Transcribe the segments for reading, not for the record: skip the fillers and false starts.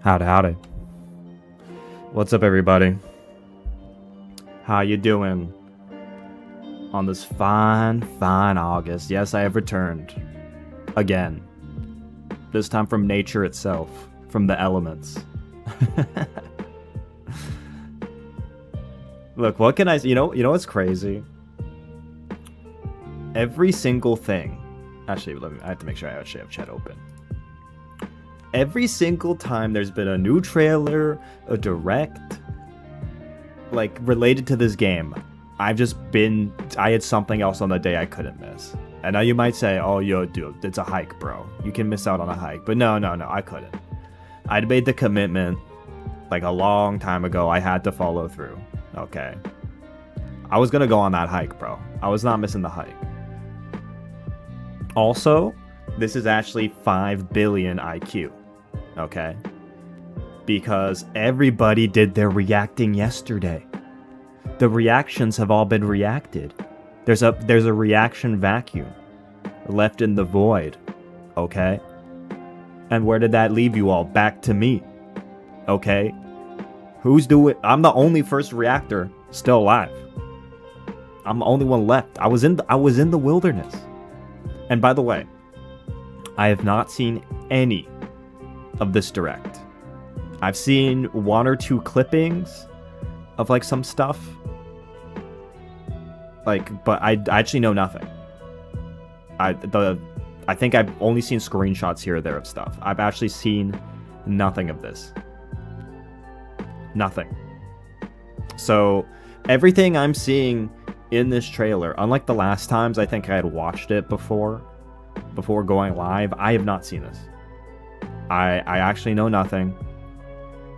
Howdy, howdy. What's up, everybody? How you doing on this fine August? Yes, I have returned. Again. This time from nature itself. From the elements. Look, what can I... You know what's crazy? Every single thing... Actually, I have to make sure I actually have chat open. Every single time there's been a new trailer, a direct, like, related to this game, I had something else on the day I couldn't miss. And now you might say, oh, yo, dude, it's a hike, bro. You can miss out on a hike. But no, I couldn't. I'd made the commitment, like, a long time ago. I had to follow through, okay? I was gonna go on that hike, bro. I was not missing the hike. Also, this is actually 5 billion IQ. Okay, because everybody did their reacting yesterday. The reactions have all been reacted. There's a reaction vacuum left in the void. Okay, and where did that leave you all? Back to me. Okay, who's doing? I'm the only first reactor still alive. I'm the only one left. I was in the wilderness. And by the way, I have not seen any of this direct. I've seen 1 or 2 clippings of like some stuff, like, but I actually know nothing. I think I've only seen screenshots here or there of stuff. I've actually seen nothing of this. Nothing. So everything I'm seeing in this trailer, unlike the last times I think I had watched it before going live, I have not seen this. I actually know nothing.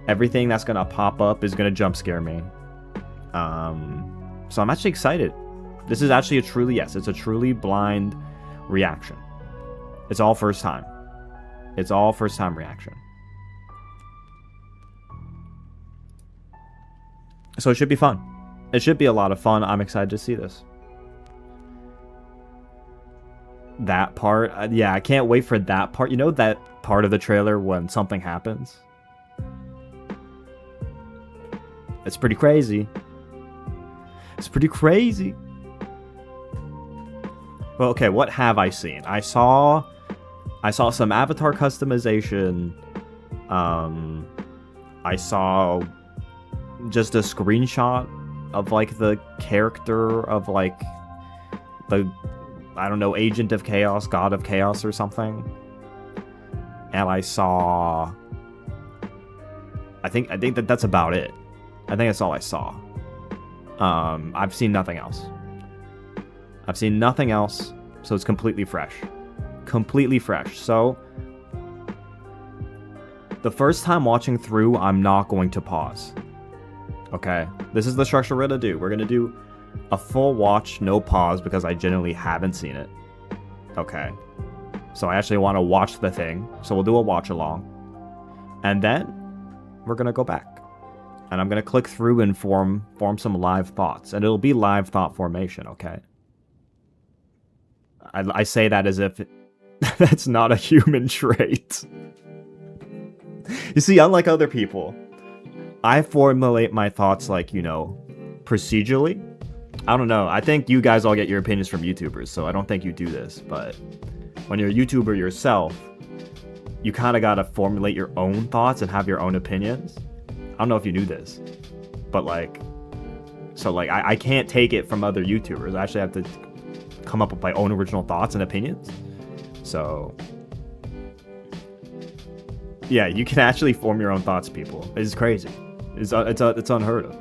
Everything that's gonna pop up is gonna jump scare me. So I'm actually excited. This is actually it's a truly blind reaction. It's all first time. It's all first time reaction. So it should be fun. It should be a lot of fun. I'm excited to see this. That part, yeah, I can't wait for that part. You know that part of the trailer when something happens? It's pretty crazy. It's pretty crazy. Well, okay, what have I seen? I saw some avatar customization. I saw just a screenshot of like the character of like the, I don't know, Agent of Chaos, God of Chaos or something. And I saw... I think that's about it. I think that's all I saw. I've seen nothing else. I've seen nothing else, so it's completely fresh. Completely fresh. So, the first time watching through, I'm not going to pause. Okay? This is the structure we're going to do. We're going to do a full watch, no pause, because I genuinely haven't seen it. Okay. So I actually want to watch the thing. So we'll do a watch along. And then we're going to go back. And I'm going to click through and form some live thoughts. And it'll be live thought formation, okay? I say that as if that's not a human trait. You see, unlike other people, I formulate my thoughts like, procedurally. I don't know. I think you guys all get your opinions from YouTubers, so I don't think you do this. But when you're a YouTuber yourself, you kind of got to formulate your own thoughts and have your own opinions. I don't know if you knew this, but I can't take it from other YouTubers. I actually have to come up with my own original thoughts and opinions. So, yeah, you can actually form your own thoughts, people. It's crazy. It's unheard of.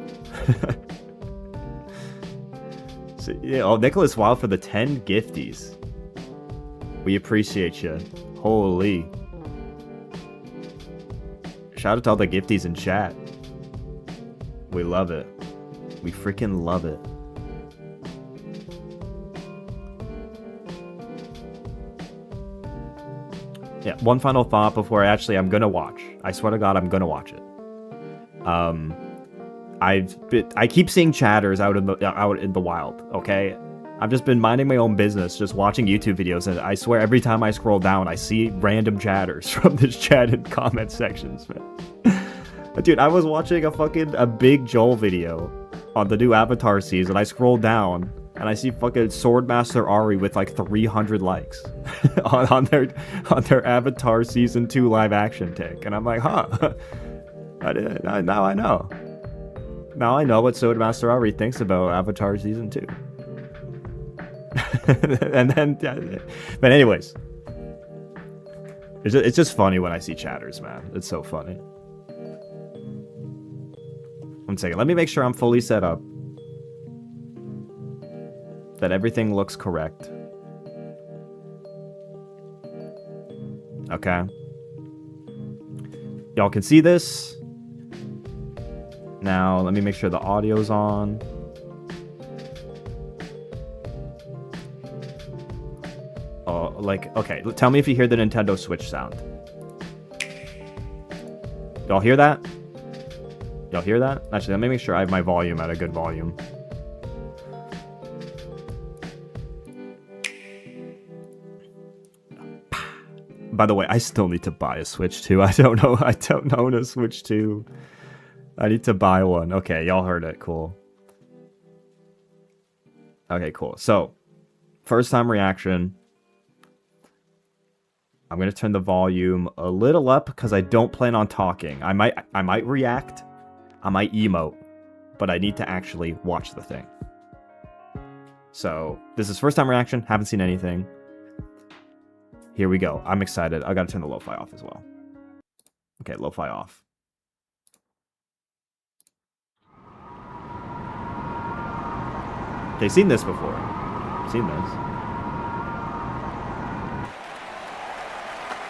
So, yeah, oh, Nicholas Wild for the 10 gifties. We appreciate you. Holy. Shout out to all the gifties in chat. We love it. We freaking love it. Yeah, one final thought before I'm gonna watch. I swear to God, I'm gonna watch it. I keep seeing chatters out in the wild. Okay, I've just been minding my own business, just watching YouTube videos, and I swear every time I scroll down, I see random chatters from this chat and comment sections, man. Dude, I was watching a Big Joel video on the new Avatar season. I scroll down, and I see fucking Swordmaster Ari with like 300 likes on their Avatar Season 2 live action take. And I'm like, huh. Now I know. Now I know what Swordmaster Ari thinks about Avatar Season 2. And then, but anyways, it's just funny when I see chatters, man. It's so funny. 1 second, let me make sure I'm fully set up, that everything looks correct. Okay. Y'all can see this. Now, let me make sure the audio's on. Oh, like, okay, tell me if you hear the Nintendo Switch sound. Y'all hear that? Y'all hear that? Actually, let me make sure I have my volume at a good volume. By the way, I still need to buy a Switch 2. I don't own a Switch 2. I need to buy one. Okay, y'all heard it. Cool. Okay, cool. So, first time reaction. I'm gonna turn the volume a little up because I don't plan on talking. I might react. I might emote, but I need to actually watch the thing. So, this is first time reaction. Haven't seen anything. Here we go. I'm excited. I gotta turn the lo-fi off as well. Okay, lo-fi off. Okay, seen this before. Seen this.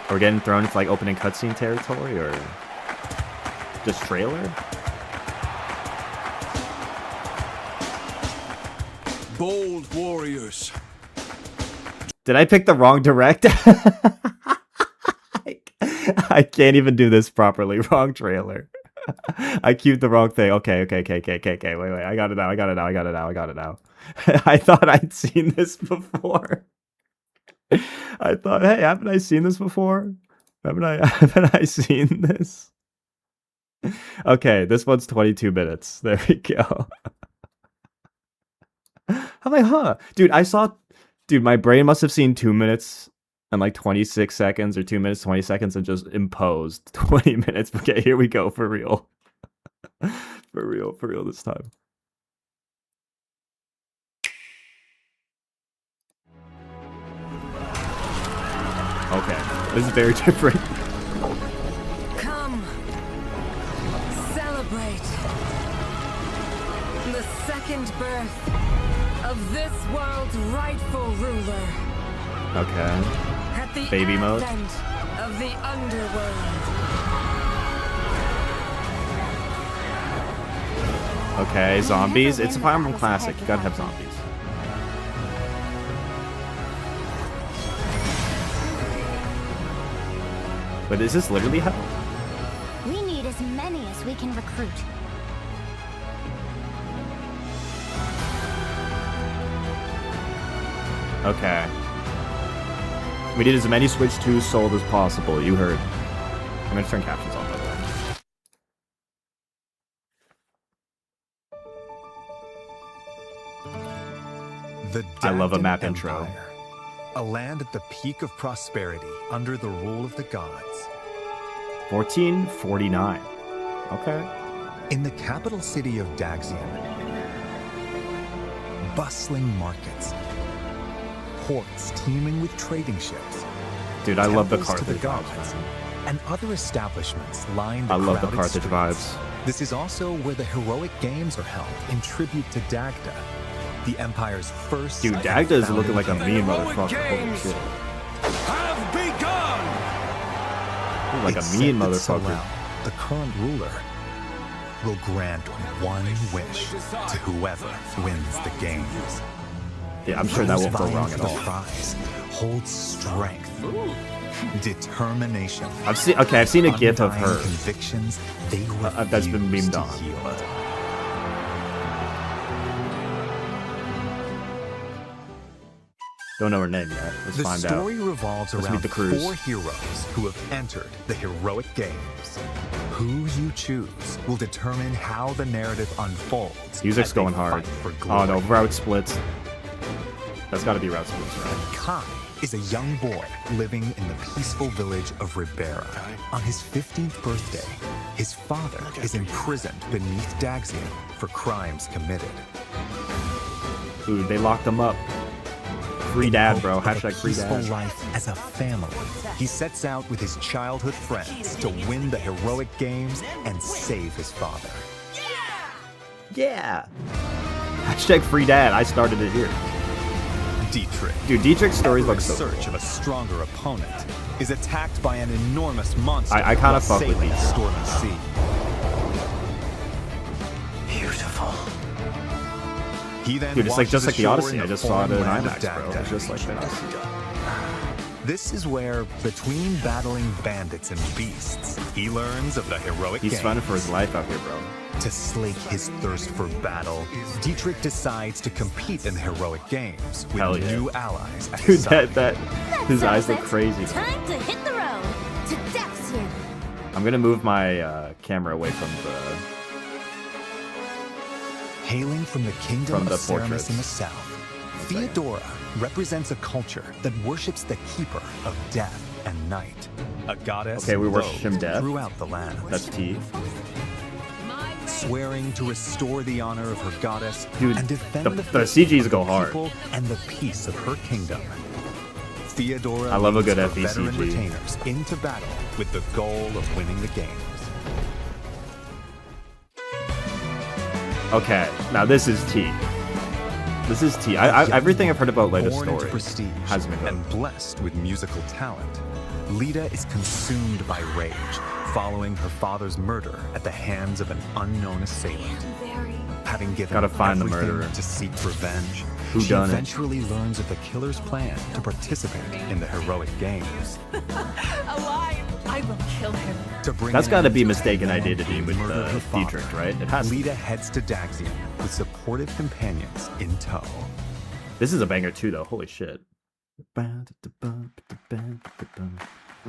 Are we getting thrown into like opening cutscene territory or just trailer? Bold warriors. Did I pick the wrong direct? I can't even do this properly. Wrong trailer. I queued the wrong thing. Okay. Wait. I got it now. I thought I'd seen this before. I thought, hey, haven't I seen this before? Haven't I seen this? Okay, this one's 22 minutes. There we go. I'm like, huh. Dude, my brain must have seen 2 minutes and like 26 seconds or 2 minutes, 20 seconds and just imposed 20 minutes. Okay, here we go, for real. For real this time. Okay, this is very different. Come, celebrate the second birth of this world's rightful ruler. Okay. At the Baby mode. advent of the underworld. Okay, zombies. It's a Fire Emblem classic. You gotta have zombies. But is this literally hell? We need as many as we can recruit. Okay. We need as many Switch 2s sold as possible. You heard. I'm gonna turn captions on, by the way. I love a map intro. A land at the peak of prosperity under the rule of the gods. 1449. Okay. In the capital city of Daxian, bustling markets, ports teeming with trading ships. Dude, I love the temples to Carthage the gods, vibes. and other establishments line the I love the crowded Carthage streets. vibes. This is also where the heroic games are held in tribute to Dagda, the Empire's first. Dude, Dagda is looking like a mean Heroic motherfucker. Holy games shit. have begun. He's like It's a mean said that motherfucker. Sorel, the current ruler, will grant one wish to whoever wins the games. Yeah, I'm sure that won't go Those wrong vying at for all. the prize hold strength, determination. I've seen a gif of undying her. Convictions they That's been refuse memed to on. yield. Don't know her name yet. Let's The find out. story revolves Let's meet around the crews. 4 heroes who have entered the heroic games. Who you choose will determine how the narrative unfolds. Music's as they going hard. fight for Oh no, glory. route splits. That's gotta be route splits, right? Kai is a young boy living in the peaceful village of Ribera. On his 15th birthday, his father is imprisoned beneath Daxian for crimes committed. Dude, they locked him up. Free In dad, hope bro. of a Hashtag free peaceful dad. life as a family, he sets out with his childhood friends to win the heroic games and save his father. Yeah. Hashtag free dad. I started it here. Dietrich, Dude, Dietrich's stories ever look in so search cool. of a stronger opponent, is attacked by an enormous monster. I kinda while fuck with sailing a these. stormy sea. Beautiful. He then Dude, it's like just washes like the ashore Odyssey. in I the just saw it in foreign land of IMAX, bro. It's just like the Dagdag. Odyssey. This is where, between battling bandits and beasts, he learns of the heroic He's games. running for his life out here, bro. To slake his thirst for battle, Dietrich decides to compete in the heroic games with Hell yeah. new allies at Dude, his side. that his That eyes settles look it. crazy. Time to hit the road to Daxian. I'm gonna move my camera away from Hailing from the kingdom From the of Ceramus portraits. in the south, Theodora represents a culture that worships the keeper of death and night, a goddess Okay, we worship him loathed death. throughout the land. That's T. Swearing to restore the honor of her goddess Dude, and defend the the faith CGs of go the hard. people and the peace of her kingdom. Theodora I love a leads good her FE veteran CG. retainers into battle with the goal of winning the games. Okay, now this is T. This is T. Everything I've heard about Leda's Born into story prestige has me and hooked. blessed with musical talent, Leda is consumed by rage following her father's murder at the hands of an unknown assailant. Having given Gotta find the everything murderer. to seek revenge, Who she done it? eventually learns of the killer's plan to participate in the heroic games. Alive! I will kill him. To bring That's an got to end be to the mistaken man identity who with murdered her father, Dietrich, right? It has to. Leda heads to Daxian with supportive companions in tow. This is a banger too, though. Holy shit. I'm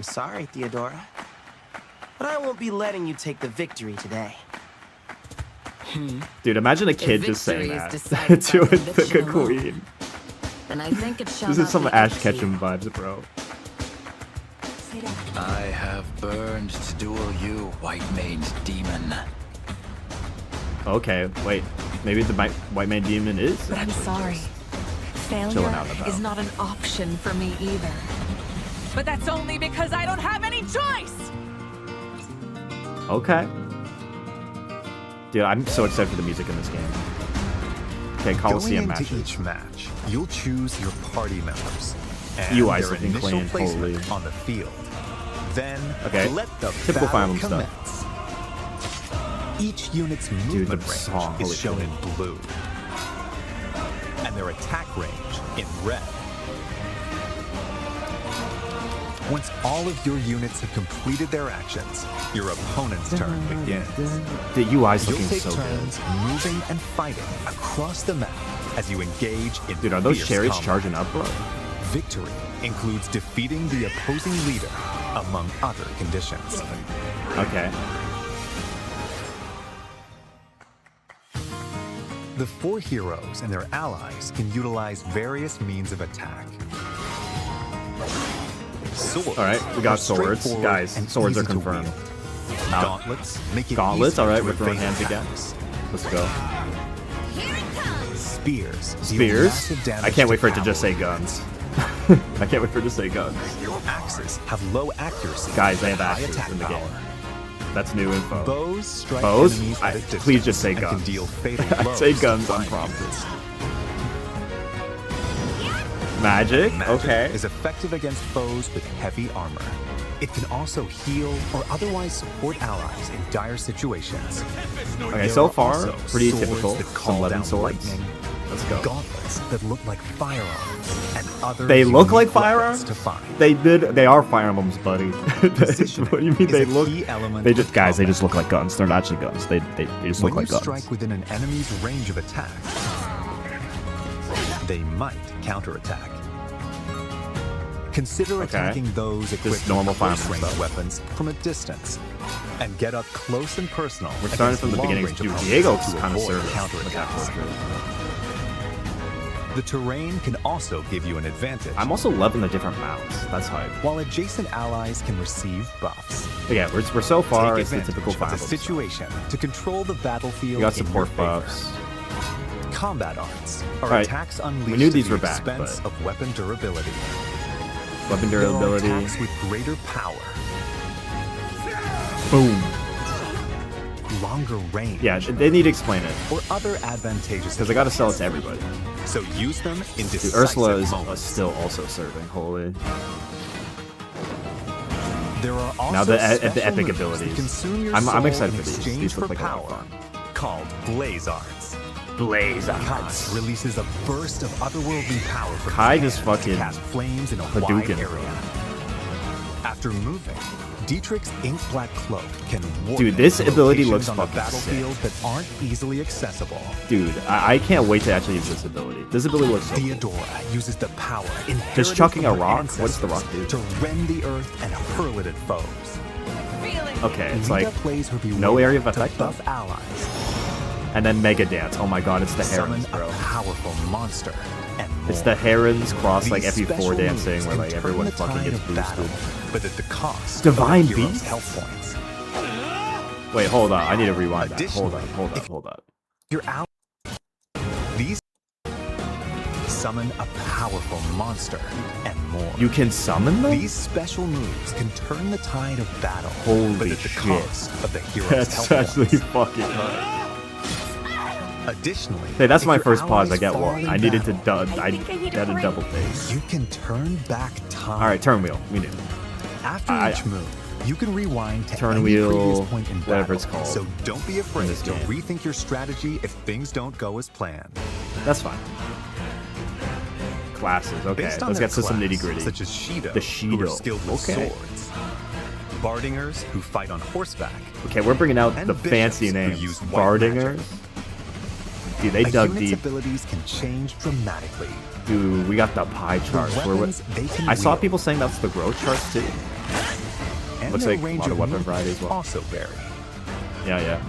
sorry, Theodora, but I won't be letting you take the victory today. Dude, imagine a kid just saying victory that is decided to by a conviction alone. queen. And I think it shall This not is some be Ash easy. Ketchum vibes, bro. I have burned to duel you, white-maned demon. Okay, wait. Maybe the White Man Demon is But I'm actually sorry. just- Failure chilling out and about. is not an option for me either. But that's only because I don't have any choice! Okay. Dude, I'm so excited for the music in this game. Okay, Going Coliseum into matches. each match, you'll choose your party members and UI's their looking initial clean, placement holy. on the field. Then Okay, let the typical Fire battle Emblem stuff. commence. Each unit's movement the range song, holy is shown shit. in blue, and their attack range in red. Once all of your units have completed their actions, your opponent's turn begins. The UI's You'll looking take so good. turns moving and fighting across the map as you engage in Dude, are those fierce chariots combat. charging up, bro? Victory includes defeating the opposing leader, among other conditions. Okay. The 4 heroes and their allies can utilize various means of attack. Swords. All right, we got are swords. straightforward Guys, and swords are easy to confirmed. wield. Now- Gauntlets make it Gauntlets, easier all right, to we're throwing evade hands again. attacks. Let's go. Here it comes. Spears. deal Spears? massive damage I can't wait for it to just say cavalry. guns. I can't wait for it to say guns. Axes have low accuracy. Guys, they but have high axes attack in the power. game. That's new info. Bows strike Bows? enemies at a distance Please just say and guns. can deal fatal I blows say to guns blind unprompted. units. Magic? Magic Okay. is effective against foes with heavy armor. It can also heal or otherwise support allies in dire situations. Okay, There so are far, also pretty swords typical. that Some call leaden down swords. lightning, Let's go. gauntlets that look like firearms, and other They look like unique weapons firearms? to find. They are Fire Emblems, buddy. Positioning What do you mean is they a look? key element They of just, guys, they combat. just look like guns. They're not actually guns. They just When look like you guns. strike within an enemy's range of attack, they might counterattack. Consider attacking those equipped with normal fireman close-range stuff. weapons from a distance, and get up close and personal. We're starting from the beginning. against Dude, long-range Diego's opponents to kind of avoid serving with that counterattacks. portrait. The terrain can also give you an advantage, I'm also loving the different mounts. That's hype. while adjacent allies can receive buffs. But yeah, we're so far Take it's the advantage typical of Fire the Emblem stuff. situation to control the battlefield. We got in your support favor. buffs. Combat arts are Alright, attacks unleashed knew at these the were back, expense but- of weapon durability. Weapon There are durability. attacks with greater power, Boom. longer range, Yeah, they need to explain it. or other advantageous Because I gotta sell it to everybody. so use them in Dude, decisive Ursula is moments. still also serving. Holy. There are also Now the special epic moves abilities. that consume your I'm soul excited in for these. exchange These look for like a lot of power, fun. called Blaze Arts. Blaze Kai releases a burst of otherworldly power from Kai his just hand to fucking cast flames in a wide Hadouken, area. After moving, Dietrich's ink black cloak can warp Dude, this into ability locations looks on the fucking battlefield that aren't easily accessible. Dude, I can't wait to actually use this ability. This ability looks so cool. Theodora uses the power inherited chucking from a her rock? What's the rock ancestors do? to rend the earth and hurl it at foes. Feeling Okay, it's Lita like plays her no beware area of to effect, buff allies, and then Mega Dance. Oh my god, it's the summon herons, bro. a powerful monster, and more. It's the herons cross like These FE4 special dancing moves where can like turn everyone the fucking tide gets of battle, boosted. but at the cost Divine of the hero's Beast? health points. Wait, hold on. I need to rewind that. Hold Additionally, hold up. Your ally. These summon a powerful monster and more. You can summon them? These special moves can turn the tide of battle, Holy but at the shit. cost of the hero's That's health actually points. fucking hard. Additionally, Hey, that's if my your first pause. I allies get fall one. in I needed to battle, I think I need a had a break. double face. You can turn back time. All right, turn wheel. We do. After I- each move, you can rewind to Turn any wheel, previous point in whatever battle. it's called So don't be afraid this to game. rethink your strategy if things don't go as planned. That's fine. Classes. Okay, Based on let's their get to some class, nitty gritty. Such as Shido, The who are Shido, skilled with okay. swords. Bardingers, who fight on horseback. Okay, we're bringing out And the fancy bishops who names. use white Bardingers. Dude, they A dug unit's deep. abilities can change dramatically. Dude, we got the pie charts. The Where weapons they can I saw wield. people saying that's the growth charts too. And Looks their like a range lot of weapon movement variety as well. also vary. Yeah, yeah.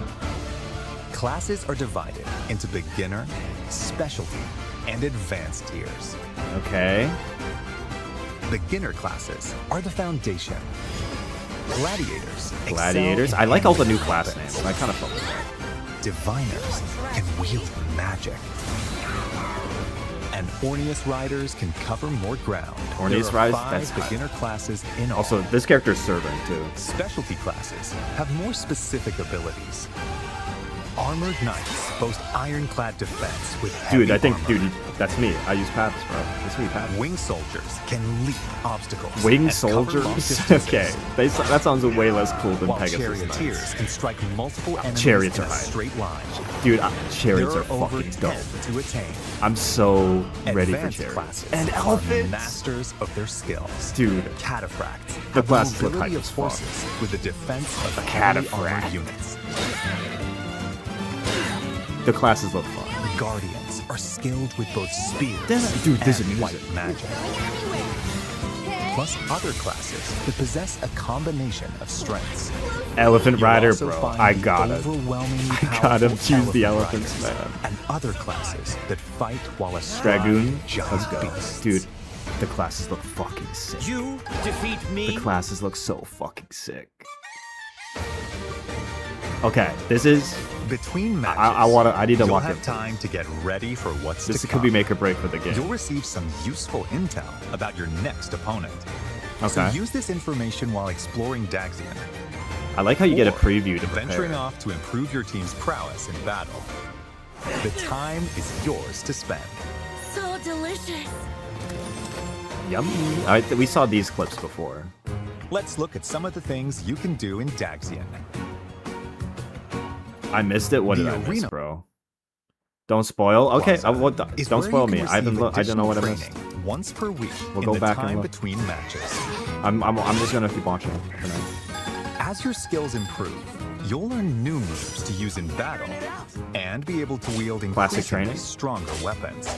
Classes are divided into beginner, specialty, and advanced tiers. Okay. Beginner classes are the foundation. Gladiators. excel Gladiators. in I like all the new handling class weapons. names. I kind of felt like that. Diviners can wield magic. And Orneus riders can cover more ground. Orneus There are riders? 5 That's hot. beginner classes in all. Also, this character's serving too. Specialty classes have more specific abilities. Armored knights boast ironclad defense with heavy Dude, I think, armor. dude, that's me. I use paths, bro. That's me, paths. Wing soldiers can leap obstacles. Wing and cover long soldiers? distances, Okay, that sounds way less cool than while Pegasus charioteers Knights. can strike multiple enemies Chariots in are a high. straight line. Dude, chariots There are are over fucking 10 dope. to attain. I'm so ready for Advanced chariots. classes And are elephants! masters of their skills. Dude, Cataphracts The have classes look mobility hype of as fuck. forces with the defense of A heavily cataphract. armored units. the classes look fun. Guardians are skilled with both spears Dude, this and is white music. magic. Plus other classes that possess a combination of strengths. Elephant You'll Rider, also bro. find I the gotta. overwhelmingly I gotta powerful choose the elephant elephants, riders man. And other classes that fight while astride Dragoon, giant let's go. beasts. Dude, the classes look fucking sick. You defeat me. The classes look so fucking sick. Okay, this is. Between matches, I need to you'll lock have in. time to get ready for what's This to could be come. make or break for the You'll game. receive some useful intel about your next opponent. So Okay. use this information while exploring Daxian, I like how you get a or preview to venturing prepare. off to improve your team's prowess in battle. The time is yours to spend. So delicious. Yummy. We saw these clips before. Let's look at some of the things you can do in Daxian. I missed it. What The did I miss, arena- bro? Don't spoil. Okay, Plaza is don't where spoil you me. can I haven't. receive I don't know what I additional missed. training once per week We'll in go the back and time look. between matches. I'm just gonna keep watching for now. As your skills improve, you'll learn new moves to use in battle and be able to wield Classic increasingly training? stronger weapons.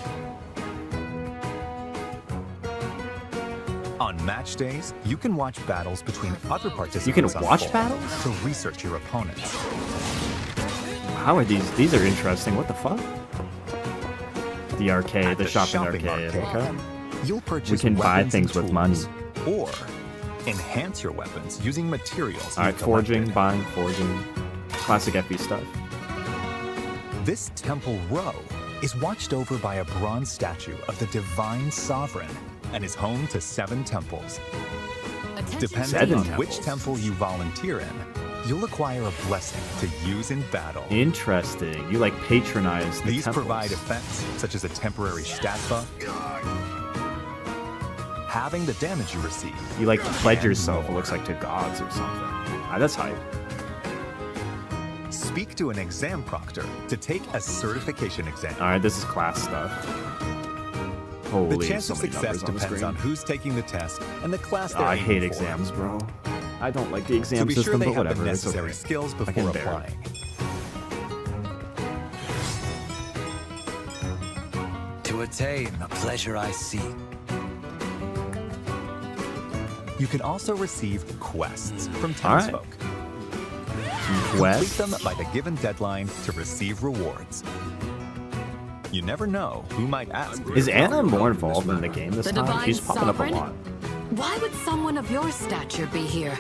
On match days, you can watch battles between other participants. You can watch unfold battles? to research your opponents. How are these? These are interesting. What the fuck? The arcade, At the shopping arcade. Okay. You'll purchase We can buy weapons things and with money. tools, or enhance your weapons using materials. All right, you've forging, collected. buying, forging. Classic FB stuff. This temple row is watched over by a bronze statue of the divine sovereign and is home to 7 temples. Depending 7 on temples. which temple you volunteer in, you'll acquire a blessing to use in battle. Interesting. You like patronize the These temples. provide effects such as a temporary stat buff, halving the damage you receive. You like pledge and yourself, it more. looks like, to gods or something. Ah, that's hype. Speak to an exam proctor to take a certification exam. Alright, this is class stuff. The Holy, chance so of many success numbers on the depends screen. on who's taking the test and the class they're I aiming hate for. exams, bro. I don't like the So exam be sure system, they but have whatever, the it's necessary okay. skills I can before bear it. applying. To attain the pleasure I seek. You can also receive quests from All right. townsfolk. Complete Quests? them by the given deadline to receive rewards. You never know who might ask. for Is your Anna help. more involved in the game this The time? divine She's popping sovereign? up a lot. Why would someone of your stature be here?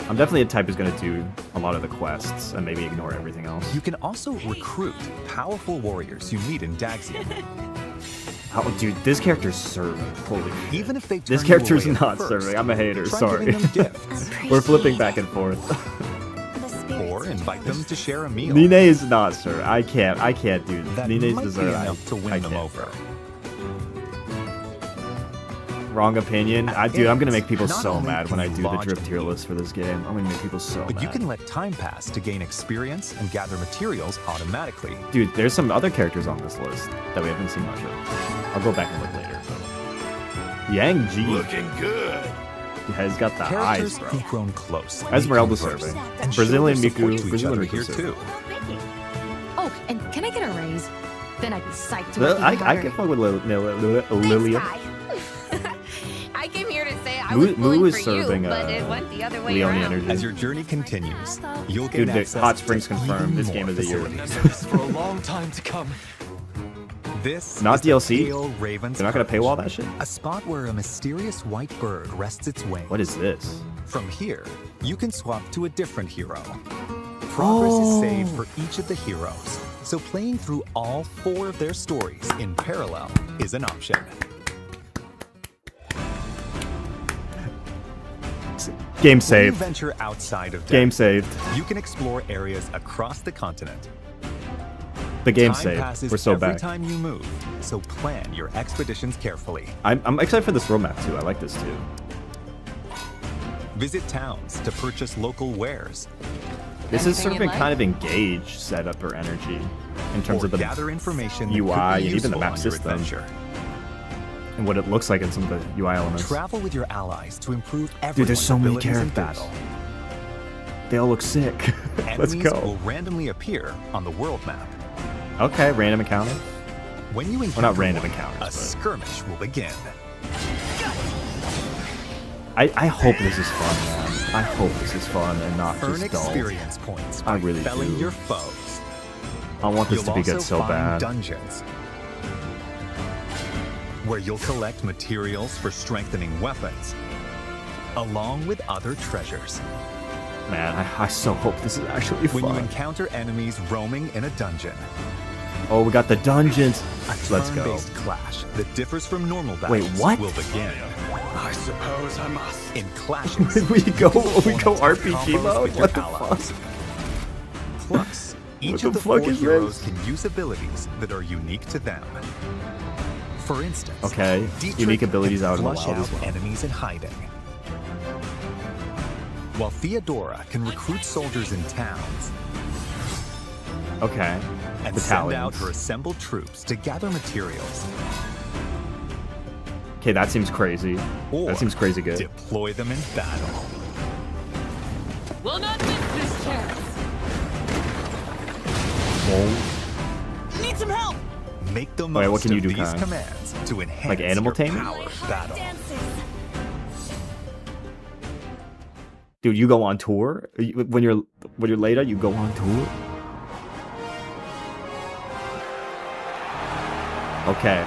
I'm definitely a type who's gonna do a lot of the quests and maybe ignore everything else. You can also recruit powerful warriors you meet in Daxian. Oh, dude, this character's serving. Holy shit. Even if they turn This you character's away at not first, serving. I'm a hater. try Sorry. giving them gifts. We're flipping back and forth. Or invite them to share a meal. Nine is not serving. I can't do That Nine's might be dessert. enough to win I them can't, over. bro. Wrong opinion. Dude, I'm gonna make people Not so only mad can when I you do the lodge drip a tier lead, list for this game. I'm gonna make people so But mad. you can let time pass to gain experience and gather materials automatically. Dude, there's some other characters on this list that we haven't seen much of. I'll go back and look later. But... Yang Ji. Looking good. Yeah, he's got the eyes, Characters bro. who've grown close. Esmeralda converse, serving. and Brazilian show their support Miku. to each Brazilian other Miku here serving. too. Oh, and can I get a raise? Then I'd be psyched to Well, work I even can harder. fuck with Lilia. I came here to say I Moo- was Moo pulling is for serving, you, but it went the other way Leone around. energy. As your journey continues, you'll gain Dude, the access Hot Springs to confirmed. even This more game is a year. facilities. For a long time to come. This Not is the DLC? Pale Raven's They're not gonna Perch, paywall that shit? A spot where a mysterious white bird rests its wings. What is this? From here, you can swap to a different hero. Progress is saved for each of the heroes, so playing through all 4 of their stories in parallel is an option. Game When you saved. venture outside of Game Death, saved. you can explore areas across the continent. The game Time saved. passes We're so every back. time you move, so plan your expeditions carefully. I'm excited for this roadmap too. I like this too. Visit towns to purchase local wares, This is Anything serving you'd kind of engaged setup or energy in terms or of the gather information that UI could be and even the useful map on your system. adventure. and what it looks like in some of the UI elements. Travel with your allies to improve everyone's Dude, there's so many abilities in characters. battle. They all look sick. Let's Enemies go. will randomly appear on the world map. Okay, random encounter. When you encounter not random one, encounters, a but- skirmish will begin. I hope this is fun, man. I hope this is fun and not Earn just dull. experience points I by really felling do. your foes. I want this You'll to be good also so find bad. dungeons where you'll collect materials for strengthening weapons, along with other treasures. Man, I so hope this is actually When you fun. encounter enemies roaming in a dungeon, Oh, we got the dungeons. a Let's go. turn-based clash that differs from normal battles Wait, what? will begin. I suppose I must. In clashes, we go opponents have RPG combos mode? with your What the allies. Plus, each the of the fuck 4 is heroes this? can use abilities that are unique to them. For instance, Okay, Dietrich unique abilities can out in the flush wild out as well. enemies in hiding, while Theodora can recruit soldiers in towns Okay, and send out battalions. her assembled troops to gather materials Okay, that seems crazy. or That seems crazy good. deploy them in battle. Will not miss this chance. Oh, Need some help. Make the Wait, most what can you of do, these Kai? commands to enhance Like animal your taming? power battle. Dude, you go on tour when you're later. You go on tour. Okay.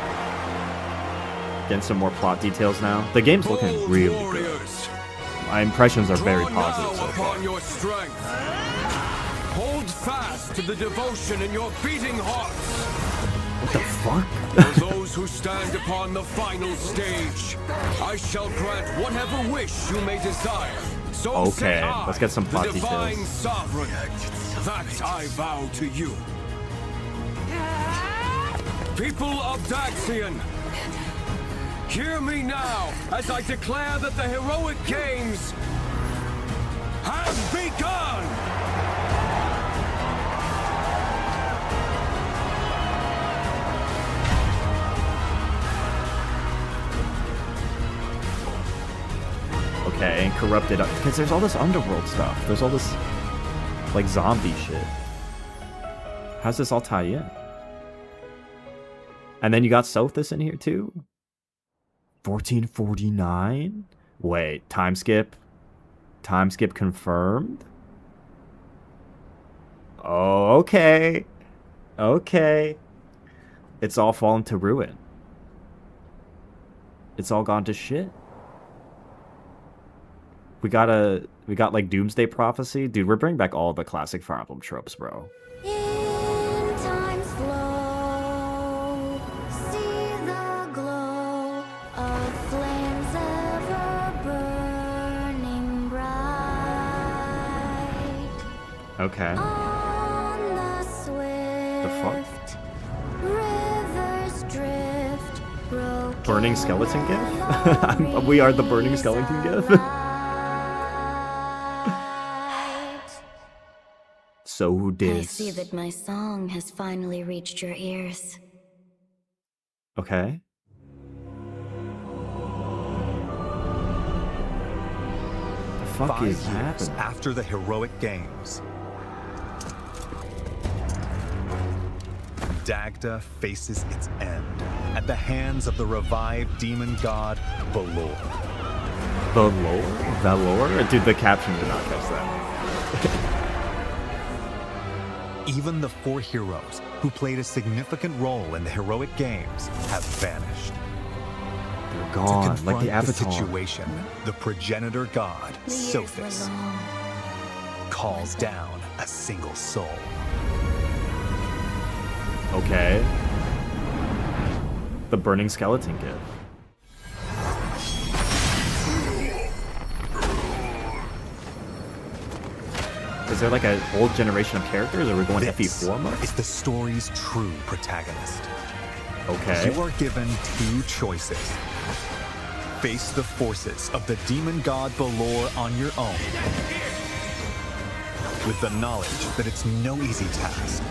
Getting some more plot details now. The game's looking Bold really good. warriors, My impressions are very draw positive so now far. upon your strength. Hold fast to the devotion in your beating hearts. What the fuck? For those who stand upon the final stage, I shall grant whatever wish you may desire. So Okay, say I, let's get some plot the divine details. sovereign. That I vow to you. People of Daxian, hear me now as I declare that the heroic games have begun! Okay, and corrupted because there's all this underworld stuff. There's all this like zombie shit. How's this all tie in? And then you got Sothis in here too. 1449. Wait, time skip. Time skip confirmed. Oh, okay. Okay. It's all fallen to ruin. It's all gone to shit. We got like Doomsday Prophecy. Dude, we're bringing back all the classic Fire Emblem tropes, bro. In time's flow, see the glow of flames ever burning bright. Okay. On the fuck? swift rivers drift, Burning skeleton gif? We are the burning skeleton gif? So who I did? see that my song has finally reached your ears. Okay. The fuck 5 is years happening? after the heroic games, Dagda faces its end at the hands of the revived demon god Valor. Valor? Dude, the caption did not catch that. Even the 4 heroes who played a significant role in the heroic games have vanished. They're To gone, confront like the Avatar. situation, the progenitor god, The years Sothis, were long. calls down a single soul. Okay. The burning skeleton gif. Is there like a whole generation of characters, or are we going This FE4 mode? is the story's true protagonist. Okay. You are given 2 choices. Face the forces of the demon god Valor on your own, with the knowledge that it's no easy task.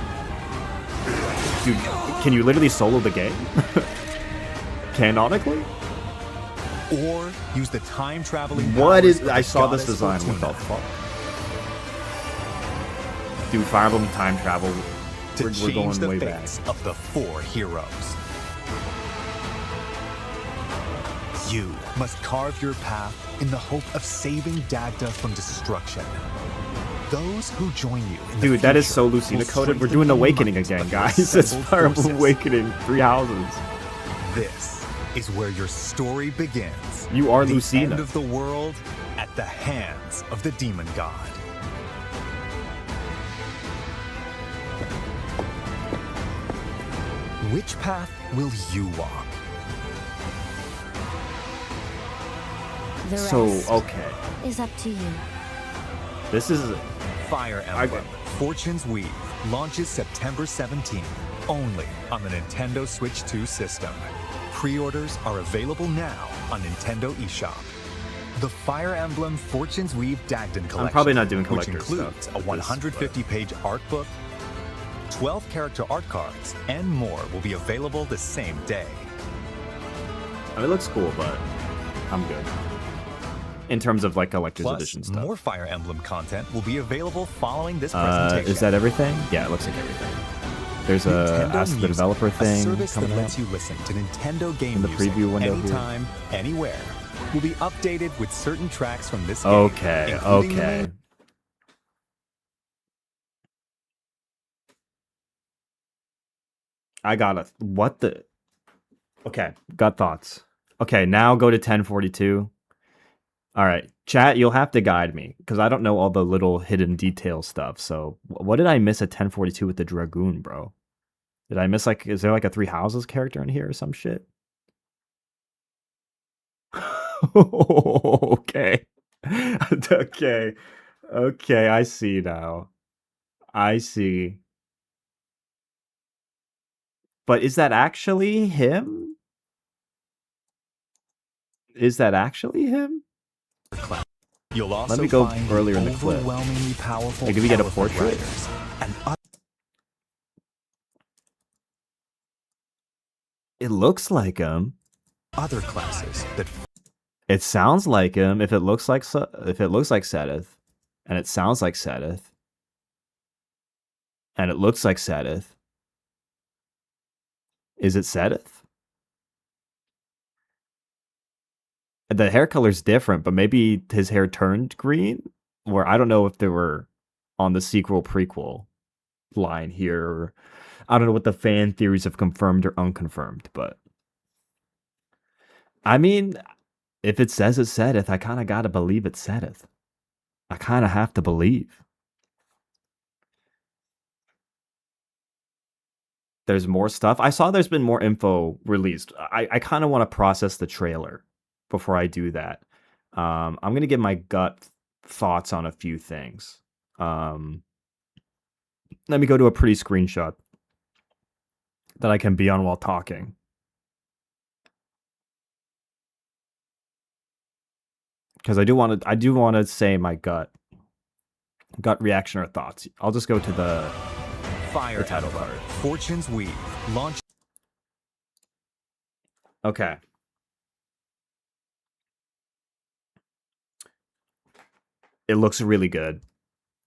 Dude, can you literally solo the game? Canonically? Or use the time-traveling What powers is... of I the saw this goddess design, what the Fortuna fuck? Dude, Fire Emblem time travel, to we're change going the way back. fates of the 4 heroes. You must carve your path in the hope of saving Dagda from destruction. Those who join you in the Dude, that is so future Lucina will coded. We're strengthen doing the Awakening might again, of the guys. It's assembled Fire Emblem forces. Awakening, 3 houses. This is where your story begins. You are the Lucina. end of the world at the hands of the demon god. Which path will you walk? The So, rest okay. is up to you. This is... Fire Emblem Fortune's Weave launches September 17th, only on the Nintendo Switch 2 system. Pre-orders are available now on Nintendo eShop. The Fire Emblem Fortune's Weave Dagden collection, probably not doing which collector includes stuff a with this, 150-page art book, 12 character art cards, and more will be available the same day. I mean, it looks cool, but I'm good. In terms of, like, collector's Plus, edition stuff. more Fire Emblem content will be available following this presentation. Is that everything? Yeah, it looks like everything. There's a Nintendo Ask the Music, Developer a thing service that coming lets up. you listen to Nintendo game In the music preview window here. anytime, anywhere. Will be updated with certain tracks from this game. Okay, including the okay. main- I got it. What the? Okay, got thoughts. Okay, now go to 1042. All right, chat, you'll have to guide me because I don't know all the little hidden detail stuff. So, what did I miss at 1042 with the Dragoon, bro? Did I miss like, is there like a Three Houses character in here or some shit? Okay. Okay. Okay, I see now. I see. But is that actually him? Is that actually him? You'll also me go find earlier in the the clip. overwhelmingly powerful Like, did we get a elephant portrait? riders and other It looks like him. classes that It sounds like him. If it looks like Sedith, and it sounds like Sedith, and it looks like Sedith, is it Sedith? The hair color's different, but maybe his hair turned green. Or I don't know if they were on the sequel prequel line here. Or I don't know what the fan theories have confirmed or unconfirmed, but I mean, if it says it's Sedith, I kind of gotta believe it's Sedith. I kind of have to believe. There's more stuff. I saw there's been more info released. I kind of want to process the trailer before I do that. I'm gonna give my gut thoughts on a few things. Let me go to a pretty screenshot that I can be on while talking. Because I do want to say my gut reaction or thoughts. I'll just go to the Fire title Emblem, card. Fortune's Weave launch. Okay. It looks really good.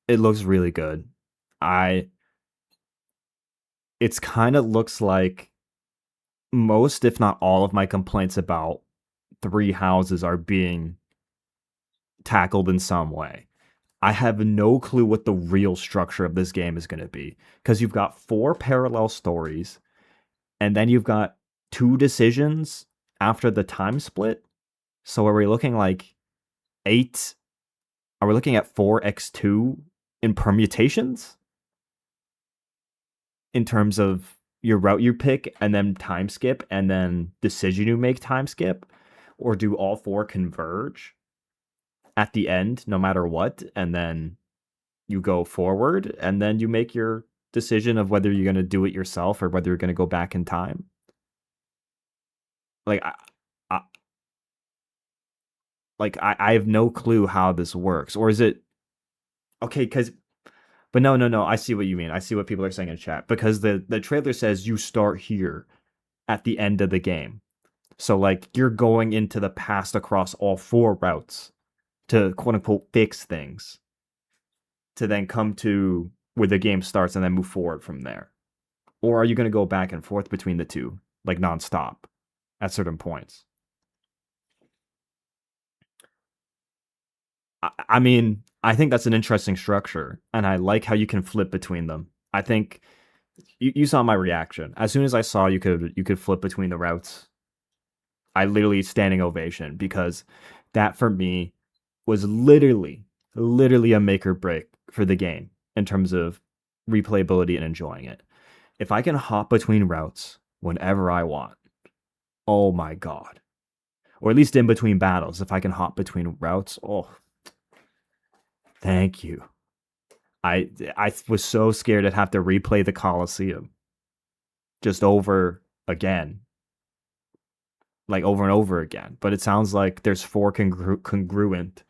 It looks really good. It's kind of looks like most, if not all, of my complaints about Three Houses are being tackled in some way. I have no clue what the real structure of this game is going to be because you've got 4 parallel stories and then you've got 2 decisions after the time split. So are we looking like 8? Are we looking at 4x2 in permutations? In terms of your route you pick and then time skip and then decision you make time skip? Or do all 4 converge at the end no matter what, and then you go forward and then you make your decision of whether you're going to do it yourself or whether you're going to go back in time? Like I have no clue how this works. Or is it okay? But no, I see what you mean. I see what people are saying in chat, because the trailer says you start here at the end of the game. So like you're going into the past across all 4 routes to quote unquote fix things, to then come to where the game starts and then move forward from there. Or are you going to go back and forth between the two, like nonstop at certain points? I mean, I think that's an interesting structure, and I like how you can flip between them. I think you saw my reaction. As soon as I saw you could flip between the routes, I literally standing ovation, because that for me was literally a make or break for the game in terms of replayability and enjoying it. If I can hop between routes whenever I want, oh my god. Or at least in between battles, if I can hop between routes, oh, thank you. I was so scared I'd have to replay the Colosseum just over again. Like over and over again. But it sounds like there's 4 congruent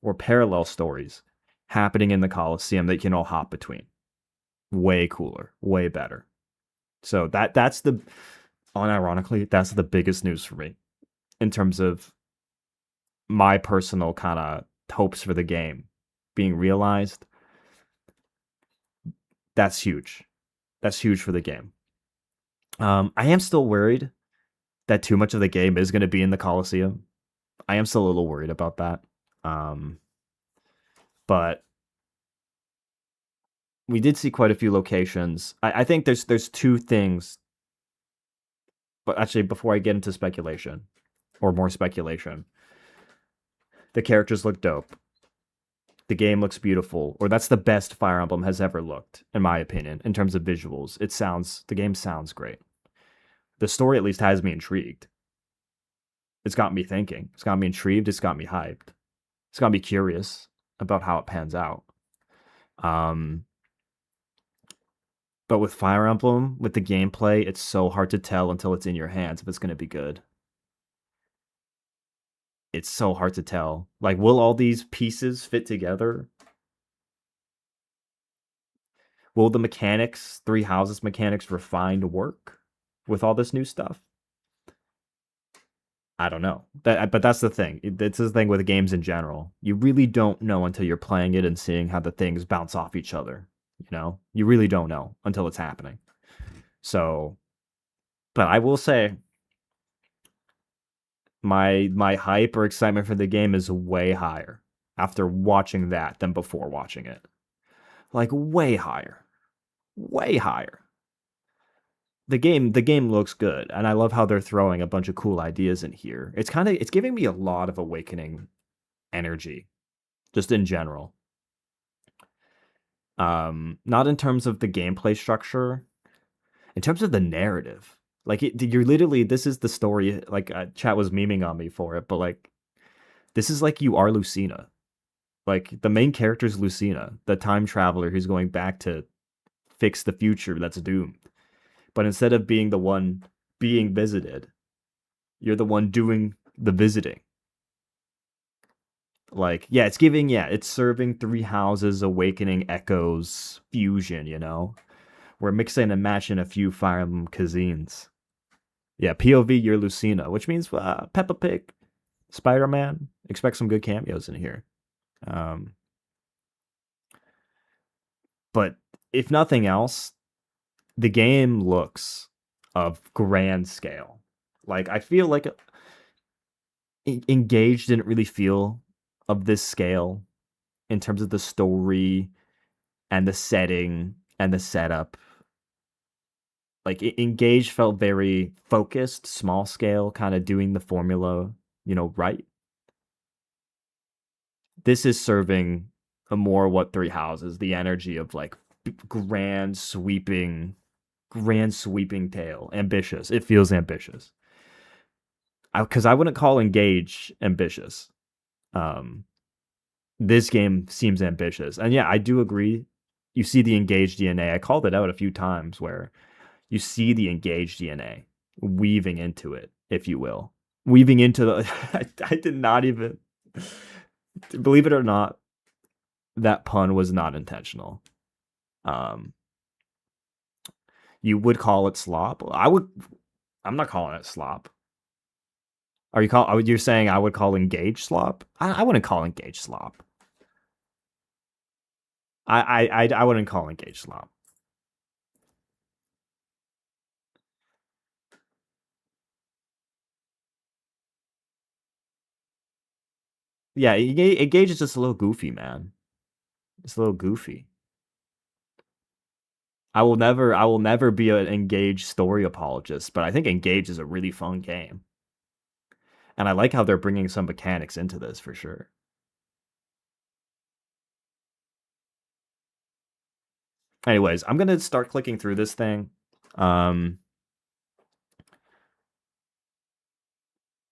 or parallel stories happening in the Colosseum that you can all hop between. Way cooler, way better. So that's the, unironically, that's the biggest news for me in terms of my personal kind of hopes for the game being realized. That's huge. That's huge for the game. I am still worried that too much of the game is going to be in the Coliseum. I am still a little worried about that. But we did see quite a few locations. I think there's two things. But actually, before I get into speculation, or more speculation, the characters look dope. The game looks beautiful, or that's the best Fire Emblem has ever looked, in my opinion, in terms of visuals. The game sounds great. The story at least has me intrigued. It's got me thinking. It's got me intrigued. It's got me hyped. It's got me curious about how it pans out. But with Fire Emblem, with the gameplay, it's so hard to tell until it's in your hands if it's going to be good. It's so hard to tell. Like, will all these pieces fit together? Will the mechanics, Three Houses mechanics, refined work with all this new stuff? I don't know. But that's the thing. It's the thing with games in general. You really don't know until you're playing it and seeing how the things bounce off each other. You know, you really don't know until it's happening. So, but I will say, my hype or excitement for the game is way higher after watching that than before watching it. Like way higher. Way higher. The game looks good, and I love how they're throwing a bunch of cool ideas in here. It's giving me a lot of Awakening energy, just in general. Not in terms of the gameplay structure, in terms of the narrative. Like you're literally, this is the story. Like chat was memeing on me for it, but like this is like you are Lucina. Like the main character is Lucina, the time traveler who's going back to fix the future that's doomed. But instead of being the one being visited, you're the one doing the visiting. Like, yeah, it's serving Three Houses, Awakening, Echoes, Fusion, you know? We're mixing and matching a few Fire Emblem cuisines. Yeah, POV, you're Lucina, which means Peppa Pig, Spider-Man, expect some good cameos in here. But if nothing else, the game looks of grand scale. Like, I feel like Engage didn't really feel of this scale in terms of the story and the setting and the setup. Like, Engage felt very focused, small scale, kind of doing the formula, right. This is serving a more what Three Houses, the energy of like grand sweeping tale, ambitious. It feels ambitious. Because I wouldn't call Engage ambitious. This game seems ambitious, and yeah, I do agree. You see the Engage DNA. I called it out a few times where you see the Engage DNA weaving into it, if you will, weaving into the. I did not even believe it or not. That pun was not intentional. You would call it slop. I'm not calling it slop. You're saying I would call Engage slop? I wouldn't call Engage slop. I wouldn't call Engage slop. Yeah, Engage is just a little goofy, man. It's a little goofy. I will never be an Engage story apologist, but I think Engage is a really fun game. And I like how they're bringing some mechanics into this for sure. Anyways, I'm going to start clicking through this thing.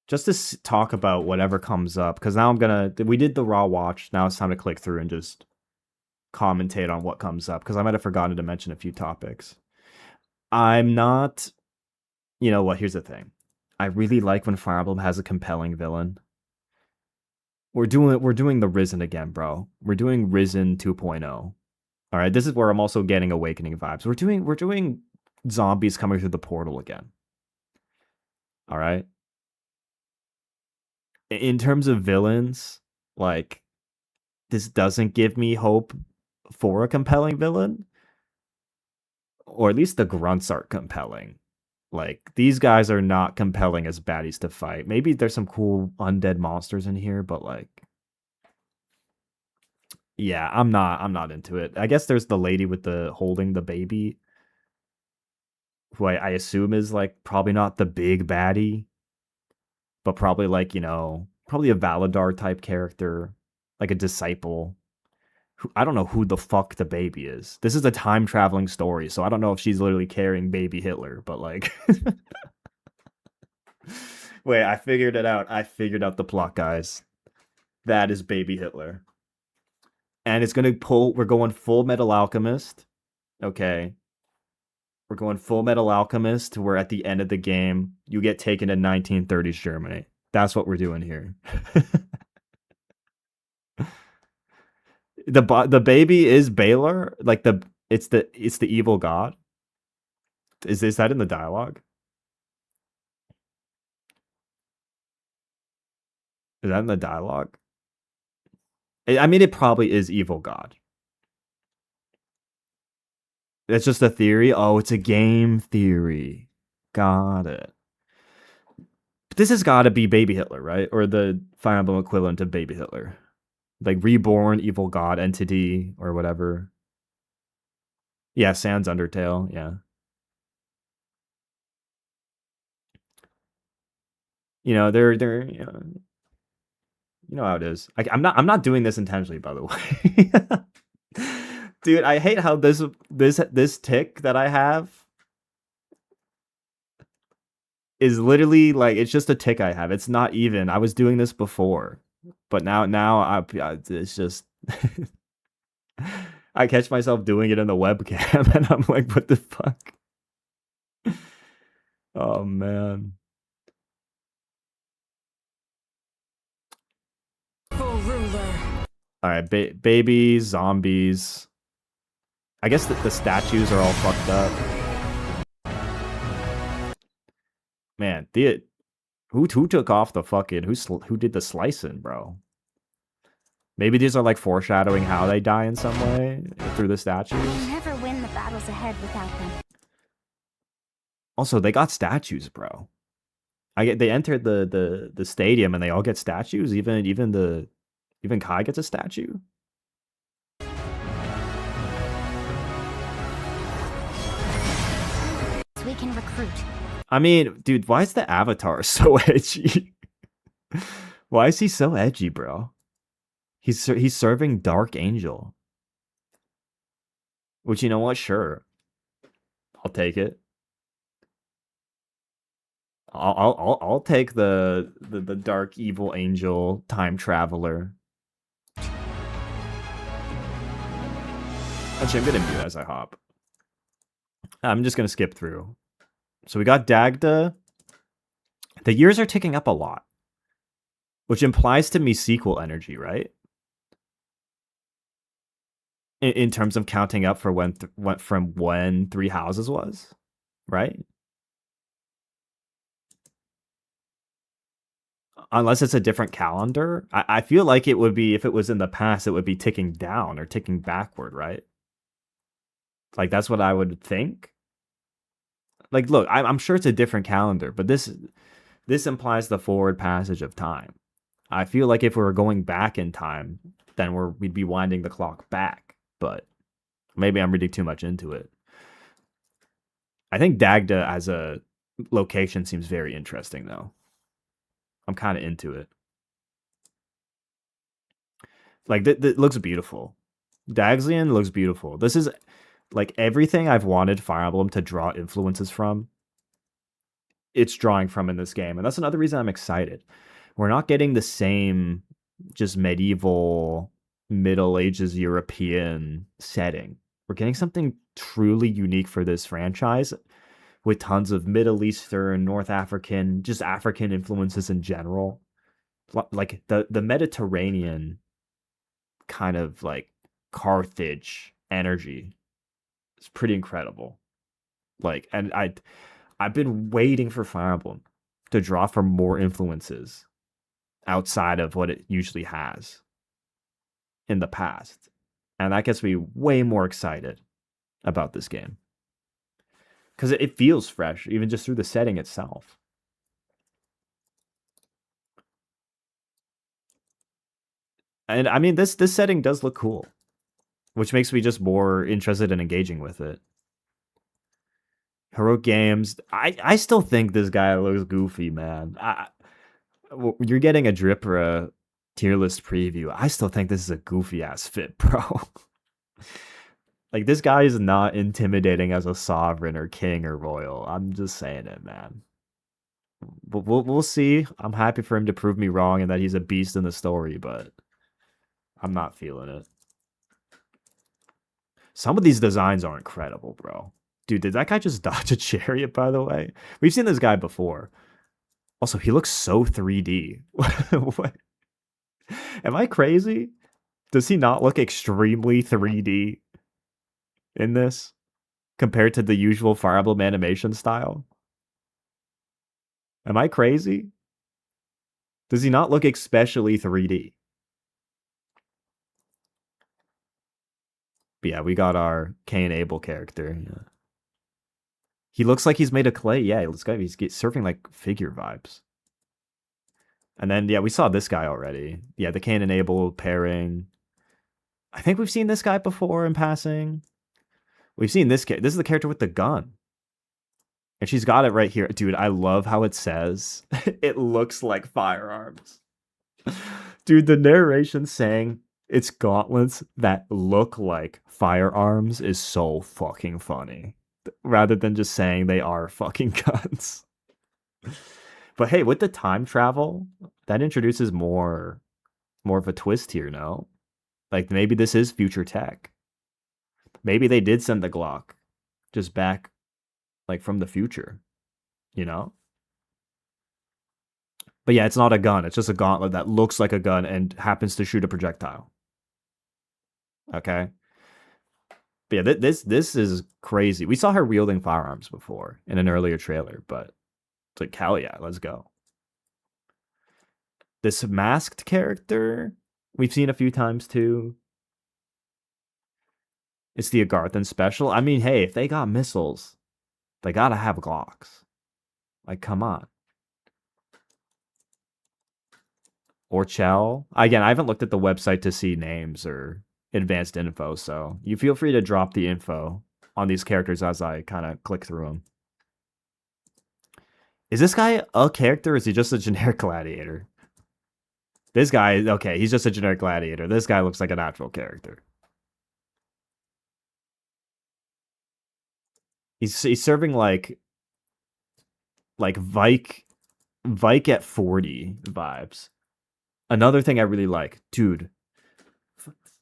Just to talk about whatever comes up, because now we did the raw watch. Now it's time to click through and just commentate on what comes up, because I might have forgotten to mention a few topics. I'm not, you know what, here's the thing. I really like when Fire Emblem has a compelling villain. We're doing the Risen again, bro. We're doing Risen 2.0. All right, this is where I'm also getting Awakening vibes. We're doing zombies coming through the portal again. All right. In terms of villains, like, this doesn't give me hope for a compelling villain. or at least the grunts aren't compelling. Like, these guys are not compelling as baddies to fight. Maybe there's some cool undead monsters in here, but like, yeah, I'm not into it. I guess there's the lady with the holding the baby, who I assume is like probably not the big baddie, but probably like, probably a Valadar type character, like a disciple. I don't know who the fuck the baby is. This is a time traveling story, so I don't know if she's literally carrying baby Hitler, but like wait, I figured it out. I figured out the plot, guys. That is baby Hitler. And it's gonna we're going full Metal Alchemist. Okay. We're going full Metal Alchemist where at the end of the game you get taken to 1930s Germany. That's what we're doing here. The baby is Baylor, like it's the evil god. Is that in the dialogue? Is that in the dialogue? I mean, it probably is evil god. It's just a theory. Oh, it's a game theory. Got it. But this has got to be Baby Hitler, right? Or the Fire Emblem equivalent of Baby Hitler. Like reborn evil god entity or whatever. Yeah, Sans Undertale, yeah. They're how it is. I'm not doing this intentionally, by the way. Dude, I hate how this tick that I have is literally like, it's just a tick I have. It's not even. I was doing this before, but now it's just I catch myself doing it in the webcam and I'm like, what the fuck? Oh man. All right, babies, zombies. I guess the statues are all fucked up. Man, who took off the fucking who did the slicing, bro? Maybe these are like foreshadowing how they die in some way through the statues. You never win the battles ahead without them. Also, they got statues, bro. They entered the stadium and they all get statues. Even Kai gets a statue. We can recruit. I mean, dude, why is the avatar so edgy? Why is he so edgy, bro? He's serving Dark Angel. Which, you know what? Sure, I'll take it. I'll take the Dark Evil Angel time traveler. Actually, I'm gonna mute as I hop. I'm just gonna skip through. So we got Dagda. The years are ticking up a lot, which implies to me sequel energy, right? In terms of counting up for from when Three Houses was, right? Unless it's a different calendar. I feel like it would be, if it was in the past, it would be ticking down or ticking backward, right? Like, that's what I would think. Like, look, I'm sure it's a different calendar, but this implies the forward passage of time. I feel like if we were going back in time, then we'd be winding the clock back. But maybe I'm reading too much into it. I think Dagda as a location seems very interesting, though. I'm kind of into it. Like, that looks beautiful. Daxian looks beautiful. This is like everything I've wanted Fire Emblem to draw influences from. It's drawing from in this game, and that's another reason I'm excited. We're not getting the same just medieval, Middle Ages European setting. We're getting something truly unique for this franchise, with tons of Middle Eastern, North African, just African influences in general. Like the Mediterranean kind of like Carthage energy. It's pretty incredible. Like, and I've been waiting for Fire Emblem to draw from more influences outside of what it usually has in the past. And that gets me way more excited about this game. Because it feels fresh, even just through the setting itself. And I mean, this setting does look cool, which makes me just more interested in engaging with it. Heroic Games. I still think this guy looks goofy, man. You're getting a Dripra tier list preview. I still think this is a goofy ass fit, bro. Like, this guy is not intimidating as a sovereign or king or royal. I'm just saying it, man. But we'll see. I'm happy for him to prove me wrong and that he's a beast in the story, but I'm not feeling it. Some of these designs are incredible, bro. Dude, did that guy just dodge a chariot, by the way? We've seen this guy before. Also, he looks so 3D. What? Am I crazy? Does he not look extremely 3D in this compared to the usual Fire Emblem animation style? Am I crazy? Does he not look especially 3D? But yeah, we got our Cain Abel character. Yeah. He looks like he's made of clay. Yeah, he's surfing like figure vibes. And then, yeah, we saw this guy already. Yeah, the Cain and Abel pairing. I think we've seen this guy before in passing. We've seen this This is the character with the gun. And she's got it right here. Dude, I love how it says it looks like firearms. Dude, the narration saying it's gauntlets that look like firearms is so fucking funny. Rather than just saying they are fucking guns. But hey, with the time travel, that introduces more of a twist here, no? Like, maybe this is future tech. Maybe they did send the Glock just back, like, from the future, you know? But yeah, it's not a gun. It's just a gauntlet that looks like a gun and happens to shoot a projectile. Okay? But yeah, this is crazy. We saw her wielding firearms before in an earlier trailer, but it's like, hell yeah, let's go. This masked character, we've seen a few times too. It's the Agarthan special. I mean, hey, if they got missiles, they gotta have Glocks. Like, come on. Or Chell. Again, I haven't looked at the website to see names or advanced info, so you feel free to drop the info on these characters as I kind of click through them. Is this guy a character or is he just a generic gladiator? This guy, okay, he's just a generic gladiator. This guy looks like a natural character. He's serving like Vike at 40 vibes. Another thing I really like, dude,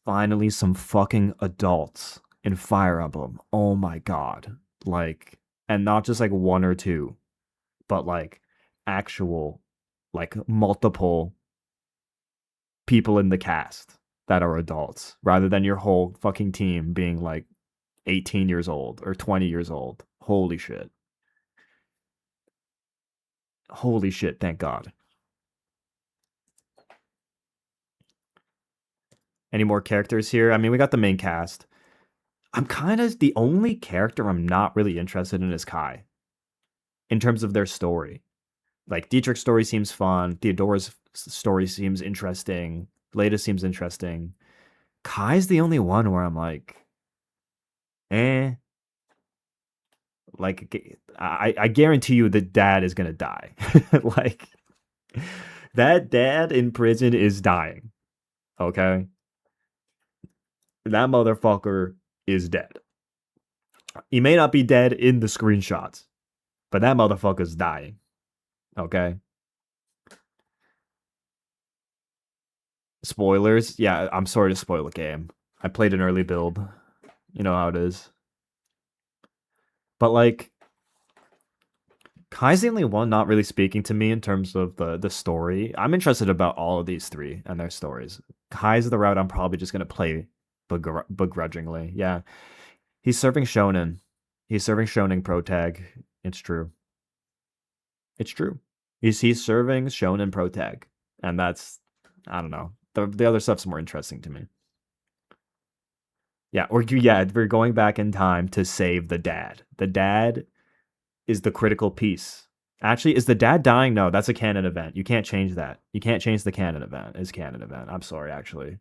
finally some fucking adults in Fire Emblem. Oh my god. Like, and not just like one or two, but like actual, like multiple people in the cast that are adults, rather than your whole fucking team being like 18 years old or 20 years old. Holy shit. Holy shit, thank God. Any more characters here? I mean, we got the main cast. I'm kind of the only character I'm not really interested in is Kai. In terms of their story. Like, Dietrich's story seems fun. Theodora's story seems interesting. Leda seems interesting. Kai's the only one where I'm like, eh. Like, I guarantee you the dad is going to die. Like, that dad in prison is dying. Okay? That motherfucker is dead. He may not be dead in the screenshots, but that motherfucker's dying. Okay? Spoilers? Yeah, I'm sorry to spoil the game. I played an early build. You know how it is. But, like, Kai's the only one not really speaking to me in terms of the story. I'm interested about all of these three and their stories. Kai's the route I'm probably just going to play begrudgingly. Yeah. He's serving Shonen. He's serving Shonen Pro Tag. It's true. It's true. He's serving Shonen Pro Tag. And that's, I don't know. The other stuff's more interesting to me. Yeah, we're going back in time to save the dad. The dad is the critical piece. Actually, is the dad dying? No, that's a canon event. You can't change that. You can't change the canon event. It's canon event. I'm sorry, actually.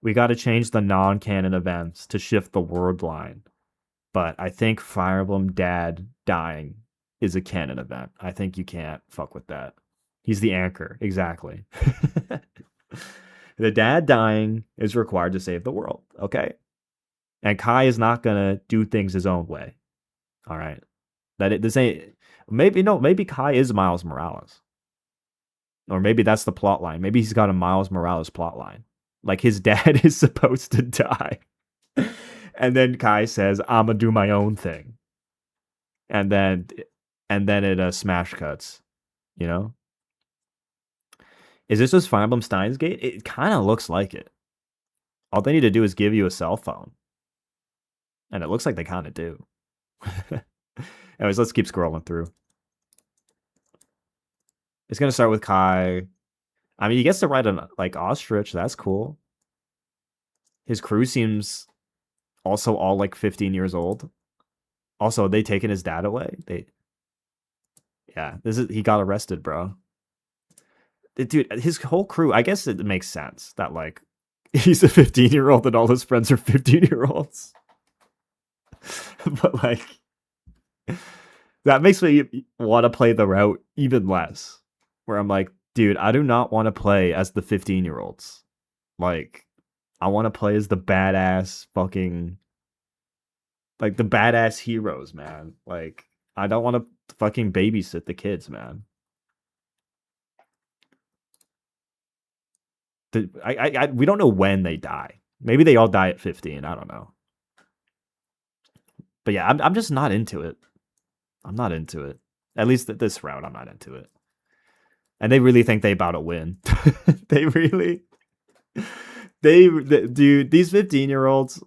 We got to change the non-canon events to shift the word line. But I think Fire Emblem dad dying is a canon event. I think you can't fuck with that. He's the anchor. Exactly. The dad dying is required to save the world. Okay. And Kai is not going to do things his own way. All right. This ain't, maybe Kai is Miles Morales. Or maybe that's the plot line. Maybe he's got a Miles Morales plot line. Like his dad is supposed to die. And then Kai says, I'm going to do my own thing. And then it smash cuts, you know? Is this just Fire Emblem Steins Gate? It kind of looks like it. All they need to do is give you a cell phone. And it looks like they kind of do. Anyways, let's keep scrolling through. It's going to start with Kai. I mean, he gets to ride an ostrich. That's cool. His crew seems also all 15 years old. Also, are they taking his dad away? Yeah, he got arrested, bro. Dude, his whole crew, I guess it makes sense that he's a 15-year-old and all his friends are 15-year-olds. But that makes me want to play the route even less. Where I'm like, dude, I do not want to play as the 15-year-olds. I want to play as the badass fucking the badass heroes, man. I don't want to fucking babysit the kids, man. We don't know when they die. Maybe they all die at 15. I don't know. But yeah, I'm just not into it. I'm not into it. At least at this route, I'm not into it. And they really think they about to win. Dude, these 15-year-olds,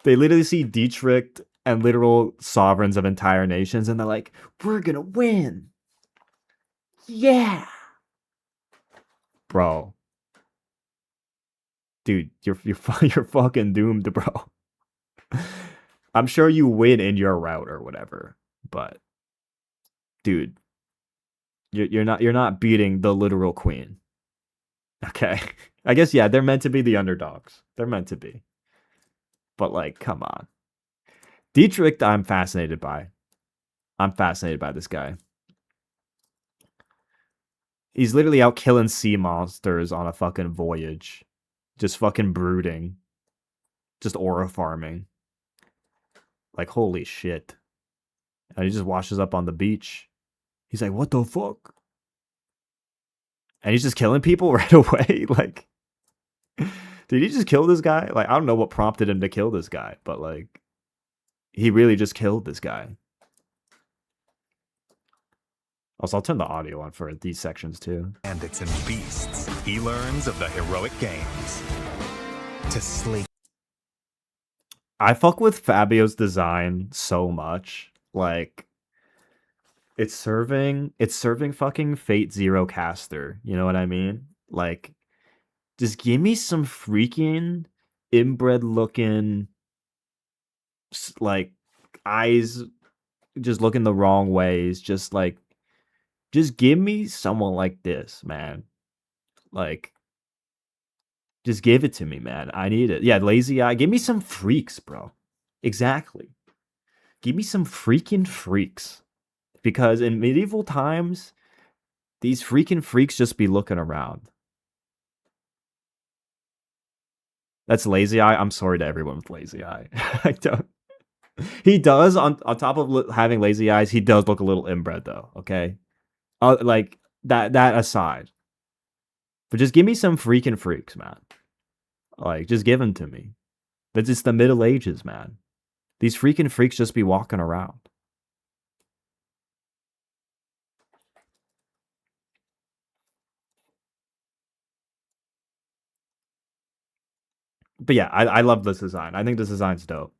they literally see Dietrich and literal sovereigns of entire nations, and they're like, we're gonna win. Yeah. Bro. Dude, you're fucking doomed, bro. I'm sure you win in your route or whatever, but dude, you're not beating the literal queen. Okay. I guess yeah, they're meant to be the underdogs. They're meant to be. But come on. Dietrich, I'm fascinated by. I'm fascinated by this guy. He's literally out killing sea monsters on a fucking voyage. Just fucking brooding. Just aura farming. Holy shit. And he just washes up on the beach. He's like, what the fuck? And he's just killing people right away. Did he just kill this guy? I don't know what prompted him to kill this guy, but he really just killed this guy. Also, I'll turn the audio on for these sections too. Bandits and beasts. He learns of the heroic games. To sleep. I fuck with Fabio's design so much. It's serving fucking Fate Zero Caster. You know what I mean? Just give me some freaking inbred looking eyes just looking the wrong ways. Just give me someone like this, man. Just give it to me, man. I need it. Yeah, lazy eye. Give me some freaks, bro. Exactly. Give me some freaking freaks. Because in medieval times, these freaking freaks just be looking around. That's lazy eye. I'm sorry to everyone with lazy eye. I don't. He does, on top of having lazy eyes, he does look a little inbred, though, okay? That aside. But just give me some freaking freaks, man. Just give them to me. But it's the Middle Ages, man. These freaking freaks just be walking around. But yeah, I love this design. I think this design's dope.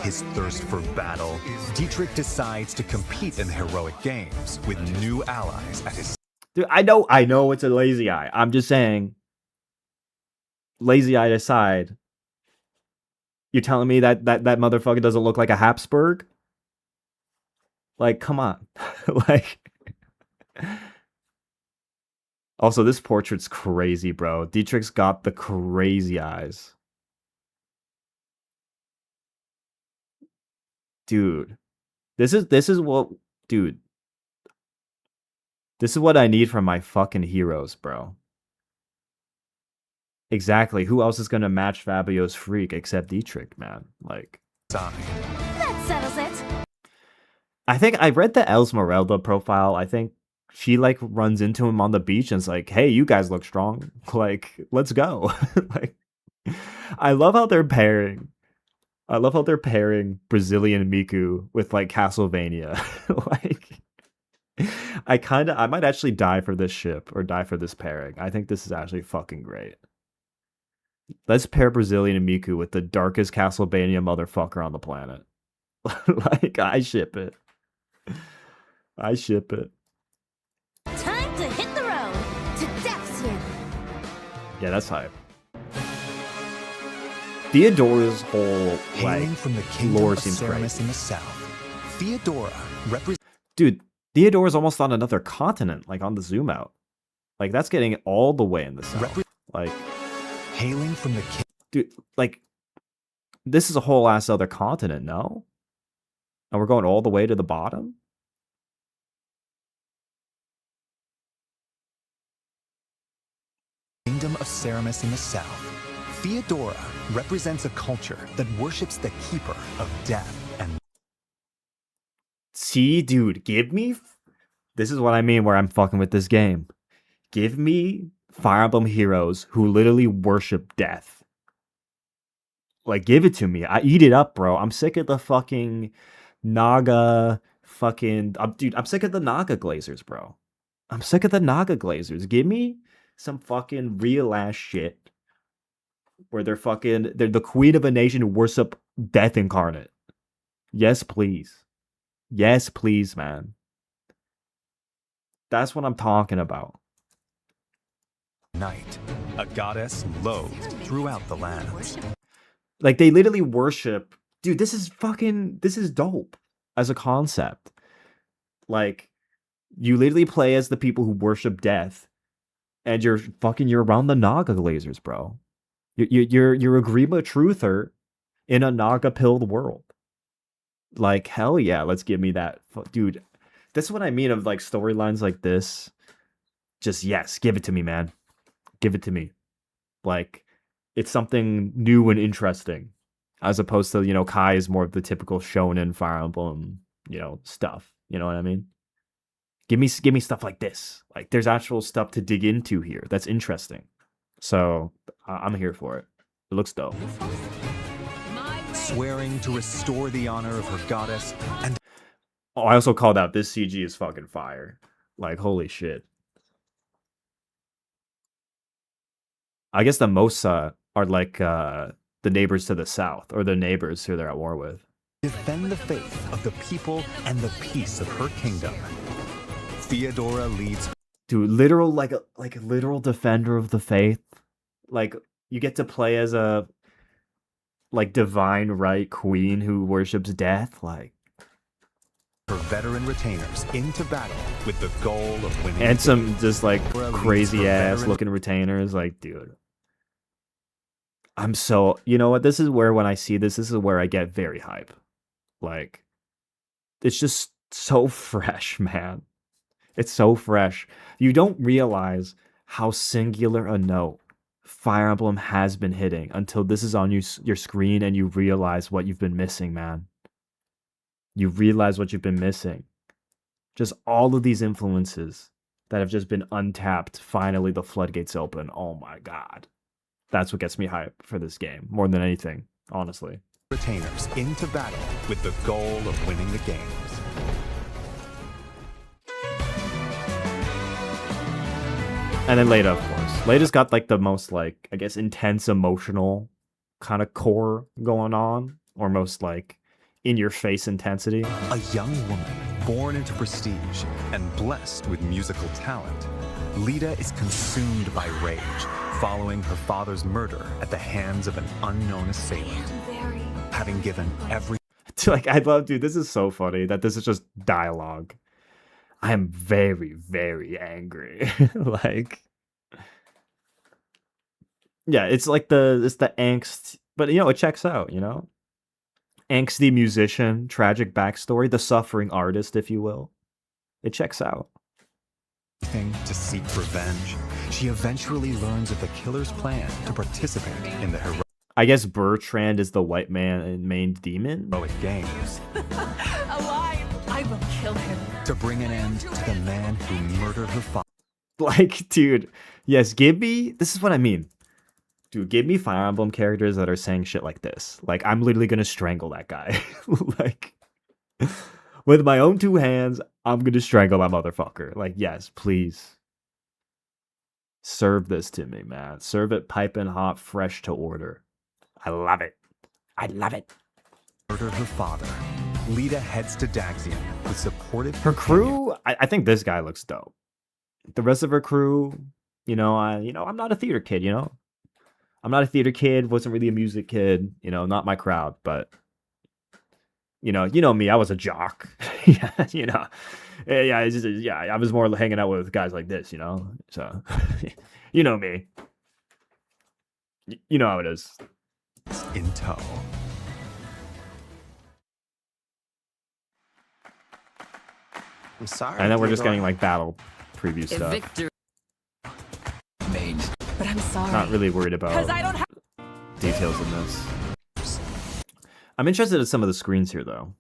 His thirst for battle, Dietrich decides to compete in the heroic games with new allies at his... Dude, I know it's a lazy eye. I'm just saying, lazy eye aside, you're telling me that motherfucker doesn't look like a Habsburg? Like, come on. Like, also, this portrait's crazy, bro. Dietrich's got the crazy eyes. Dude. This is what, dude. This is what I need from my fucking heroes, bro. Exactly. Who else is gonna match Fabio's freak except Dietrich, man? Like, That settles it. I think I read the Esmeralda profile. I think she like runs into him on the beach and is like, "Hey, you guys look strong. Like, let's go." Like, I love how they're pairing. I love how they're pairing Brazilian Miku with like Castlevania. Like, I might actually die for this ship or die for this pairing. I think this is actually fucking great. Let's pair Brazilian Miku with the darkest Castlevania motherfucker on the planet. Like, I ship it. I ship it. Time to hit the road to Deathskin. Yeah, that's hype. Theodora's whole like Hailing from the kingdom lore of seems Ceramus great. in the south, Theodora represents Dude, Theodora's almost on another continent, like on the zoom out. Like, that's getting all the way in the south. Like, hailing from the dude, like, this is a whole ass other continent, no? And we're going all the way to the bottom? kingdom of Ceramus in the south. Theodora represents a culture that worships the keeper of death and See, dude, give me... This is what I mean where I'm fucking with this game. Give me Fire Emblem heroes who literally worship death. Like, give it to me. I eat it up, bro. I'm sick of the fucking Naga fucking... dude, I'm sick of the Naga Glazers, bro. I'm sick of the Naga Glazers. Give me some fucking real ass shit where they're the queen of a nation who worship death incarnate. Yes, please. Yes, please, man. That's what I'm talking about. night, a goddess loathed throughout the lands. Like, they literally worship... Dude, this is dope as a concept. Like, you literally play as the people who worship death, and you're around the Naga Glazers, bro. You're a Grima truther in a Naga-pilled world. Like, hell yeah, let's give me that. Dude, that's what I mean of, like, storylines like this. Just, yes, give it to me, man. Give it to me. Like, it's something new and interesting. As opposed to, Kai is more of the typical shonen Fire Emblem, stuff. You know what I mean? Give me stuff like this. Like, there's actual stuff to dig into here. That's interesting. So, I'm here for it. It looks dope. Swearing to restore the honor of her goddess and... Oh, I also called out this CG is fucking fire. Like, holy shit. I guess the Mosa are like the neighbors to the south, or the neighbors who they're at war with. defend the faith of the people and the peace of her kingdom. Theodora leads... Dude, literal, like a literal defender of the faith. Like, you get to play as a, like, divine right queen who worships death. Like, her veteran retainers into battle with the goal of winning. And some just, like, crazy ass looking retainers. Like, dude. I'm so... You know what? This is where, when I see this is where I get very hype. Like, it's just so fresh, man. It's so fresh. You don't realize how singular a note Fire Emblem has been hitting until this is on your screen and you realize what you've been missing, man. You realize what you've been missing. Just all of these influences that have just been untapped. Finally, the floodgates open. Oh my god. That's what gets me hype for this game, more than anything, honestly. Retainers into battle with the goal of winning the games. And then Leda, of course. Leda's got, like, the most, like, I guess, intense emotional kind of core going on. Or most, like, in-your-face intensity. A young woman born into prestige and blessed with musical talent, Leda is consumed by rage following her father's murder at the hands of an unknown assailant. Having given every... Like, I love, dude, this is so funny that this is just dialogue. I am very, very angry. Like, yeah, it's like it's the angst, but you know, it checks out, you know? Angsty musician, tragic backstory, the suffering artist, if you will. It checks out. To seek revenge, she eventually learns of the killer's plan to participate in the heroic I guess Bertrand is the white man and main demon. games Alive! I will kill him. to bring an end to the man who murdered her father. Like, dude, yes, give me. This is what I mean. Dude, give me Fire Emblem characters that are saying shit like this. Like, I'm literally gonna strangle that guy. Like, with my own two hands, I'm gonna strangle that motherfucker. Like, yes, please. Serve this to me, man. Serve it piping hot, fresh to order. I love it. I love it. Murdered her father. Lita heads to Daxian with supportive Her crew, I think this guy looks dope. The rest of her crew, I'm not a theater kid, I'm not a theater kid, wasn't really a music kid, not my crowd, but you know me, I was a jock. Yeah, I was more hanging out with guys like this, so you know me. You know how it is. In tow. I'm sorry. And then we're just Theodore. getting like battle preview stuff. Victor. Made. But I'm sorry. Not really worried about Because I don't have. details in this. I'm interested in some of the screens here, though.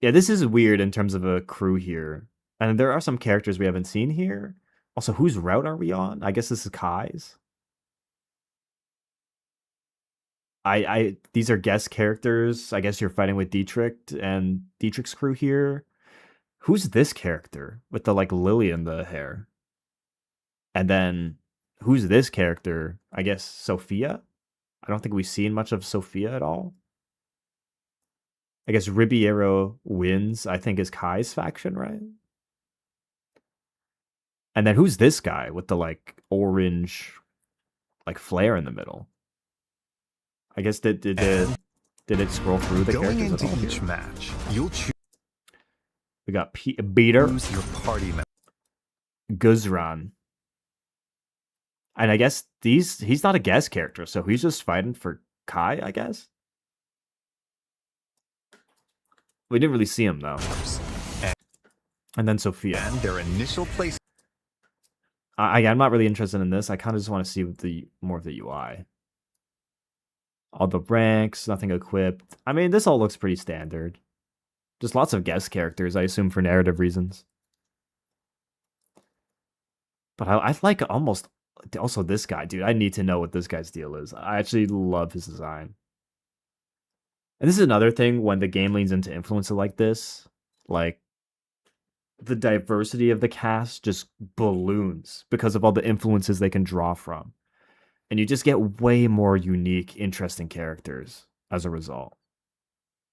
Yeah, this is weird in terms of a crew here. And there are some characters we haven't seen here. Also, whose route are we on? I guess this is Kai's. These are guest characters. I guess you're fighting with Dietrich and Dietrich's crew here. Who's this character with the like lily in the hair? And then who's this character? I guess Sophia? I don't think we've seen much of Sophia at all. I guess Ribeiro wins, I think, is Kai's faction, right? And then who's this guy with the like orange like flare in the middle? I guess did it scroll through the Going characters into at all each here? match, you'll We got Beater, choose your party member. Guzran. And I guess he's not a guest character, so he's just fighting for Kai, I guess. We didn't really see him though. And then Sophia. And their initial place. I'm not really interested in this. I kind of just want to see more of the UI. All the ranks, nothing equipped. I mean, this all looks pretty standard. Just lots of guest characters, I assume, for narrative reasons. But I like almost also this guy, dude. I need to know what this guy's deal is. I actually love his design. And this is another thing when the game leans into influencer like this, like the diversity of the cast just balloons because of all the influences they can draw from. And you just get way more unique, interesting characters as a result.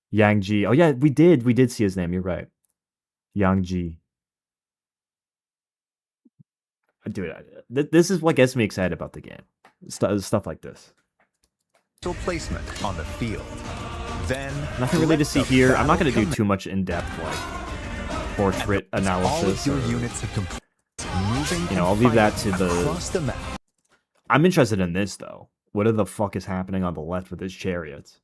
Yang Ji. Oh yeah, we did see his name, you're right. Yang Ji. Dude, this is what gets me excited about the game. Stuff like this. Placement on the field. Then Nothing really let to see the here. I'm not battle going to do commence. too much in-depth like portrait All of analysis. your Or, units have completed moving. I'll leave that to across the map. I'm interested in this though. What the fuck is happening on the left with his chariots?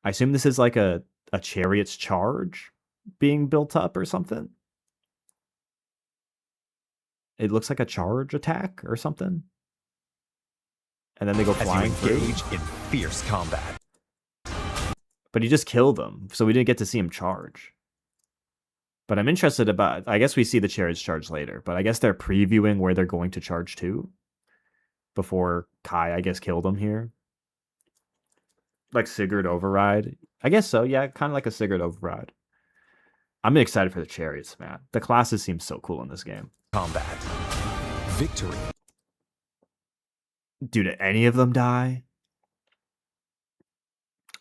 I assume this is like a chariot's charge being built up or something. It looks like a charge attack or something. And then they go As you flying through. engage in fierce combat. But he just killed them, so we didn't get to see him charge. But I'm interested about... I guess we see the chariots charge later, but I guess they're previewing where they're going to charge to before Kai, I guess, killed him here. Like Sigurd Override. I guess so, yeah, kind of like a Sigurd Override. I'm excited for the chariots, man. The classes seem so cool in this game. Combat. Victory. Dude, did any of them die?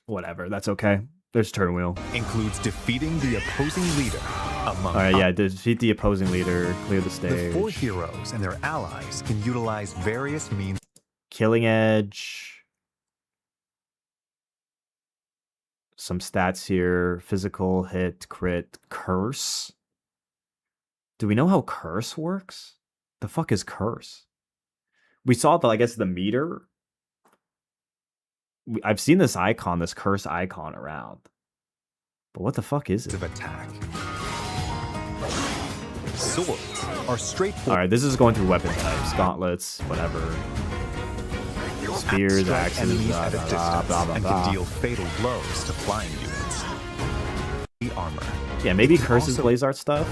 Whatever, that's okay. There's turn wheel. Includes defeating the opposing leader. Among Alright, yeah, defeat the opposing leader, clear the the stage. 4 heroes and their allies can utilize various means. Killing Edge. Some stats here. Physical, hit, crit, curse. Do we know how curse works? The fuck is curse? We saw the, I guess, the meter. I've seen this icon, this curse icon around. But what the fuck is it? Of attack. Swords are straightforward. Alright, this is going through weapon types. Gauntlets, whatever. Spears, Strike axes, enemies blah, at a blah, distance blah, blah, and blah. can deal fatal blows to flying units. The armor. Yeah, maybe It can curses also- blaze art stuff.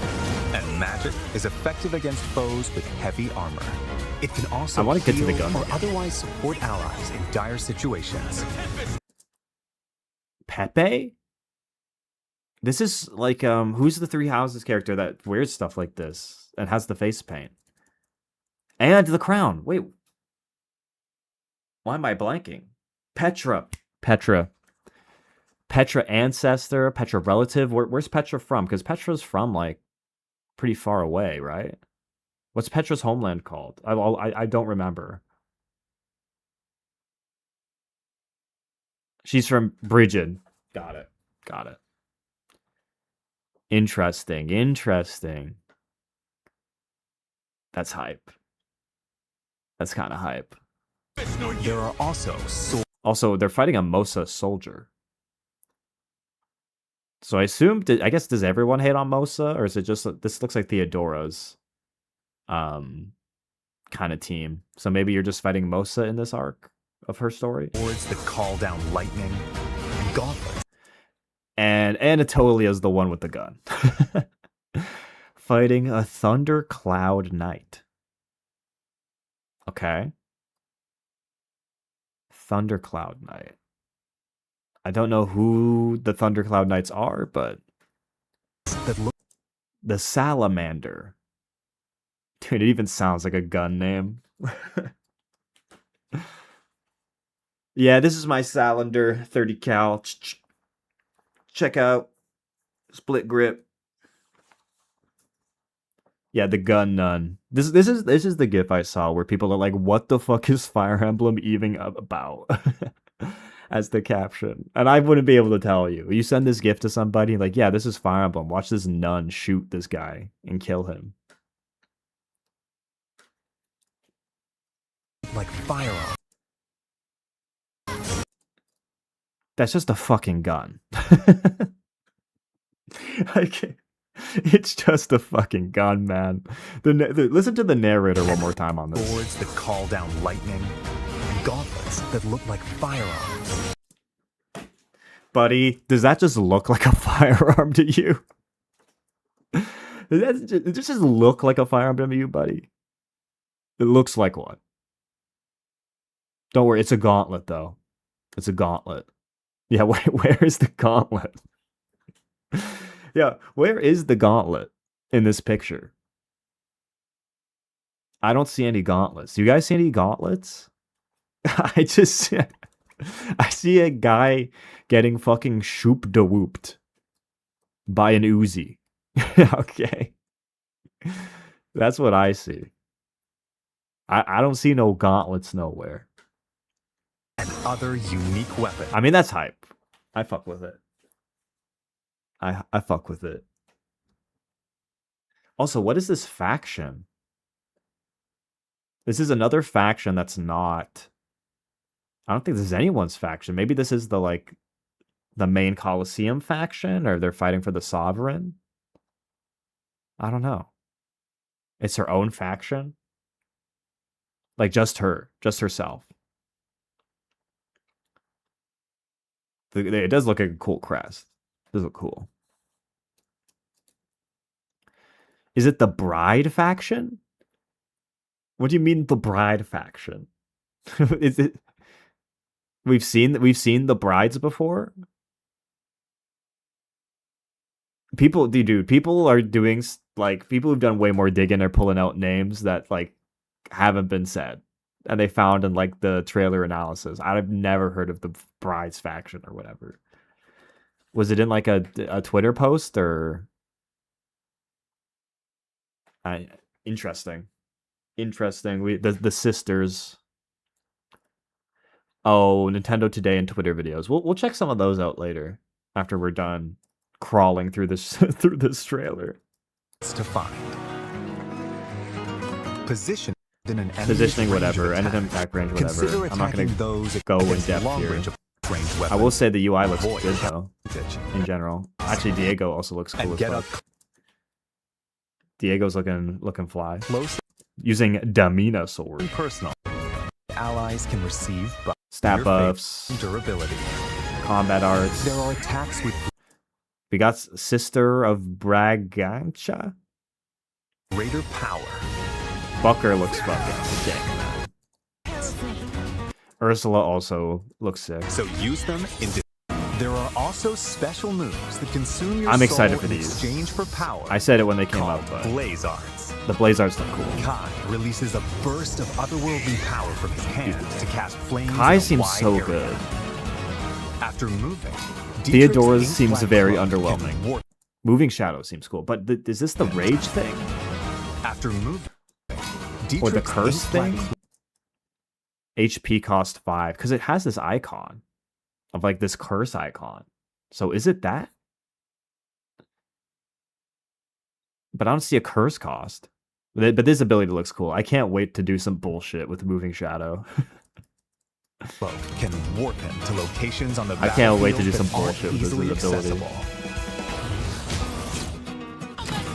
And magic is effective against foes with heavy armor. It can also I wanna get to the heal gun or again. otherwise support allies in dire situations. Pepe? This is like, who's the Three Houses character that wears stuff like this and has the face paint? And the crown. Wait. Why am I blanking? Petra. Petra ancestor, Petra relative. Where's Petra from? Because Petra's from, like, pretty far away, right? What's Petra's homeland called? I don't remember. She's from Brigid. Got it. Interesting. That's hype. That's kind of hype. There are also Also, they're fighting a Mosa soldier. So I assume, I guess, does everyone hate on Mosa? Or is it just, this looks like Theodora's kind of team. So maybe you're just fighting Mosa in this arc of her story? swords that call down lightning, gauntlets. And Anatolia's the one with the gun. Fighting a Thundercloud Knight. Okay. Thundercloud Knight. I don't know who the Thundercloud Knights are, but That look the Salamander. Dude, it even sounds like a gun name. Yeah, this is my Salander 30 cal. Check out split grip. Yeah, the gun nun. This is the gif I saw where people are like, "What the fuck is Fire Emblem even about?" As the caption, and I wouldn't be able to tell you. You send this gif to somebody, like, "Yeah, this is Fire Emblem. Watch this nun shoot this guy and kill him." like firearms. That's just a fucking gun. I can't. It's just a fucking gun, man. Listen to the narrator one more time on this. Swords that call down lightning, gauntlets that look like firearms. Buddy, does that just look like a firearm to you? Does it just look like a firearm to you, buddy? It looks like one. Don't worry, it's a gauntlet, though. It's a gauntlet. Yeah, where is the gauntlet? Yeah, where is the gauntlet in this picture? I don't see any gauntlets. Do you guys see any gauntlets? I see a guy getting fucking shoop-da-whooped by an Uzi. Okay. That's what I see. I don't see no gauntlets nowhere. And other unique weapons. I mean, that's hype. I fuck with it. I fuck with it. Also, what is this faction? This is another faction that's not... I don't think this is anyone's faction. Maybe this is the main Colosseum faction, or they're fighting for the Sovereign. I don't know. It's her own faction? Like, just herself. It does look like a cool crest. It does look cool. Is it the Bride faction? What do you mean the Bride faction? Is it? We've seen the brides before. People are doing, like, people who've done way more digging are pulling out names that, like, haven't been said, and they found in, like, the trailer analysis. I've never heard of the brides faction or whatever. Was it in, like, a Twitter post, or? Interesting. The sisters. Oh, Nintendo Today and Twitter videos. We'll check some of those out later after we're done crawling through this through this trailer. To find. Position in an enemy's Positioning, range whatever, of anything attack. attack range, Consider whatever. I'm not gonna attacking those go in against depth long here. range of ranged I weapons. will say the UI looks Avoid good though, in general. Actually, Diego also looks cool and as get fuck. up Diego's looking fly. close Using Damina sword. and personal. Allies can receive Stat your buffs, favorite durability. combat arts. There are attacks with We got Sister of Bragantia. greater power. Bucker looks fucking sick, man. Ursula also looks sick. So use them in. There are also special moves that consume your I'm excited soul for in these. exchange for power. I said it when they came called out, but Blaze Arts. the Blaze arts look cool. Kai releases a burst of otherworldly power from his hand to cast flames. Kai in a seems wide so area. good. After moving, Theodora's Dietrich's seems ink-black very cloak can underwhelming. warp. Moving Shadow seems cool, but is this the rage thing After moving, or the Dietrich's curse ink-black thing? HP cost 5 because it has this icon of like this curse icon. So is it that? But I don't see a curse cost. But this ability looks cool. I can't wait to do some bullshit with Moving Shadow. cloak can warp him to locations on the I can't wait to do battlefield some that aren't bullshit with this easily ability. accessible.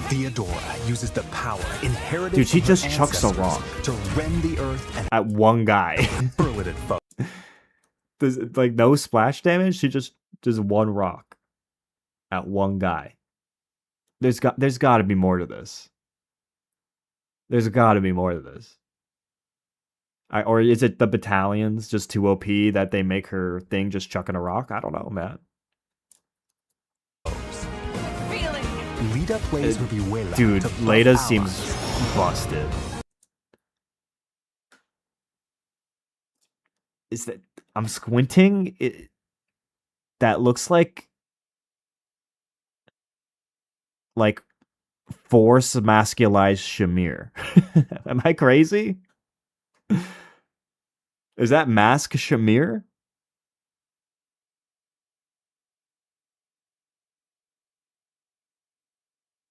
Theodora uses the power inherited Dude, she from her just chucks a ancestors rock to rend the earth and at one guy. hurl it at foes. There's like no splash damage. She just one rock at one guy. There's got to be more to this. There's got to be more to this. Or is it the battalions just too OP that they make her thing just chucking a rock? I don't know, man. Feeling. Lita plays with Iwela. Dude, to buff Leda allies. seems busted. Is that I'm squinting? That looks like force masculized Shamir. Am I crazy? Is that mask Shamir?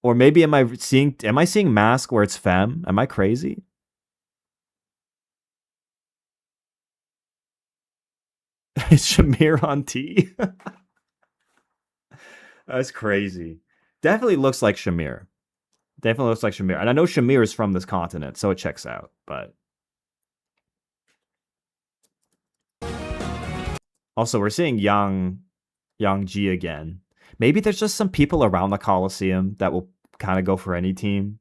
Or maybe am I seeing mask where it's femme? Am I crazy? Is Shamir on T? That's crazy. Definitely looks like Shamir. Definitely looks like Shamir. And I know Shamir is from this continent, so it checks out, but also we're seeing Yang Ji again. Maybe there's just some people around the Coliseum that will kind of go for any team.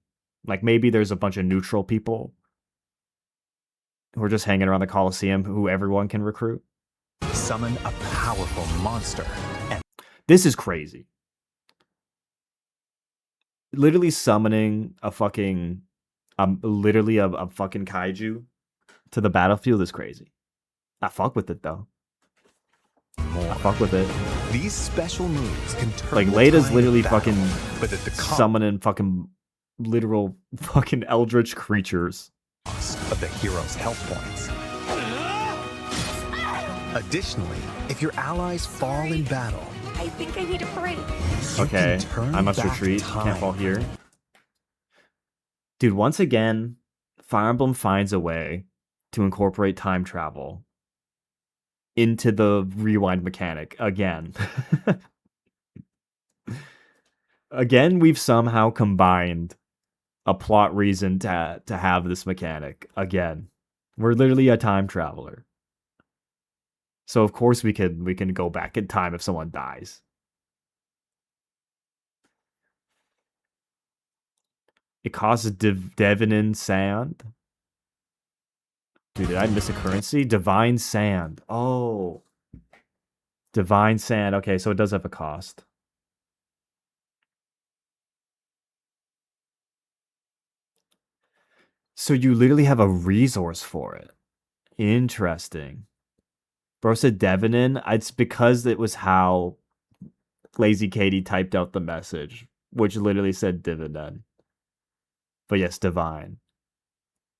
Like maybe there's a bunch of neutral people who are just hanging around the Coliseum who everyone can recruit. Summon a powerful monster. And This is crazy. Literally summoning a fucking literally a fucking kaiju to the battlefield is crazy. I fuck with it though. more. I fuck with it. These special moves can turn Like the Leda's tide of literally battle, fucking but at the summoning fucking literal fucking eldritch creatures. cost of the hero's health points. Additionally, if your allies fall in battle, I think I need a break. you Okay, can turn I must back retreat. time. Can't fall here. Dude, once again, Fire Emblem finds a way to incorporate time travel into the rewind mechanic again. Again, we've somehow combined a plot reason to have this mechanic again. We're literally a time traveler. So of course we can go back in time if someone dies. It causes Devonin Sand. Dude, did I miss a currency? Divine Sand. Oh. Divine Sand. Okay, so it does have a cost. So you literally have a resource for it. Interesting. Bro said Devonin. It's because it was how Lazy Katie typed out the message, which literally said dividend. But yes, divine.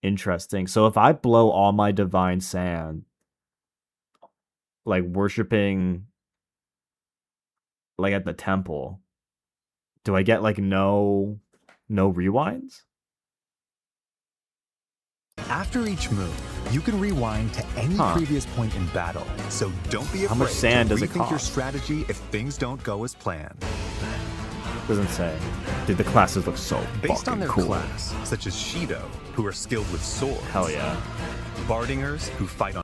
Interesting. So if I blow all my divine sand like worshiping like at the temple, do I get like no rewinds? After each move, you can rewind to any previous point in battle, so don't be afraid How much sand to does it rethink your cost? strategy if things don't go as planned. Doesn't say. Dude, the classes look so Based fucking on their cool. class, such as Shido, who are skilled with swords. Hell yeah. Bardingers, who fight on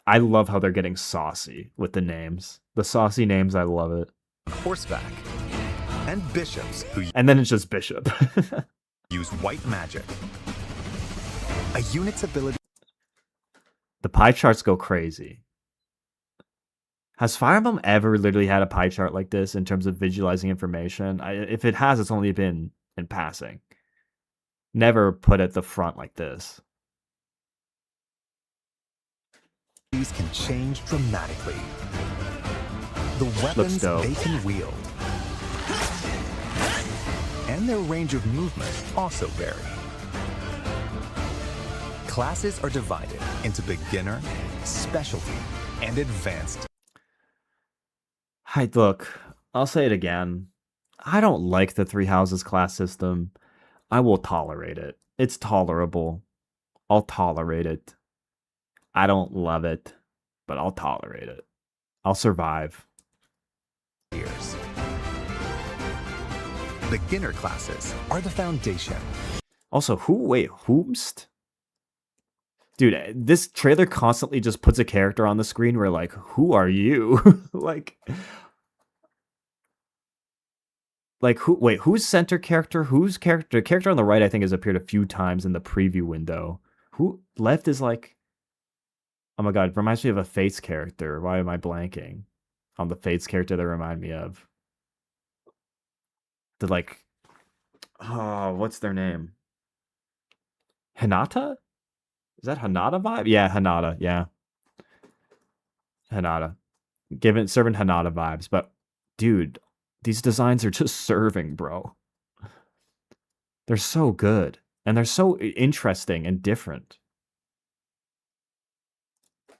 I love how they're getting saucy with the names. The saucy names, I love it. horseback. And bishops, who And then it's just bishop. use white magic. A unit's ability. The pie charts go crazy. Has Fire Emblem ever literally had a pie chart like this in terms of visualizing information? If it has, it's only been in passing. Never put at the front like this. These can change dramatically. The weapons dope. they can wield and their range of movement also vary. Classes are divided into beginner, specialty, and advanced. Hi, look, I'll say it again. I don't like the Three Houses class system. I will tolerate it. It's tolerable. I'll tolerate it. I don't love it, but I'll tolerate it. I'll survive. Years. Beginner classes are the foundation. Also, whomst? Dude, this trailer constantly just puts a character on the screen where like, who are you? like who's center character? Whose character? The character on the right, I think, has appeared a few times in the preview window. Who left is like, oh my god, it reminds me of a Fates character. Why am I blanking on the Fates character that remind me of? The like, oh, what's their name? Hinata? Is that Hanada vibe? Yeah, Hanada. Yeah, Hanada. Serving Hanada vibes, but dude, these designs are just serving, bro. They're so good and they're so interesting and different.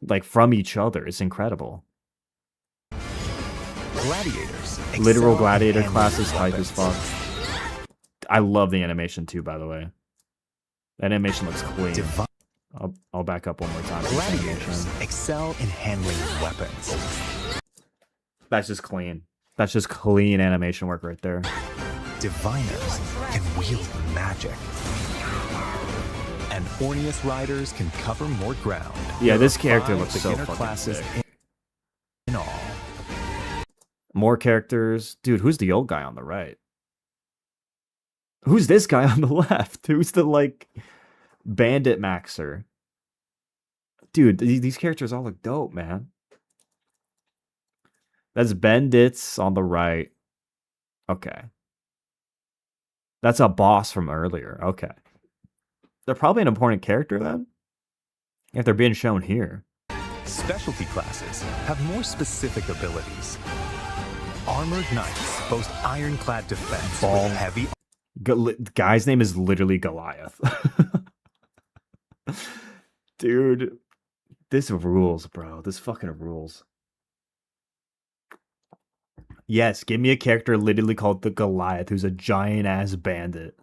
Like from each other, it's incredible. Gladiators. Literal excel gladiator in class is handling hype as weapons. fuck. I love the animation too, by the way. That animation looks clean. I'll back up one more time. Gladiators excel in handling weapons. That's just clean. That's just clean animation work right there. Diviners can wield magic. And Orneus riders can cover more ground. Yeah, There this are character 5 looks so beginner fucking classes sick. in all. More characters. Dude, who's the old guy on the right? Who's this guy on the left? Who's the, like, bandit maxer? Dude, these characters all look dope, man. That's Bandits on the right. Okay. That's a boss from earlier. Okay. They're probably an important character then? If they're being shown here. Specialty classes have more specific abilities. Armored knights boast ironclad defense Ball. with heavy. Guy's name is literally Goliath. Dude, this rules, bro. This fucking rules. Yes, give me a character literally called the Goliath, who's a giant ass bandit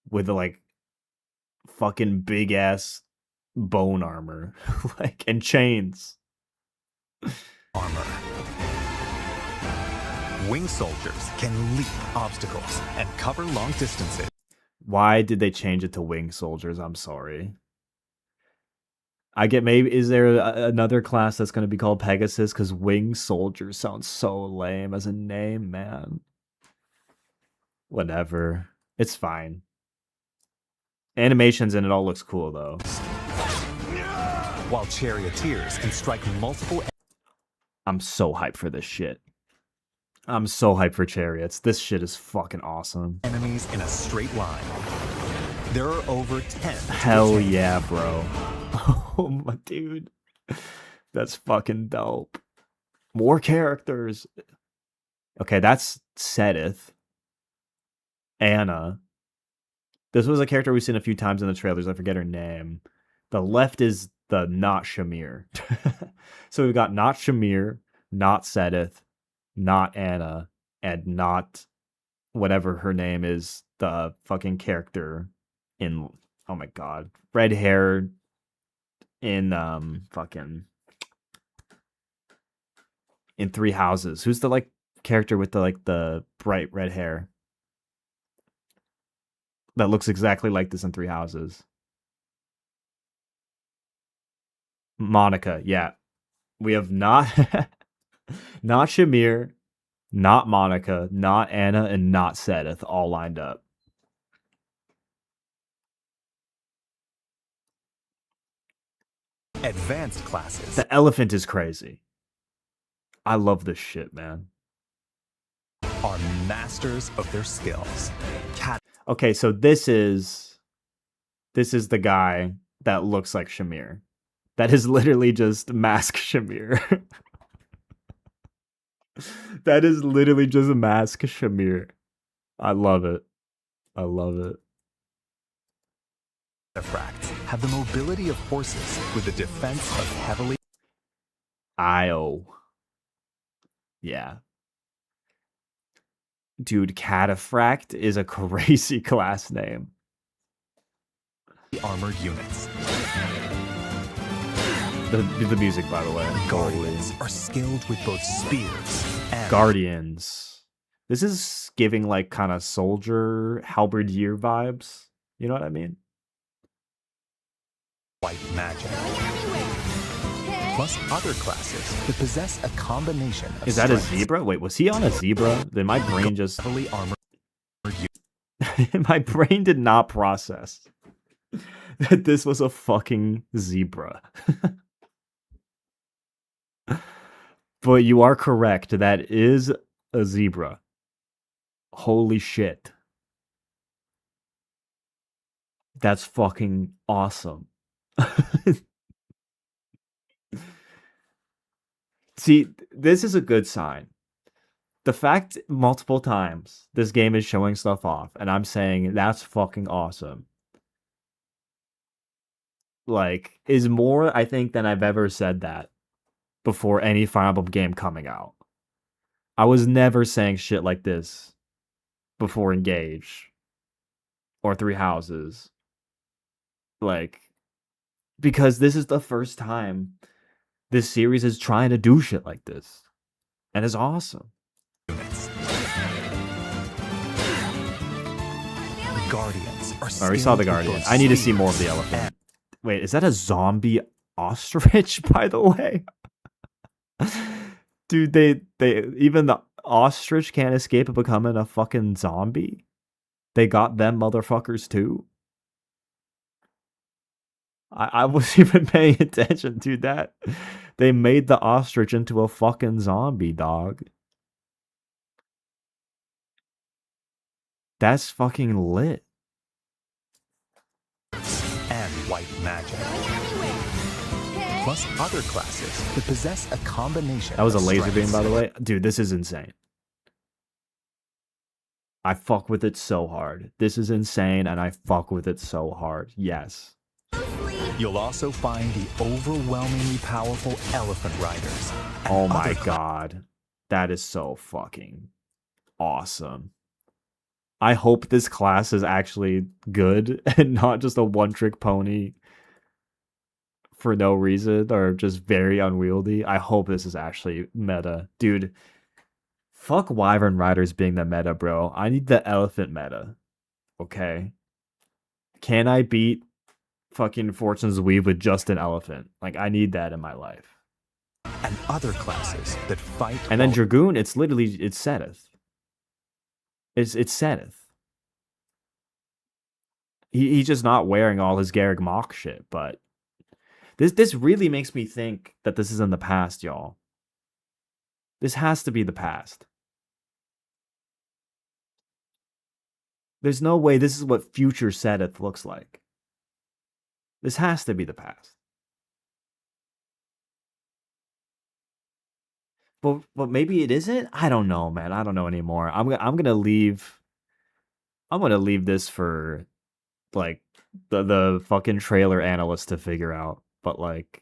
with like fucking big ass bone armor, like, and chains. Armor. Wing soldiers can leap obstacles and cover long distances. Why did they change it to wing soldiers? I'm sorry. I get, maybe, is there another class that's going to be called Pegasus? Because wing soldiers sounds so lame as a name, man. Whatever. It's fine. Animations and it all looks cool, though. While charioteers can strike multiple. I'm so hyped for this shit. I'm so hyped for chariots. This shit is fucking awesome. Enemies in a straight line. There are over 10. Hell yeah, bro. Oh my dude. That's fucking dope. More characters. Okay, that's Sedith. Anna. This was a character we've seen a few times in the trailers. I forget her name. The left is the not Shamir. So we've got not Shamir, not Sedith, not Anna, and not whatever her name is, the fucking character in, oh my god, red hair in fucking in Three Houses. Who's the like character with the like the bright red hair that looks exactly like this in Three Houses? Monica, yeah. We have not not Shamir, not Monica, not Anna, and not Sedith all lined up. Advanced classes The elephant is crazy. I love this shit, man. are masters of their skills. Okay, so this is the guy that looks like Shamir. That is literally just Mask Shamir. That is literally just Mask Shamir. I love it. I love it. Cataphracts have the mobility of horses with the defense of heavily. Io. Yeah. Dude, Cataphract is a crazy class name. Armored units. The music, by the way. Guardians are skilled with both spears and Guardians. This is giving like kind of soldier halberdier vibes. You know what I mean? white magic. Plus other classes that possess a combination of Is that a strengths. zebra? Wait, was he on a zebra? Then my brain just Heavily armored my brain did not process that this was a fucking zebra. But you are correct. That is a zebra. Holy shit. That's fucking awesome. See, this is a good sign. The fact multiple times this game is showing stuff off, and I'm saying that's fucking awesome. Like, is more, I think, than I've ever said that before any Fire Emblem game coming out. I was never saying shit like this before Engage or Three Houses. Like, because this is the first time this series is trying to do shit like this. And it's awesome. units. Guardians are I already saw the skilled with Guardian. both I need to see spears more of the elephant. Wait, is that a zombie ostrich, by the way? Dude, they even the ostrich can't escape of becoming a fucking zombie. They got them motherfuckers too. I wasn't even paying attention to that. They made the ostrich into a fucking zombie, dog. That's fucking lit. and white magic. Plus other classes that possess a combination That was a of laser beam, strengths. by the way. Dude, this is insane. I fuck with it so hard. This is insane, and I fuck with it so hard. Yes. You'll also find the overwhelmingly powerful elephant riders. and Oh my other god. That is so fucking awesome. I hope this class is actually good and not just a one-trick pony for no reason or just very unwieldy. I hope this is actually meta. Dude, fuck Wyvern Riders being the meta, bro. I need the elephant meta. Okay? Can I beat fucking Fortune's Weave with just an elephant? Like, I need that in my life. and other classes that fight. And then while Dragoon, it's literally, it's Sedith. It's Sedith. He's just not wearing all his Garrick Mock shit, but this really makes me think that this is in the past, y'all. This has to be the past. There's no way this is what future Sedith looks like. This has to be the past. But maybe it isn't? I don't know, man. I don't know anymore. I'm gonna leave this for like the fucking trailer analyst to figure out. But like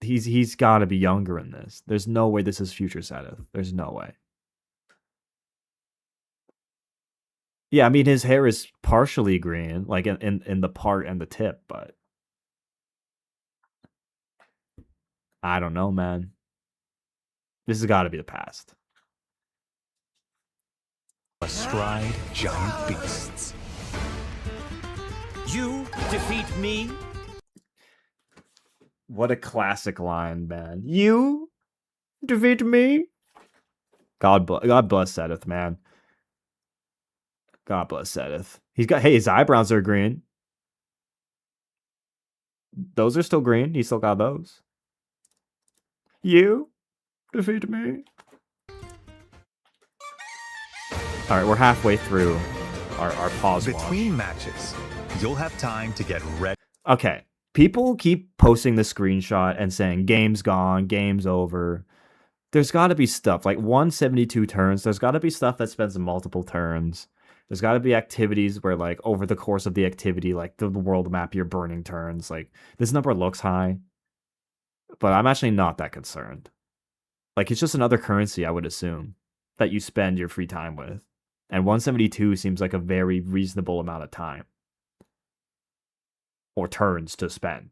he's got to be younger in this. There's no way this is future Seth. There's no way. Yeah, I mean his hair is partially green, like in the part and the tip, but I don't know, man. This has got to be the past. Astride giant beasts. You defeat me? What a classic line, man. You defeat me? God bless Seth, man. God bless Seth. Hey, his eyebrows are green. Those are still green. He still got those. You defeat me? All right, we're halfway through our pause Between watch. matches, you'll have time to get ready. Okay, people keep posting the screenshot and saying game's gone, game's over. There's got to be stuff like 172 turns. There's got to be stuff that spends multiple turns. There's got to be activities where, like, over the course of the activity, like the world map, you're burning turns. Like, this number looks high, but I'm actually not that concerned. Like, it's just another currency, I would assume, that you spend your free time with. And 172 seems like a very reasonable amount of time or turns to spend,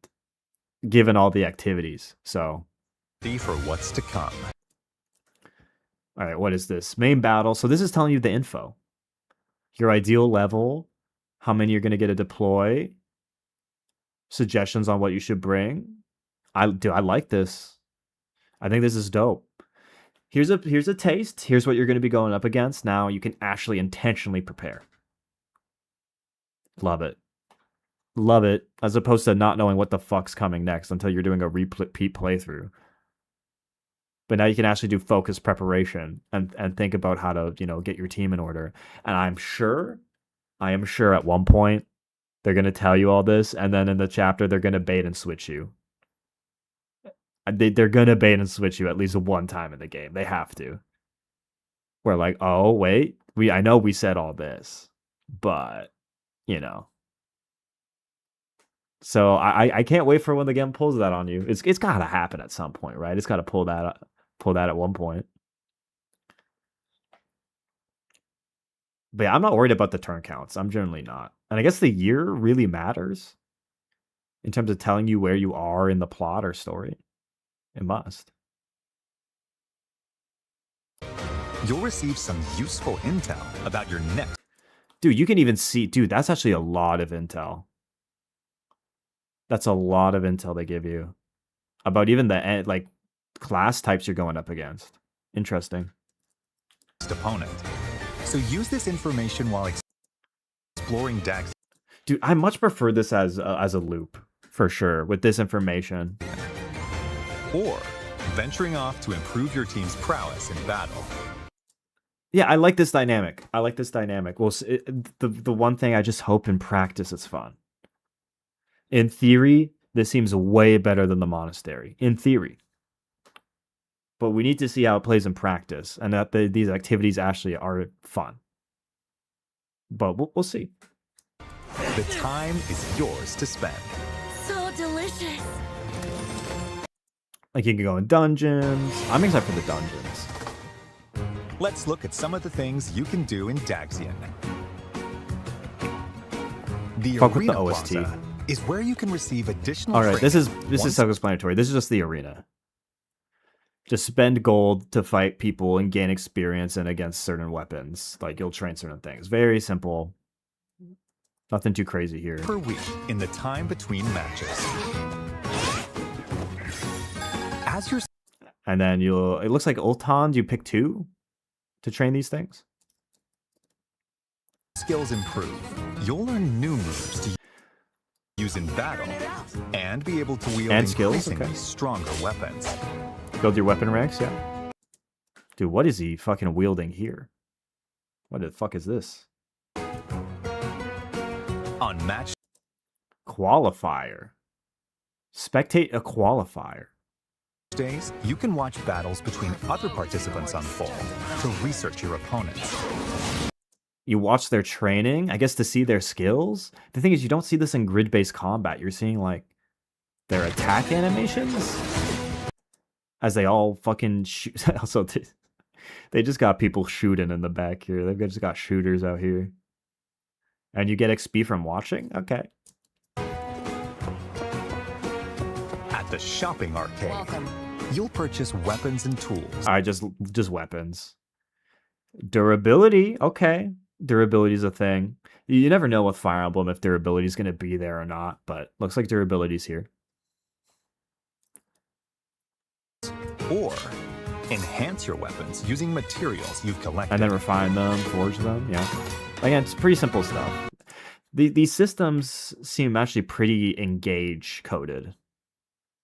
given all the activities. So, For what's to come. All right, what is this? Main battle. So this is telling you the info. Your ideal level, how many you're going to get to deploy, suggestions on what you should bring. I like this. I think this is dope. Here's a taste. Here's what you're going to be going up against. Now you can actually intentionally prepare. Love it. Love it. As opposed to not knowing what the fuck's coming next until you're doing a repeat playthrough. But now you can actually do focused preparation and think about how to, get your team in order. And I am sure at one point they're going to tell you all this, and then in the chapter they're going to bait and switch you. They're going to bait and switch you at least one time in the game. They have to. We're like, oh, wait, I know we said all this, but, So I can't wait for when the game pulls that on you. It's got to happen at some point, right? It's got to pull that at one point. But yeah, I'm not worried about the turn counts. I'm generally not. And I guess the year really matters in terms of telling you where you are in the plot or story. It must. You'll receive some useful intel about your next. Dude, you can even see... Dude, that's actually a lot of intel. That's a lot of intel they give you. About even the, like, class types you're going up against. Interesting. Opponent. So use this information while exploring decks. Dude, I much prefer this as a loop, for sure, with this information. Or venturing off to improve your team's prowess in battle. Yeah, I like this dynamic. Well, the one thing I just hope in practice it's fun. In theory, this seems way better than the monastery. In theory. But we need to see how it plays in practice, and that these activities actually are fun. But we'll see. The time is yours to spend. So delicious. Like, you can go in dungeons. I'm excited for the dungeons. Let's look at some of the things you can do in Daxian. The Fuck with Arena the OST. Plaza is where you can receive additional. All right, this is once self-explanatory. This is just the arena. Just spend gold to fight people and gain experience and against certain weapons. Like, you'll train certain things. Very simple. Nothing too crazy here. per week in the time between matches. As your And then it looks like Ultan, you pick 2 to train these things. skills improve, you'll learn new moves to use in battle and be able to wield And skills, increasingly okay. stronger weapons. Build your weapon ranks, yeah. Dude, what is he fucking wielding here? What the fuck is this? On match Qualifier. Spectate a qualifier. days, you can watch battles between other participants unfold to research your opponents. You watch their training, I guess, to see their skills. The thing is, you don't see this in grid-based combat. You're seeing, like, their attack animations. As they all fucking shoot. Also, they just got people shooting in the back here. They've just got shooters out here. And you get XP from watching? Okay. At the shopping arcade, Welcome. you'll purchase weapons and tools. All right, just weapons. Durability, okay. Durability is a thing. You never know with Fire Emblem if durability is going to be there or not, but looks like durability's here. Or enhance your weapons using materials you've collected. And then refine them, forge them, yeah. Again, it's pretty simple stuff. These systems seem actually pretty engage coded.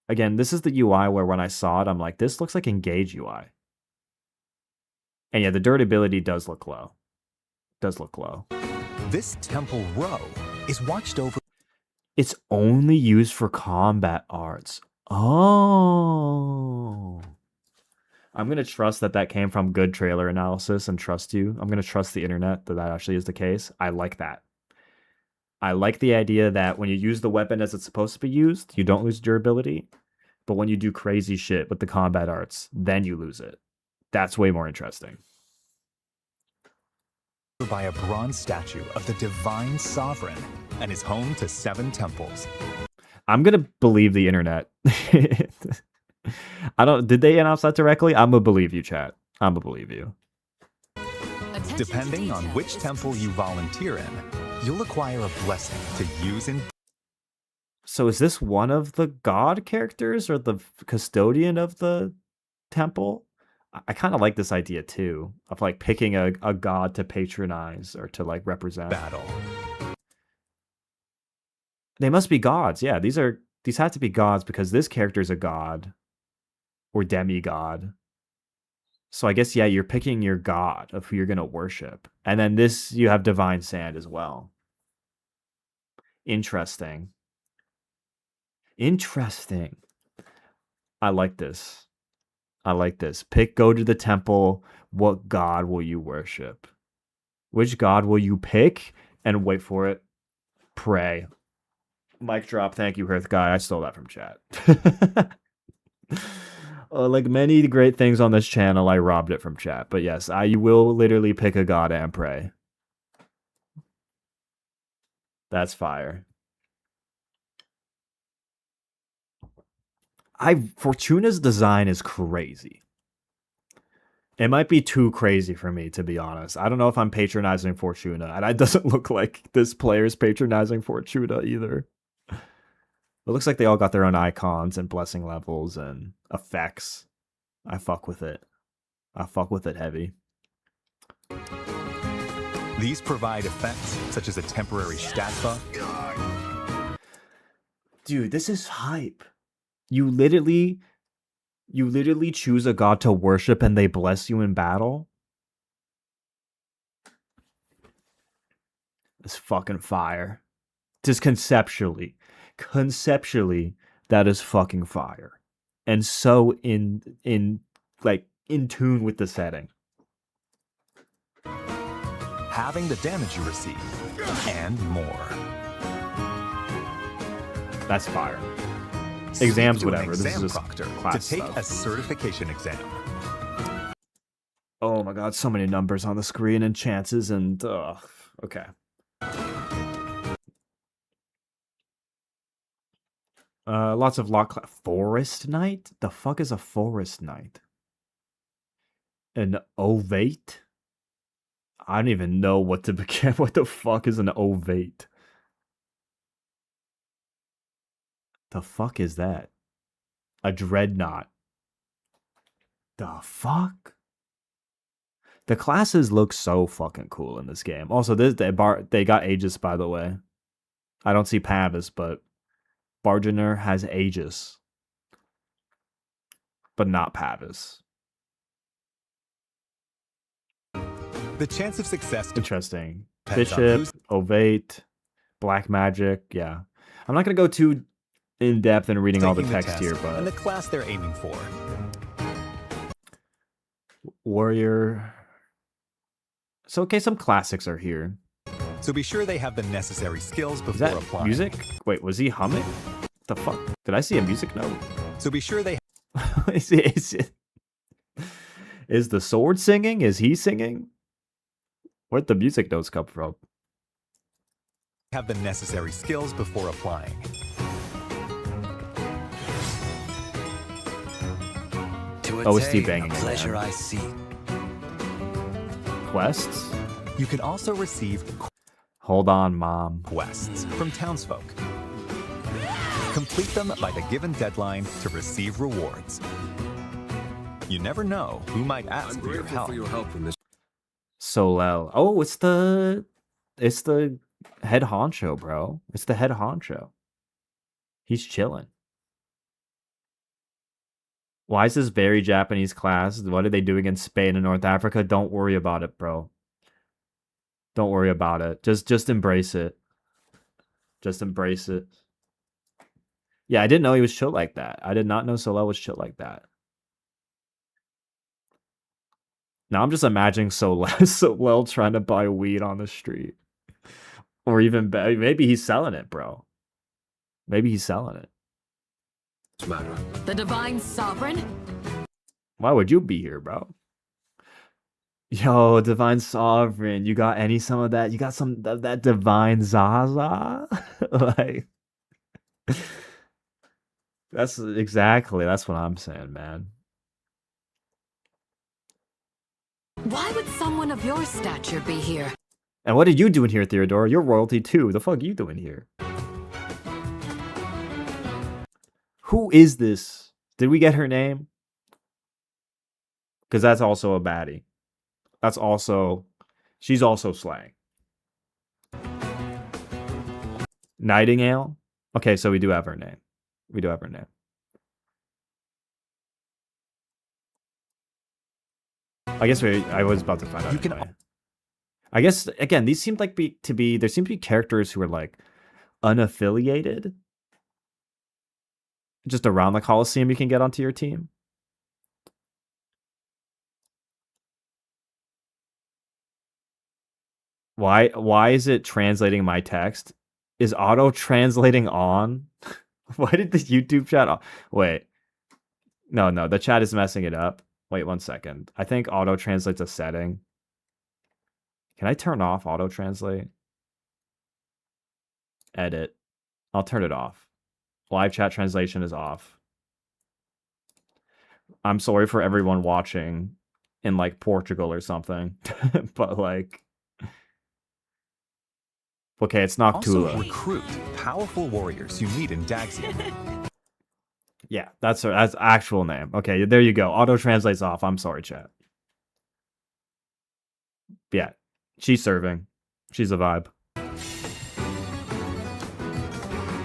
Again, this is the UI where when I saw it, I'm like, this looks like Engage UI. And yeah, the durability does look low. This temple row is watched over. It's only used for combat arts. Oh. I'm going to trust that came from good trailer analysis and trust you. I'm going to trust the internet that actually is the case. I like that. I like the idea that when you use the weapon as it's supposed to be used, you don't lose durability. But when you do crazy shit with the combat arts, then you lose it. That's way more interesting. By a bronze statue of the divine sovereign and is home to 7 temples. I'm going to believe the internet. Did they announce that directly? I'm going to believe you, chat. I'm going to believe you. Depending on which temple you volunteer in, you'll acquire a blessing to use in. So is this one of the god characters or the custodian of the temple? I kind of like this idea too, of like picking a god to patronize or to like represent. Battle. They must be gods. Yeah, these have to be gods because this character is a god or demigod. So I guess, yeah, you're picking your god of who you're going to worship. And then this, you have divine sand as well. Interesting. I like this. Go to the temple. What god will you worship? Which god will you pick? And wait for it. Pray. Mic drop. Thank you, Hearth Guy. I stole that from chat. Like many great things on this channel, I robbed it from chat. But yes, I will literally pick a god and pray. That's fire. Fortuna's design is crazy. It might be too crazy for me, to be honest. I don't know if I'm patronizing Fortuna, and it doesn't look like this player's patronizing Fortuna either. It looks like they all got their own icons and blessing levels and effects. I fuck with it. Heavy. These provide effects such as a temporary stat buff. Dude, this is hype. You literally choose a god to worship and they bless you in battle? It's fucking fire. Just conceptually, that is fucking fire. And so in tune with the setting. Having the damage you receive, and more. That's fire. Exams, whatever. This is just proctor class to take stuff. a certification exam. Oh my god, so many numbers on the screen and chances and okay. Lots of Forest Knight? The fuck is a Forest Knight? An ovate? I don't even know what to begin. What the fuck is an ovate? The fuck is that? A dreadnought. The fuck? The classes look so fucking cool in this game. Also, they got Aegis, by the way. I don't see Pavis, but Bargener has Aegis. But not Pavis. The chance of success. Interesting. Depends on Bishop, who's- Ovate, Black Magic, yeah. I'm not going to go too in-depth in reading all the taking text test here, and the but... class they're aiming for. Warrior... So, okay, some classics are here. So be sure they have the necessary skills Is before that applying. music? Wait, was he humming? The fuck? Did I see a music note? So be sure they Is the sword singing? Is he singing? Where'd the music notes come from? Have the necessary skills before applying. To Oh, it's attain banging a again. pleasure I seek. Quests? You can also receive Hold on, Mom. quests from townsfolk. Complete them by the given deadline to receive rewards. You never know who might ask I'm for your grateful help. for your help in this. Solel. Oh, it's the head honcho, bro. It's the head honcho. He's chilling. Why is this very Japanese class? What are they doing in Spain and North Africa? Don't worry about it, bro. Don't worry about it. Just embrace it. Just embrace it. Yeah, I didn't know he was chill like that. I did not know Solel was chill like that. Now I'm just imagining Solel trying to buy weed on the street. Or even maybe he's selling it, bro. Maybe he's selling it. Matter. The Divine Sovereign? Why would you be here, bro? Yo, Divine Sovereign, you got some of that? You got some of that Divine Zaza? Like, that's what I'm saying, man. Why would someone of your stature be here? And what are you doing here, Theodore? You're royalty too. The fuck are you doing here? Who is this? Did we get her name? Because that's also a baddie. She's also slang. Nightingale? Okay, so we do have her name. I guess I was about to find out. Anyway. I guess, again, these seem like there seem to be characters who are like unaffiliated. Just around the Coliseum you can get onto your team. Why is it translating my text? Is auto translating on? Why did the YouTube chat wait? No, the chat is messing it up. Wait 1 second. I think auto translates a setting. Can I turn off auto translate? Edit. I'll turn it off. Live chat translation is off. I'm sorry for everyone watching in like Portugal or something. But like, okay, it's Noctula. Also recruit powerful warriors you meet in Daxia. Yeah, that's actual name. Okay, there you go. Auto translates off. I'm sorry, chat. Yeah, she's serving. She's a vibe.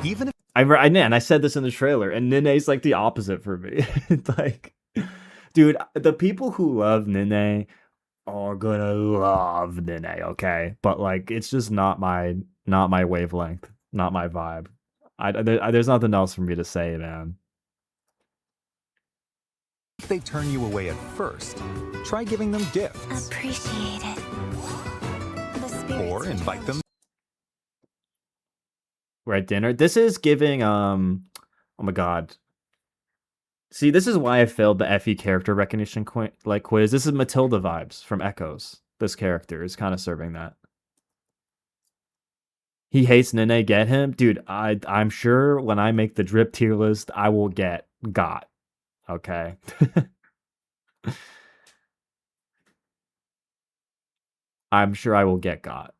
Even if I said this in the trailer, and Nene's like the opposite for me. Like, dude, the people who love Nene are gonna love Nene, okay? But like, it's just not my wavelength, not my vibe. There's nothing else for me to say, man. if they turn you away at first, try giving them gifts. Appreciate it. The spirits Or invite them. We're at dinner. This is giving oh my god. See, this is why I failed the FE character recognition quiz. This is Matilda vibes from Echoes. This character is kind of serving that. He hates Nene, get him? Dude, I'm sure when I make the drip tier list, I will get got. Okay. I'm sure I will get got.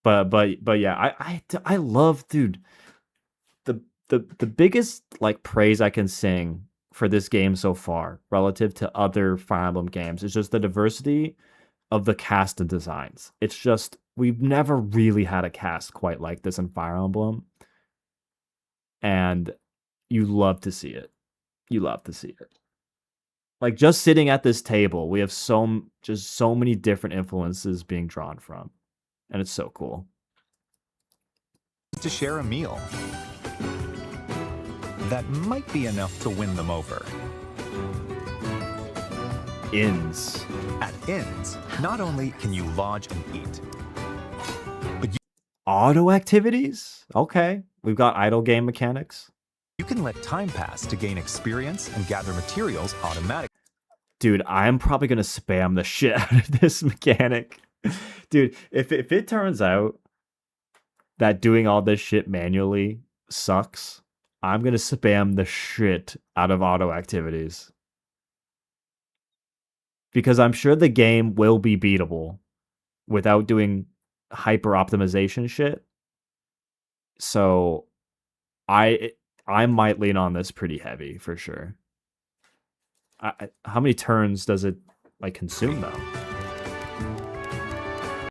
But yeah, I love, dude, the biggest like praise I can sing for this game so far relative to other Fire Emblem games is just the diversity of the cast and designs. It's just, we've never really had a cast quite like this in Fire Emblem. And you love to see it. You love to see it. Like, just sitting at this table, we have so many different influences being drawn from. And it's so cool. To share a meal. That might be enough to win them over. Inns. At inns, not only can you lodge and eat, but Auto activities? Okay. We've got idle game mechanics. You can let time pass to gain experience and gather materials automatically. Dude, I'm probably gonna spam the shit out of this mechanic. Dude, if it turns out that doing all this shit manually sucks, I'm gonna spam the shit out of auto activities. Because I'm sure the game will be beatable without doing hyper optimization shit. So I might lean on this pretty heavy for sure. How many turns does it like consume though?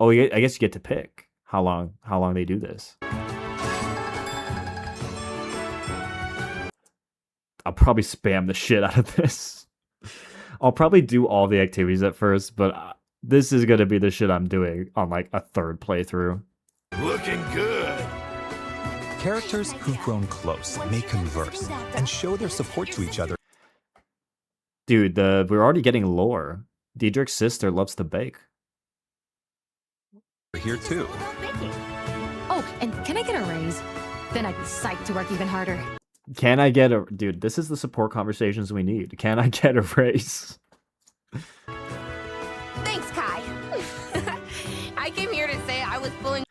Oh, I guess you get to pick how long they do this. I'll probably spam the shit out of this. I'll probably do all the activities at first, but this is gonna be the shit I'm doing on like a third playthrough. Looking good. Characters who've grown close may converse and show their support to each other. Dude, we're already getting lore. Diedrich's sister loves to bake. Here too. Oh, and can I get a raise? Then I'd be psyched to work even harder. Can I get a... Dude, this is the support conversations we need. Can I get a raise? Thanks, Kai. I came here to say I was pulling...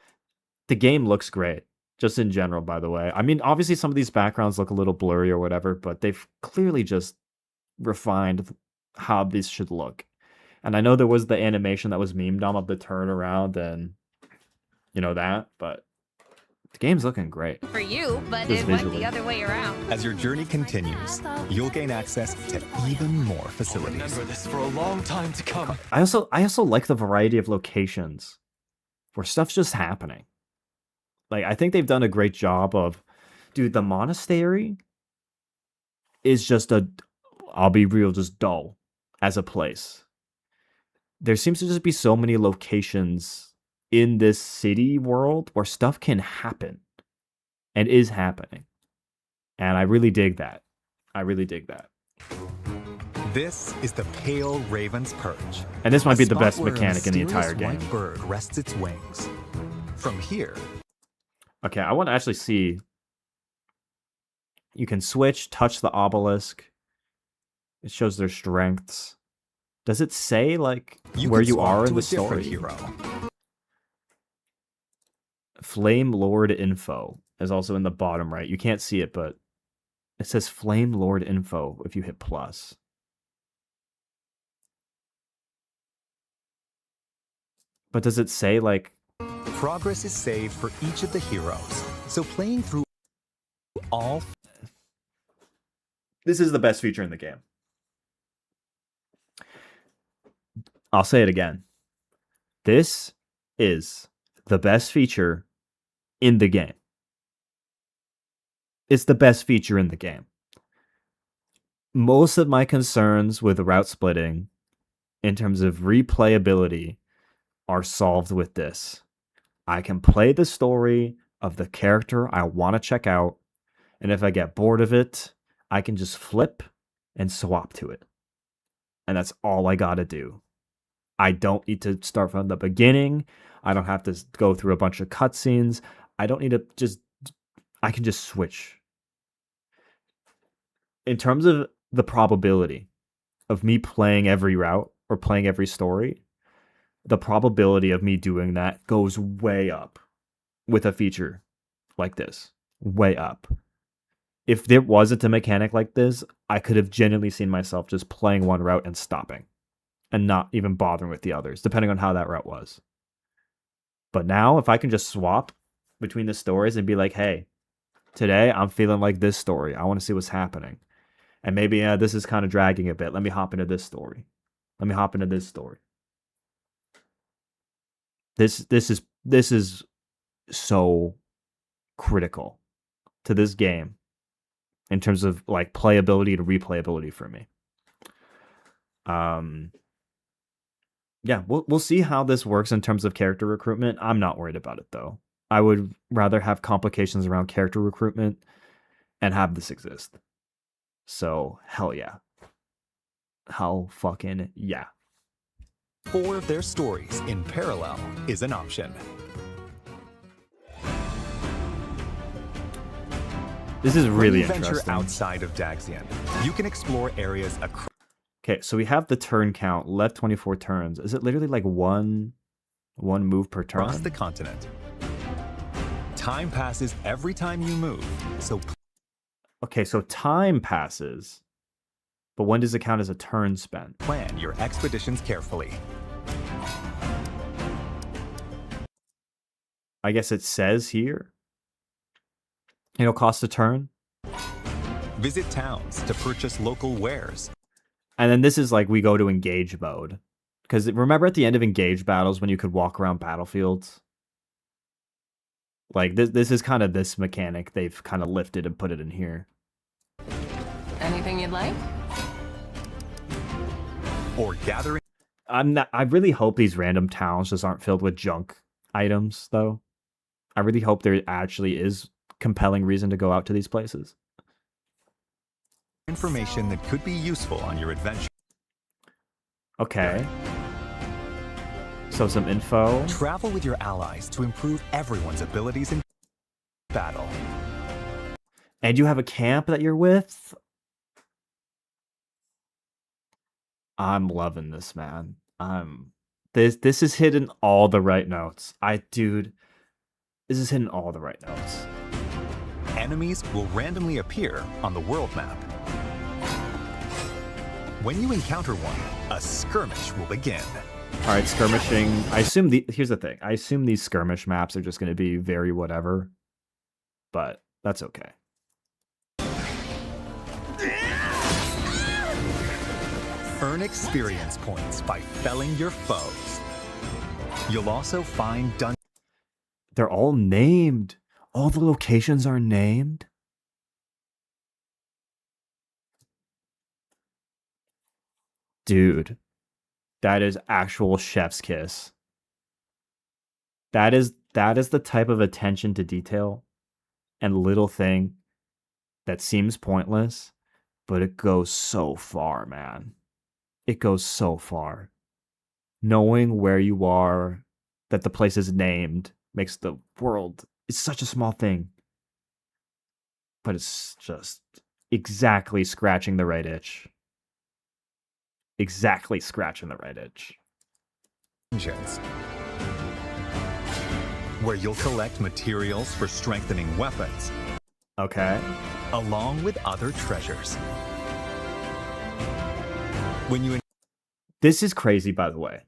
The game looks great. Just in general, by the way. I mean, obviously some of these backgrounds look a little blurry or whatever, but they've clearly just refined how this should look. And I know there was the animation that was memed on of the turnaround and, you know, that, but the game's looking great. For you, but Just it went visually. the other way around. As your journey continues, you'll gain access to even more facilities. Remember this for a long time to come. I also like the variety of locations where stuff's just happening. Like, I think they've done a great job of, dude, the monastery is just I'll be real, just dull as a place. There seems to just be so many locations in this city world where stuff can happen and is happening. And I really dig that. I really dig that. This is the Pale Raven's Perch. And this might be a the spot best where a mechanic in the mysterious entire game. white bird rests its wings. From here, Okay, I want to actually see. You can switch, touch the obelisk. It shows their strengths. Does it say like where can you swap are to in the a different story? hero. Flame Lord info is also in the bottom right. You can't see it, but it says Flame Lord info if you hit plus. But does it say like... Progress is saved for each of the heroes, so playing through all... This is the best feature in the game. I'll say it again. This is the best feature in the game. It's the best feature in the game. Most of my concerns with route splitting in terms of replayability are solved with this. I can play the story of the character I want to check out, and if I get bored of it, I can just flip and swap to it. And that's all I gotta do. I don't need to start from the beginning. I don't have to go through a bunch of cutscenes. I don't need to I can just switch. In terms of the probability of me playing every route or playing every story, the probability of me doing that goes way up with a feature like this. Way up. If there wasn't a mechanic like this, I could have genuinely seen myself just playing one route and stopping and not even bothering with the others, depending on how that route was. But now, if I can just swap between the stories and be like, hey, today I'm feeling like this story. I want to see what's happening. And maybe this is kind of dragging a bit. Let me hop into this story. Let me hop into this story. This is so critical to this game in terms of like playability and replayability for me. Yeah, we'll see how this works in terms of character recruitment. I'm not worried about it though. I would rather have complications around character recruitment and have this exist. So hell yeah. Hell fucking yeah. 4 of their stories in parallel is an option. This is really when you venture interesting. outside of Daxian, you can explore areas across. Okay, so we have the turn count, left 24 turns. Is it literally like one move per turn? Across the continent. Time passes every time you move, so Okay, so time passes. But when does it count as a turn spent? plan your expeditions carefully. I guess it says here. It'll cost a turn. Visit towns to purchase local wares. And then this is like we go to engage mode. Because remember at the end of engage battles when you could walk around battlefields? Like this is kind of this mechanic they've kind of lifted and put it in here. Anything you'd like? Or gathering. I really hope these random towns just aren't filled with junk items, though. I really hope there actually is compelling reason to go out to these places. Information that could be useful on your adventure. Okay. So some info. Travel with your allies to improve everyone's abilities in battle. And you have a camp that you're with? I'm loving this, man. This is hitting all the right notes. Dude, this is hitting all the right notes. Enemies will randomly appear on the world map. When you encounter one, a skirmish will begin. All right, skirmishing. I assume here's the thing. I assume these skirmish maps are just going to be very whatever, but that's okay. Earn experience points by felling your foes. You'll also find dungeons. They're all named. All the locations are named. Dude, that is actual chef's kiss. That is the type of attention to detail and little thing that seems pointless, but it goes so far, man. It goes so far. Knowing where you are, that the place is named, makes the world... It's such a small thing. But it's just exactly scratching the right itch. Exactly scratching the right itch. Where you'll collect materials for strengthening weapons. Okay. Along with other treasures. When you... This is crazy, by the way.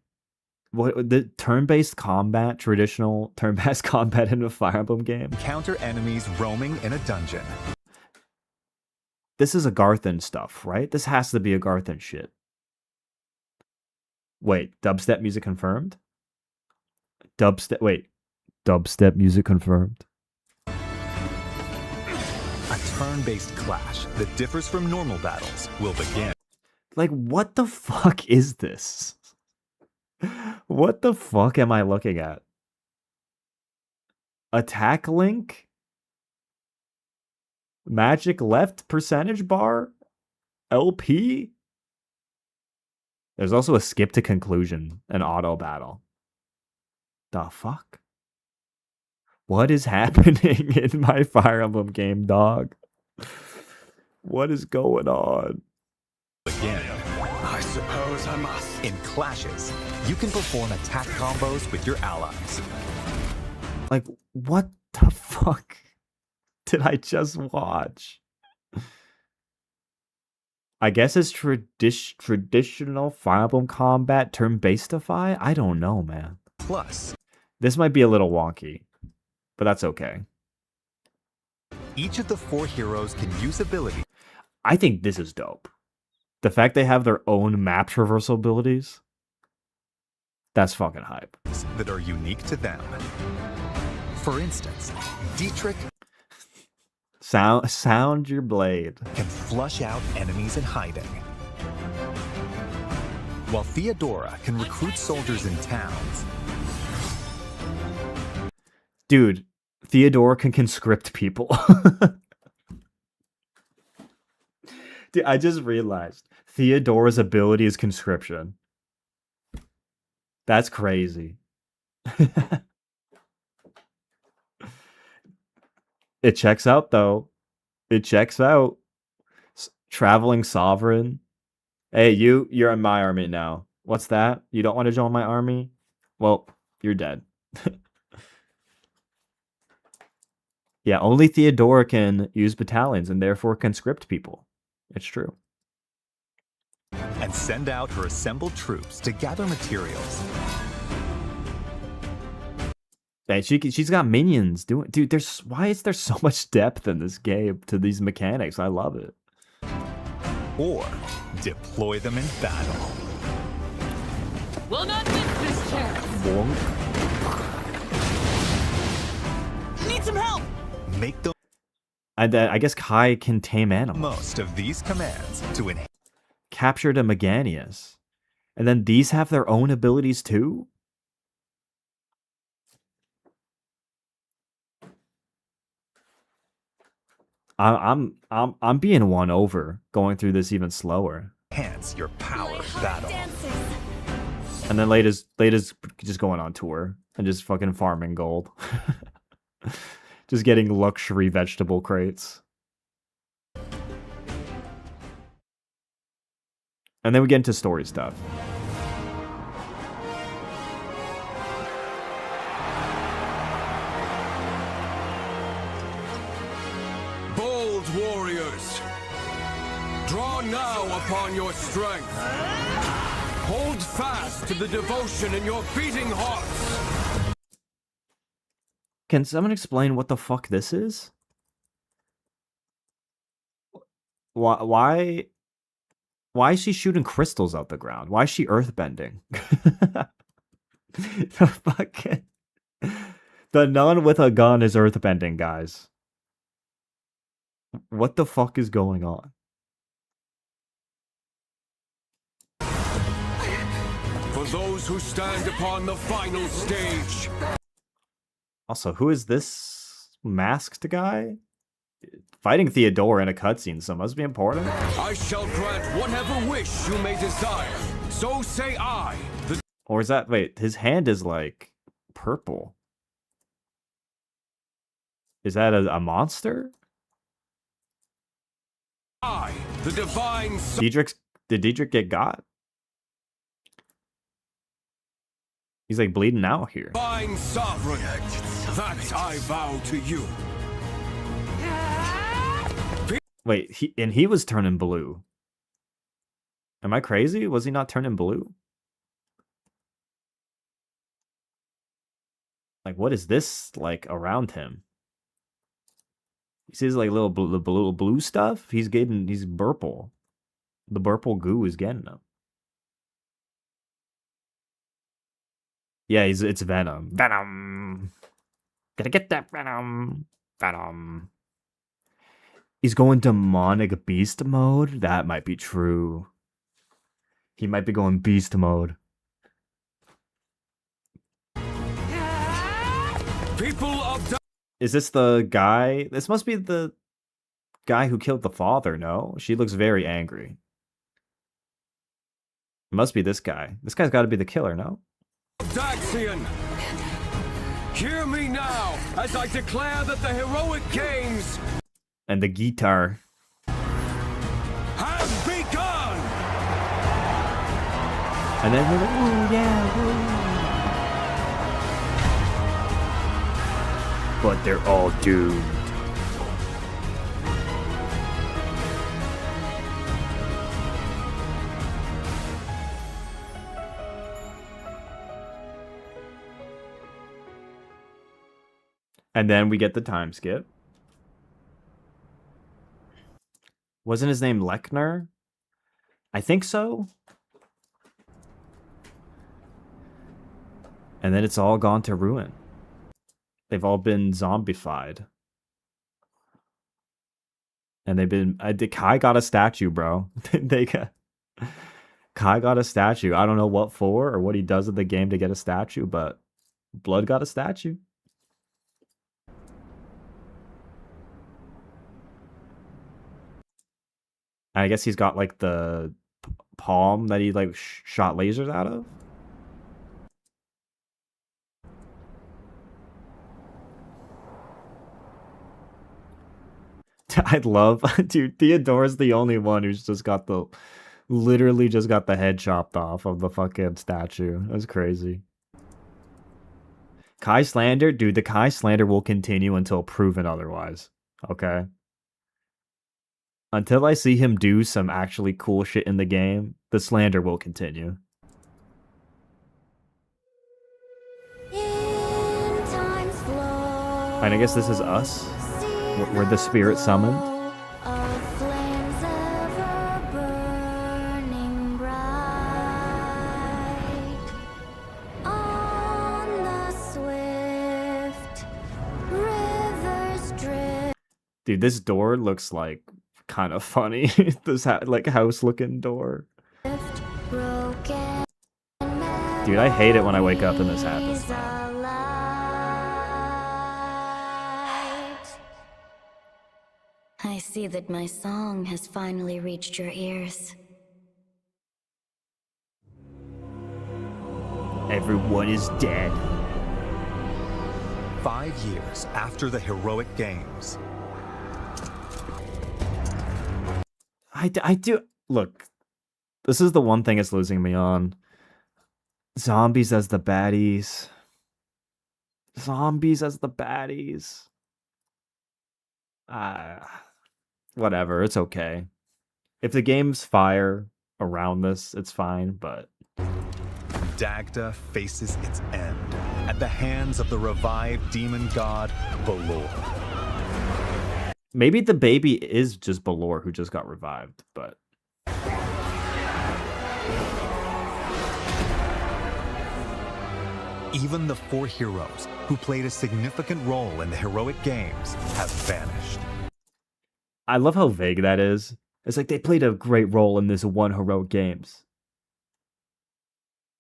What the turn-based combat, traditional turn-based combat in a Fire Emblem game? Encounter enemies roaming in a dungeon. This is a Garthen stuff, right? This has to be a Garthen shit. Wait, dubstep music confirmed? Dubstep music confirmed? A turn-based clash that differs from normal battles will begin. Like, what the fuck is this? What the fuck am I looking at? Attack link? Magic left percentage bar? LP? There's also a skip to conclusion, an auto battle. The fuck? What is happening in my Fire Emblem game, dog? What is going on? Again. I suppose I must. In clashes, you can perform attack combos with your allies. Like, what the fuck did I just watch? I guess it's traditional Fire Emblem combat turn-based-ify? I don't know, man. Plus, this might be a little wonky, but that's okay. Each of the 4 heroes can use ability. I think this is dope. The fact they have their own map traversal abilities, that's fucking hype. That are unique to them. For instance, Dietrich sound your blade can flush out enemies in hiding. While Theodora can recruit soldiers in towns. Dude, Theodora can conscript people. Dude, I just realized Theodora's ability is conscription. That's crazy. It checks out, though. It checks out. Traveling sovereign. Hey, you're in my army now. What's that? You don't want to join my army? Well, you're dead. Yeah, only Theodora can use battalions and therefore conscript people. It's true. And send out her assembled troops to gather materials. Hey, she's got minions doing. Dude, why is there so much depth in this game to these mechanics? I love it. Or deploy them in battle. Will not miss this chance. Bonk. Need some help. Make the And I guess Kai can tame animals. most of these commands to enhance. Captured a Meganius. And then these have their own abilities too? I'm being won over going through this even slower. Enhance your power battle. And then Lada's just going on tour and just fucking farming gold. Just getting luxury vegetable crates. And then we get into story stuff. Bold warriors, draw now upon your strength. Hold fast to the devotion in your beating hearts. Can someone explain what the fuck this is? Why is she shooting crystals out the ground? Why is she earthbending? The fucking the nun with a gun is earthbending, guys. What the fuck is going on? For those who stand upon the final stage. Also, who is this masked guy? Fighting Theodora in a cutscene, so it must be important. I shall grant whatever wish you may desire. So say I. Or is that, wait, his hand is like purple. Is that a monster? I, the divine. Did Diedrich get got? He's like bleeding out here. Divine sovereign. That I vow to you. Wait, he was turning blue. Am I crazy? Was he not turning blue? Like, what is this like around him? He sees like little blue stuff. He's purple. The purple goo is getting him. Yeah, it's Venom. Venom. Gotta get that Venom. Venom. He's going demonic beast mode? That might be true. He might be going beast mode. People of Is this the guy? This must be the guy who killed the father, no? She looks very angry. It must be this guy. This guy's got to be the killer, no? Daxian, hear me now as I declare that the heroic games And the guitar. have begun! And then they're like, ooh, yeah, woo. But they're all doomed. And then we get the time skip. Wasn't his name Lechner? I think so. And then it's all gone to ruin. They've all been zombified. And they've been... Kai got a statue, bro. Kai got a statue. I don't know what for or what he does in the game to get a statue, but Blood got a statue. I guess he's got like the palm that he like shot lasers out of. I love, dude, Theodore's the only one who's just got the, literally just got the head chopped off of the fucking statue. That's crazy. Kai slander, dude, the Kai slander will continue until proven otherwise. Okay? Until I see him do some actually cool shit in the game, the slander will continue. And I guess this is us. We're the spirit summoned. Dude, this door looks like kind of funny. This like house looking door. Dude, I hate it when I wake up and this happens. I see that my song has finally reached your ears. Everyone is dead. 5 years after the heroic games. I do look. This is the one thing it's losing me on. Zombies as the baddies. Zombies as the baddies. Whatever, it's okay. If the game's fire around this, it's fine, but Dagda faces its end at the hands of the revived demon god Balor. maybe the baby is just Balor who just got revived, but Even the 4 heroes who played a significant role in the heroic games have vanished. I love how vague that is. It's like they played a great role in this one heroic games.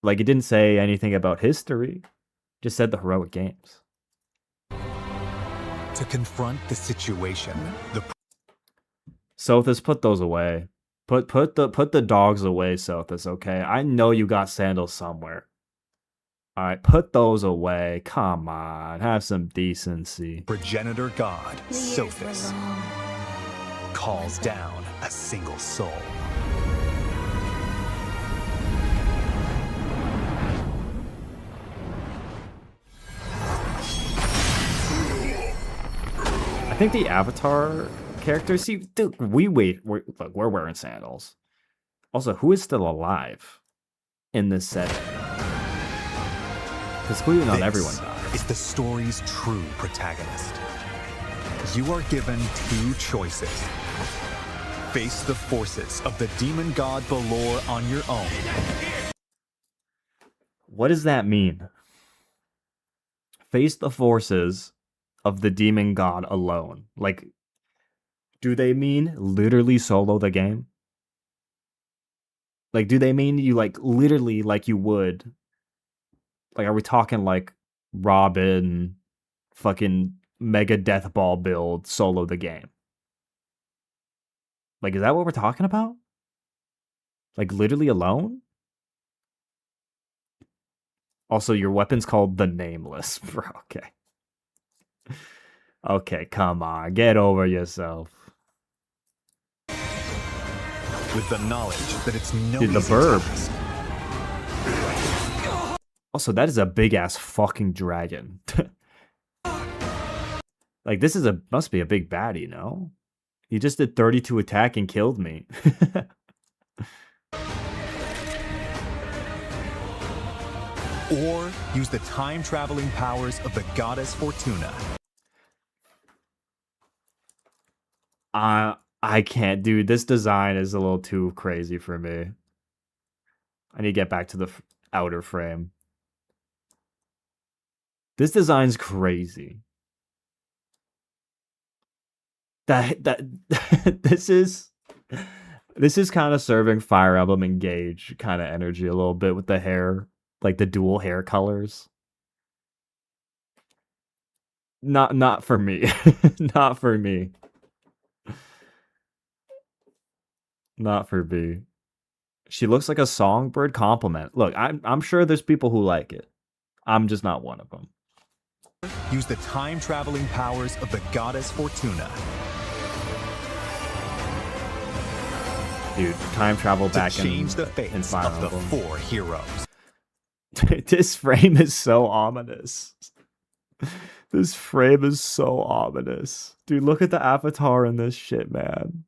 Like it didn't say anything about history, just said the heroic games. To confront the situation, the Sothis, put those away. Put the dogs away, Sothis, okay? I know you got sandals somewhere. Alright, put those away. Come on, have some decency. progenitor god, Sothis, calls down a single soul. I think the Avatar characters, see, dude, look, we're wearing sandals. Also, who is still alive in this setting? Because clearly not everyone dies. Is the story's true protagonist. You are given 2 choices. Face the forces of the demon god Balor on your own. What does that mean? Face the forces of the demon god alone. Like, do they mean literally solo the game? Like, do they mean you, like, literally like you would? Like, are we talking, like, Robin, fucking Mega Death Ball build, solo the game? Like, is that what we're talking about? Like, literally alone? Also, your weapon's called the Nameless, bro. Okay. Okay, come on. Get over yourself. With the knowledge that it's no Dude, the easy burb. task. Also, that is a big-ass fucking dragon. Like, this is must be a big baddie, no? He just did 32 attack and killed me. Or use the time-traveling powers of the goddess Fortuna. I can't, dude. This design is a little too crazy for me. I need to get back to the outer frame. This design's crazy. This is kind of serving Fire Emblem Engage kind of energy a little bit with the hair, like the dual hair colors. Not for me. Not for me. Not for me. She looks like a songbird compliment. Look, I'm sure there's people who like it. I'm just not one of them. Use the time-traveling powers of the goddess Fortuna. Dude, time travel to back change the in fates Fire of the Emblem. 4 heroes. This frame is so ominous. This frame is so ominous. Dude, look at the avatar in this shit, man.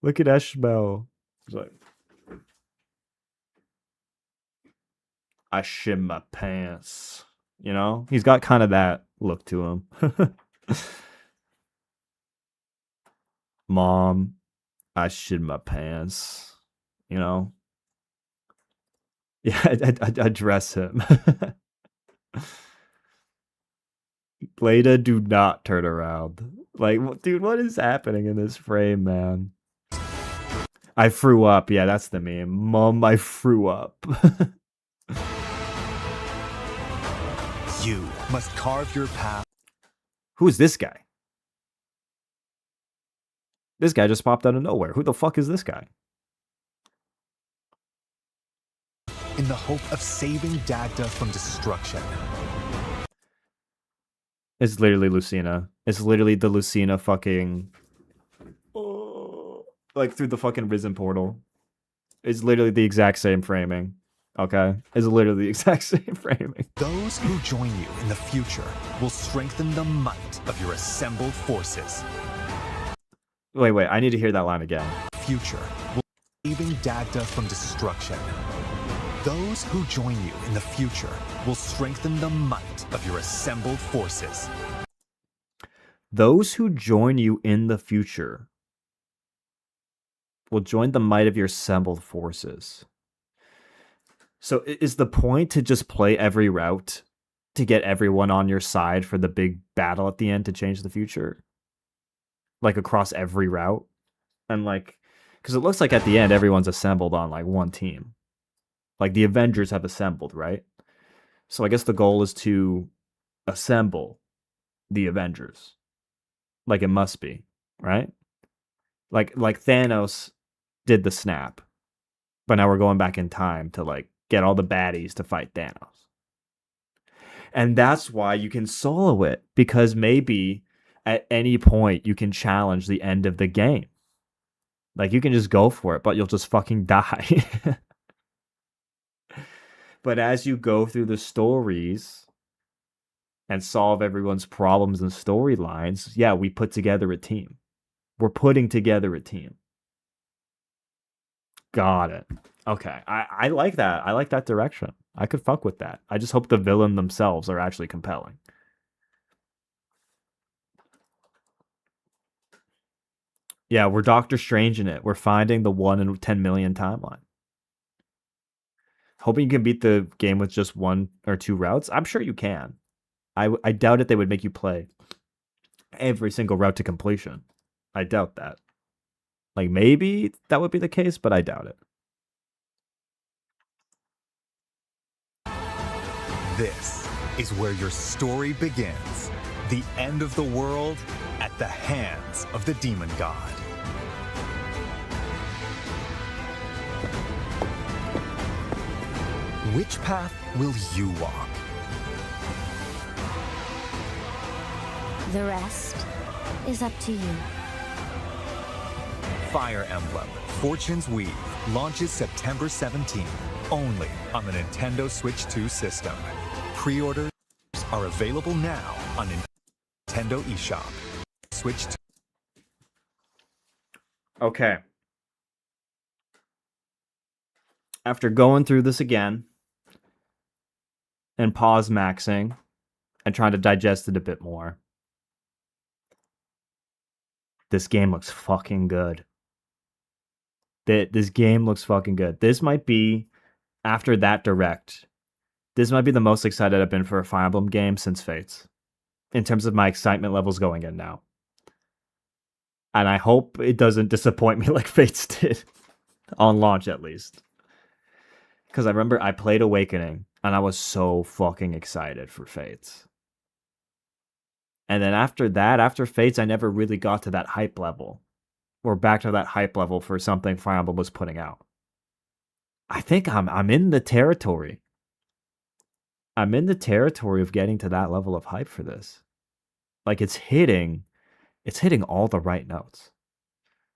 Look at Eshmel. He's like, I shit my pants. You know? He's got kind of that look to him. Mom, I shit my pants. You know? Yeah, address him. Blada, do not turn around. Like, dude, what is happening in this frame, man? I threw up. Yeah, that's the meme. Mom, I threw up. You must carve your path. Who is this guy? This guy just popped out of nowhere. Who the fuck is this guy? In the hope of saving Dagda from destruction. It's literally Lucina. It's literally the Lucina fucking... like through the fucking Risen portal. It's literally the exact same framing. Okay? It's literally the exact same framing. Those who join you in the future will strengthen the might of your assembled forces. Wait, I need to hear that line again. Future will saving Dagda from destruction. Those who join you in the future will strengthen the might of your assembled forces. Those who join you in the future will join the might of your assembled forces. So is the point to just play every route to get everyone on your side for the big battle at the end to change the future? Like across every route? And like, because it looks like at the end everyone's assembled on like one team. Like the Avengers have assembled, right? So I guess the goal is to assemble the Avengers. Like it must be, right? Like Thanos did the snap. But now we're going back in time to like get all the baddies to fight Thanos. And that's why you can solo it, because maybe at any point you can challenge the end of the game. Like you can just go for it, but you'll just fucking die. But as you go through the stories and solve everyone's problems and storylines, yeah, we put together a team. We're putting together a team. Got it. Okay. I like that. I like that direction. I could fuck with that. I just hope the villain themselves are actually compelling. Yeah, we're Doctor Strange in it. We're finding the 1 in 10 million timeline. Hoping you can beat the game with just 1 or 2 routes. I'm sure you can. I doubt it they would make you play every single route to completion. I doubt that. Like, maybe that would be the case, but I doubt it. This is where your story begins. The end of the world at the hands of the demon god. Which path will you walk? The rest is up to you. Fire Emblem Fortune's Weave launches September 17th, only on the Nintendo Switch 2 system. Pre-orders are available now on Nintendo eShop. Switch 2. Okay. After going through this again and pause maxing and trying to digest it a bit more, this game looks fucking good. This game looks fucking good. This might be, after that direct, this might be the most excited I've been for a Fire Emblem game since Fates, in terms of my excitement levels going in now. And I hope it doesn't disappoint me like Fates did, on launch at least. Because I remember I played Awakening, and I was so fucking excited for Fates. And then after that, after Fates, I never really got to that hype level. Or back to that hype level for something Fire Emblem was putting out. I think I'm in the territory. I'm in the territory of getting to that level of hype for this. Like it's hitting all the right notes.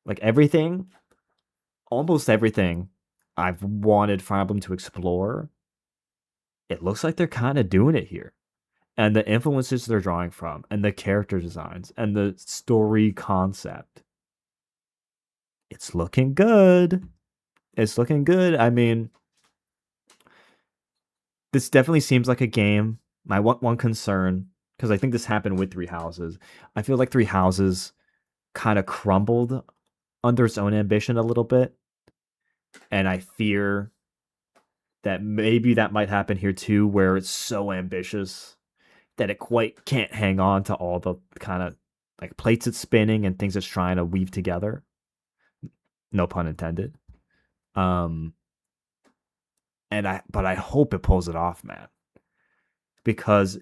Like everything almost everything I've wanted Fire Emblem to explore, it looks like they're kind of doing it here. And the influences they're drawing from, and the character designs, and the story concept. It's looking good. It's looking good. I mean, this definitely seems like a game. My one concern, because I think this happened with Three Houses, I feel like Three Houses kind of crumbled under its own ambition a little bit. And I fear that maybe that might happen here too, where it's so ambitious that it quite can't hang on to all the kind of like plates it's spinning and things it's trying to weave together. No pun intended. But I hope it pulls it off, man. Because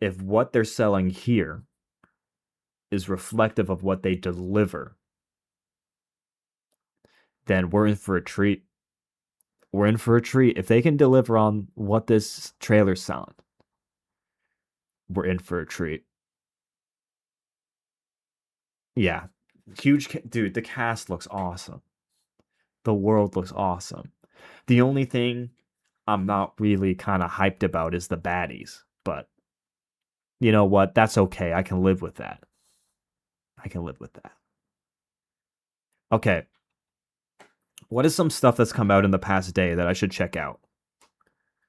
if what they're selling here is reflective of what they deliver, then we're in for a treat. We're in for a treat. If they can deliver on what this trailer's selling, we're in for a treat. Yeah. Huge. Dude, the cast looks awesome. The world looks awesome. The only thing I'm not really kind of hyped about is the baddies. But you know what? That's okay. I can live with that. Okay. What is some stuff that's come out in the past day that I should check out?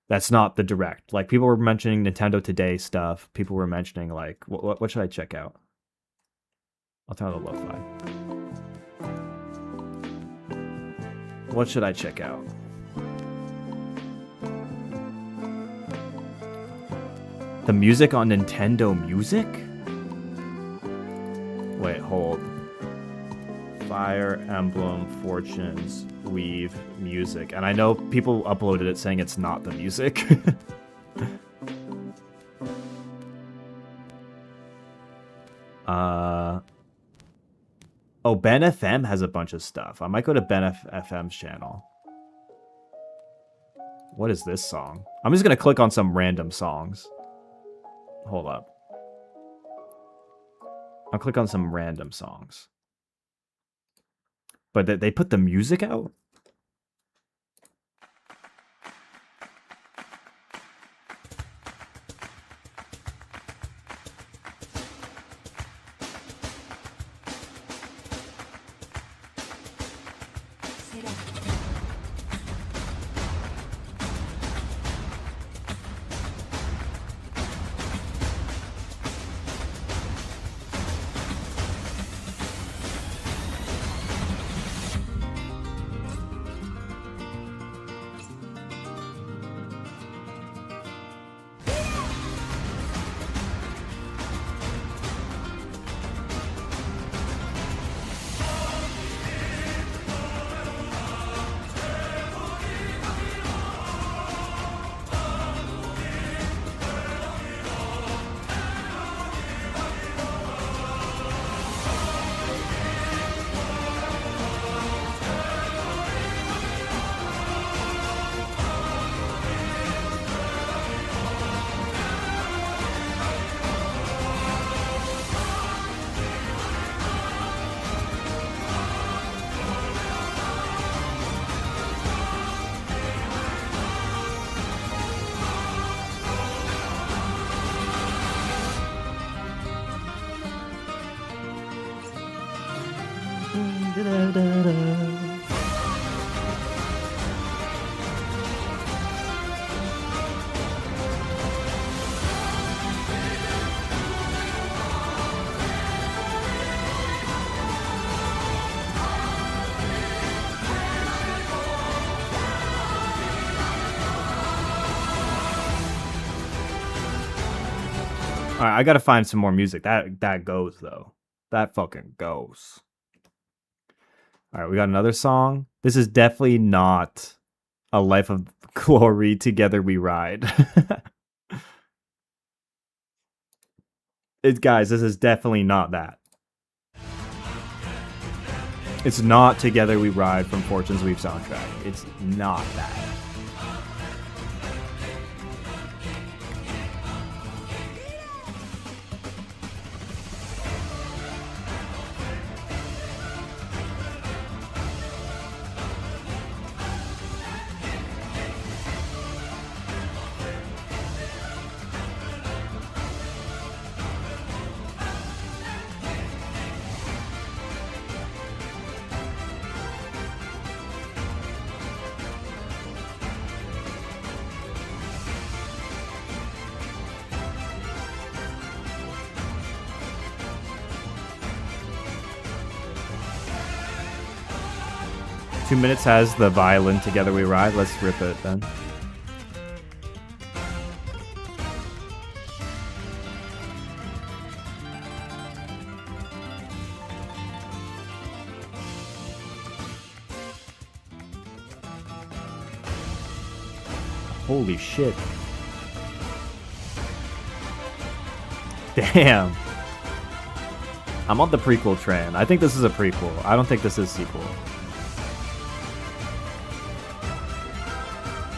That's not the direct. Like, people were mentioning Nintendo Today stuff. People were mentioning, like, what should I check out? I'll turn on the lo-fi. What should I check out? The music on Nintendo Music? Wait, hold. Fire Emblem Fortunes Weave music. And I know people uploaded it saying it's not the music. Oh, Ben FM has a bunch of stuff. I might go to Ben FM's channel. What is this song? I'm just gonna click on some random songs. Hold up. I'll click on some random songs. But they put the music out? Alright, I gotta find some more music. That goes, though. That fucking goes. Alright, we got another song. This is definitely not A Life of Glory, Together We Ride. Guys, this is definitely not that. It's not Together We Ride from Fortune's Weave soundtrack. It's not that. 2 minutes has the violin Together We Ride. Let's rip it then. Holy shit. Damn. I'm on the prequel train. I think this is a prequel. I don't think this is sequel.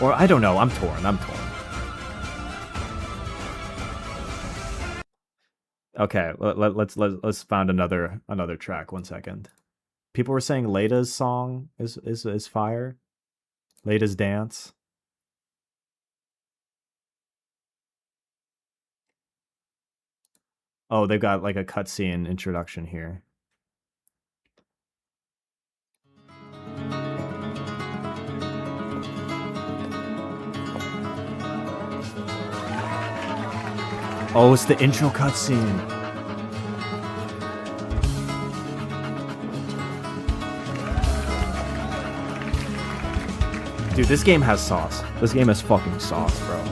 Or I don't know. I'm torn. Okay, let's find another track. 1 second. People were saying Lada's song is fire. Lada's dance. Oh, they've got like a cutscene introduction here. Oh, it's the intro cutscene. Dude, this game has sauce. This game has fucking sauce, bro.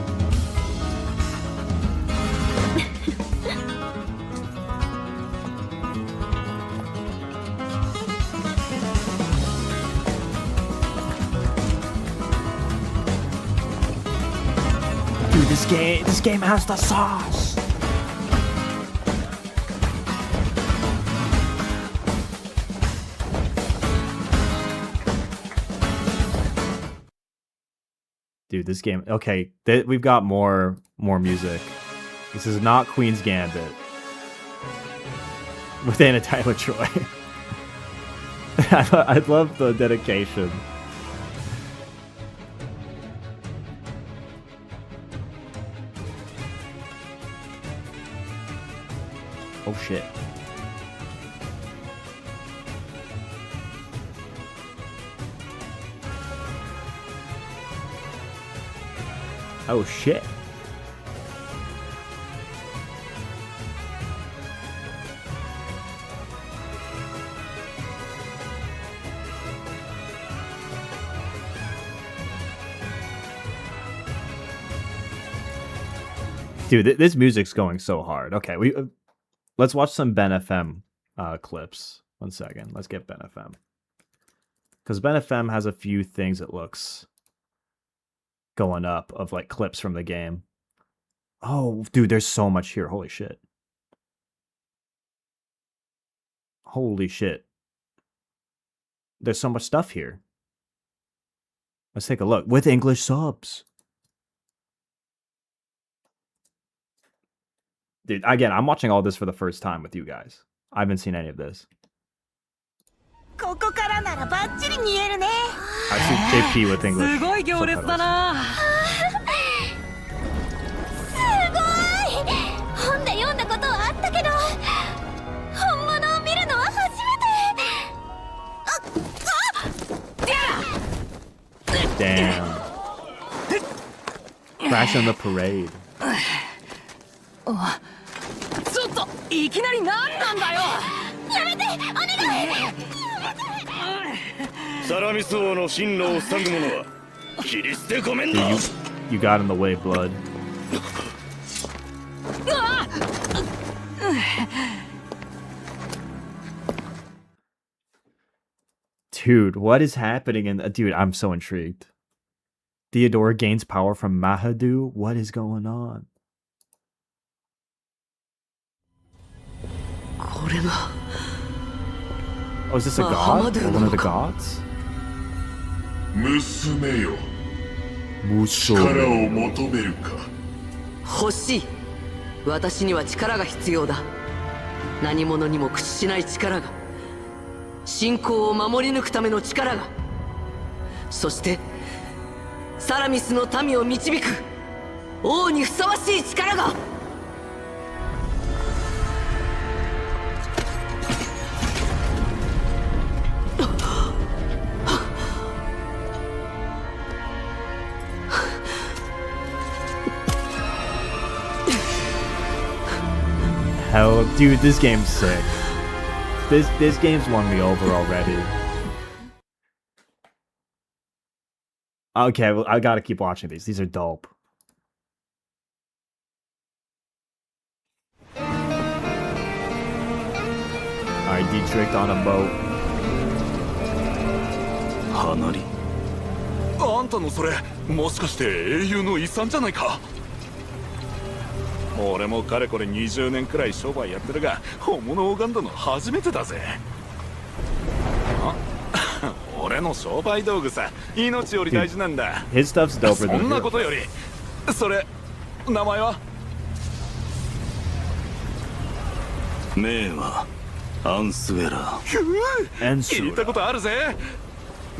Dude, this game has the sauce. Dude, this game. Okay, we've got more music. This is not Queen's Gambit with Anna Tyler Joy. I love the dedication. Oh shit. Oh shit. Dude, this music's going so hard. Okay, let's watch some Ben FM clips. 1 second. Let's get Ben FM. Because Ben FM has a few things it looks going up of like clips from the game. Oh, dude, there's so much here. Holy shit. Holy shit. There's so much stuff here. Let's take a look. With English subs. Dude, again, I'm watching all this for the first time with you guys. I haven't seen any of this. I see JP with English subtitles. 本で読んだことはあったけど本物を見るのは初めて。Damn. Crash on the parade. ちょっといきなり何なんだよ。やめてお願い。サラミス王の進路を塞ぐ者は切り捨てごめんだ。 You got in the way, blood. Dude, what is happening in dude, I'm so intrigued. Theodora gains power from Mahadu? What is going on? Oh, is this a god? Or one of the gods? 娘よ。力を求めるか。欲しい。私には力が必要だ。何者にも屈しない力が。信仰を守り抜くための力が。そしてサラミスの民を導く王にふさわしい力が。Hell, dude, this game's sick. This game's won me over already. Okay, well, I gotta keep watching these. These are dope. Alright, Dietrich on a boat. 花りあんたのそれもしかして英雄の遺産じゃないか。俺もかれこれ20年くらい商売やってるが本物を拝んだの初めてだぜ。あ俺の商売道具さ、命より大事なんだ。 His stuff's doper そ than んなことよりそれ名前は？名はアンスウェラ聞いたことあるぜ。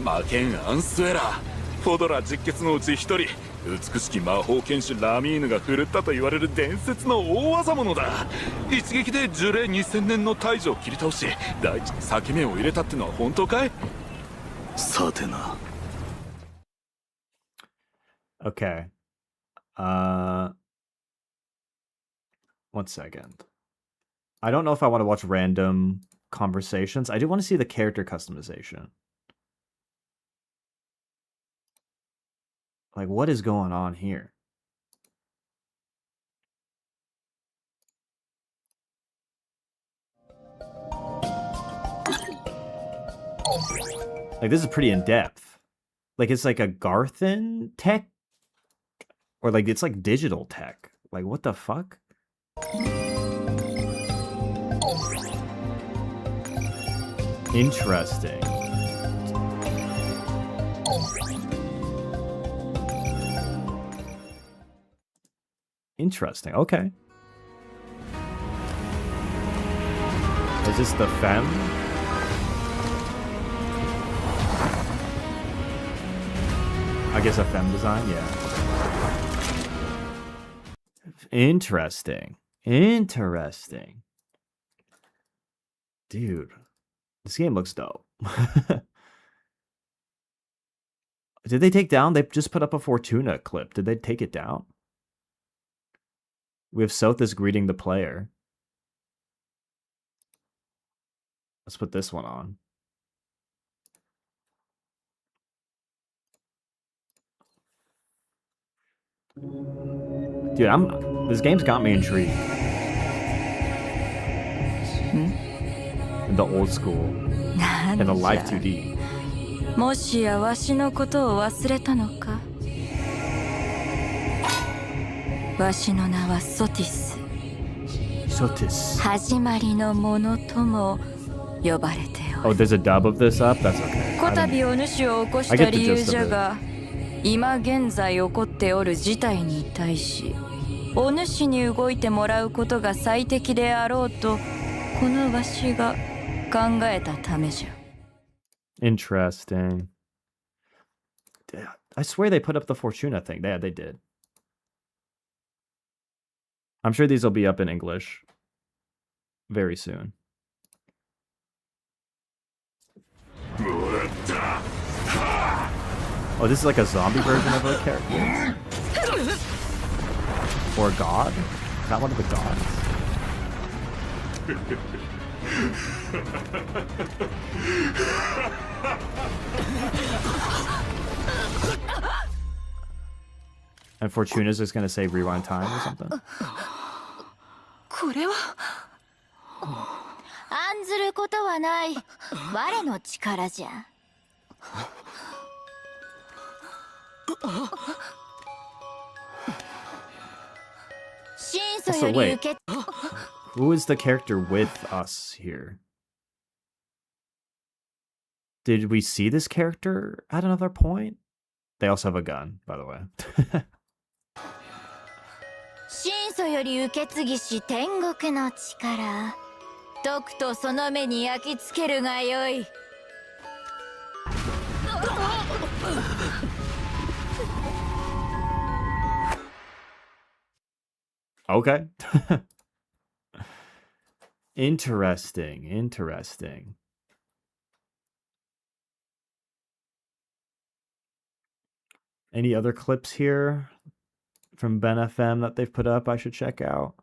魔剣アンスウェラフォドラ実決のうち一人、美しき魔法剣士ラミーヌが振るったと言われる伝説の大技者だ。一撃で樹齢2000年の大樹を切り倒し大地に裂け目を入れたってのは本当かい？さてな。 Okay. One second. I don't know if I want to watch random conversations. I do want to see the character customization. Like, what is going on here? Like, this is pretty in-depth. Like, it's like a Garthen tech? Or, like, it's like digital tech. Like, what the fuck? Interesting. Interesting. Okay. Is this the femme? I guess a femme design, yeah. Interesting. Interesting. Dude, this game looks dope. Did they take down? They just put up a Fortuna clip. Did they take it down? We have Sothis greeting the player. Let's put this one on. Dude, this game's got me intrigued. The old school. And the live 2D. もしやわしのことを忘れたのか。わしの名はソティス。ソティス。始まりのものとも呼ばれておる。Oh, there's a dub of this up? That's okay. こたびお主を起こした理由じゃが、今現在起こっておる事態に対し、お主に動いてもらうことが最適であろうと、このわしが考えたためじゃ。Interesting. I swear they put up the Fortuna thing. Yeah, they did. I'm sure these will be up in English very soon. Oh, this is like a zombie version of a character? Or a god? Is that one of the gods? And Fortuna's just gonna say rewind time or something? これは案ずることはない。我の力じゃ。So wait, who is the character with us here? Did we see this character at another point? They also have a gun, by the way. 神祖より受け継ぎし天国の力。とくとその目に焼き付けるがよい。Okay. Interesting, interesting. Any other clips here from Ben FM that they've put up I should check out?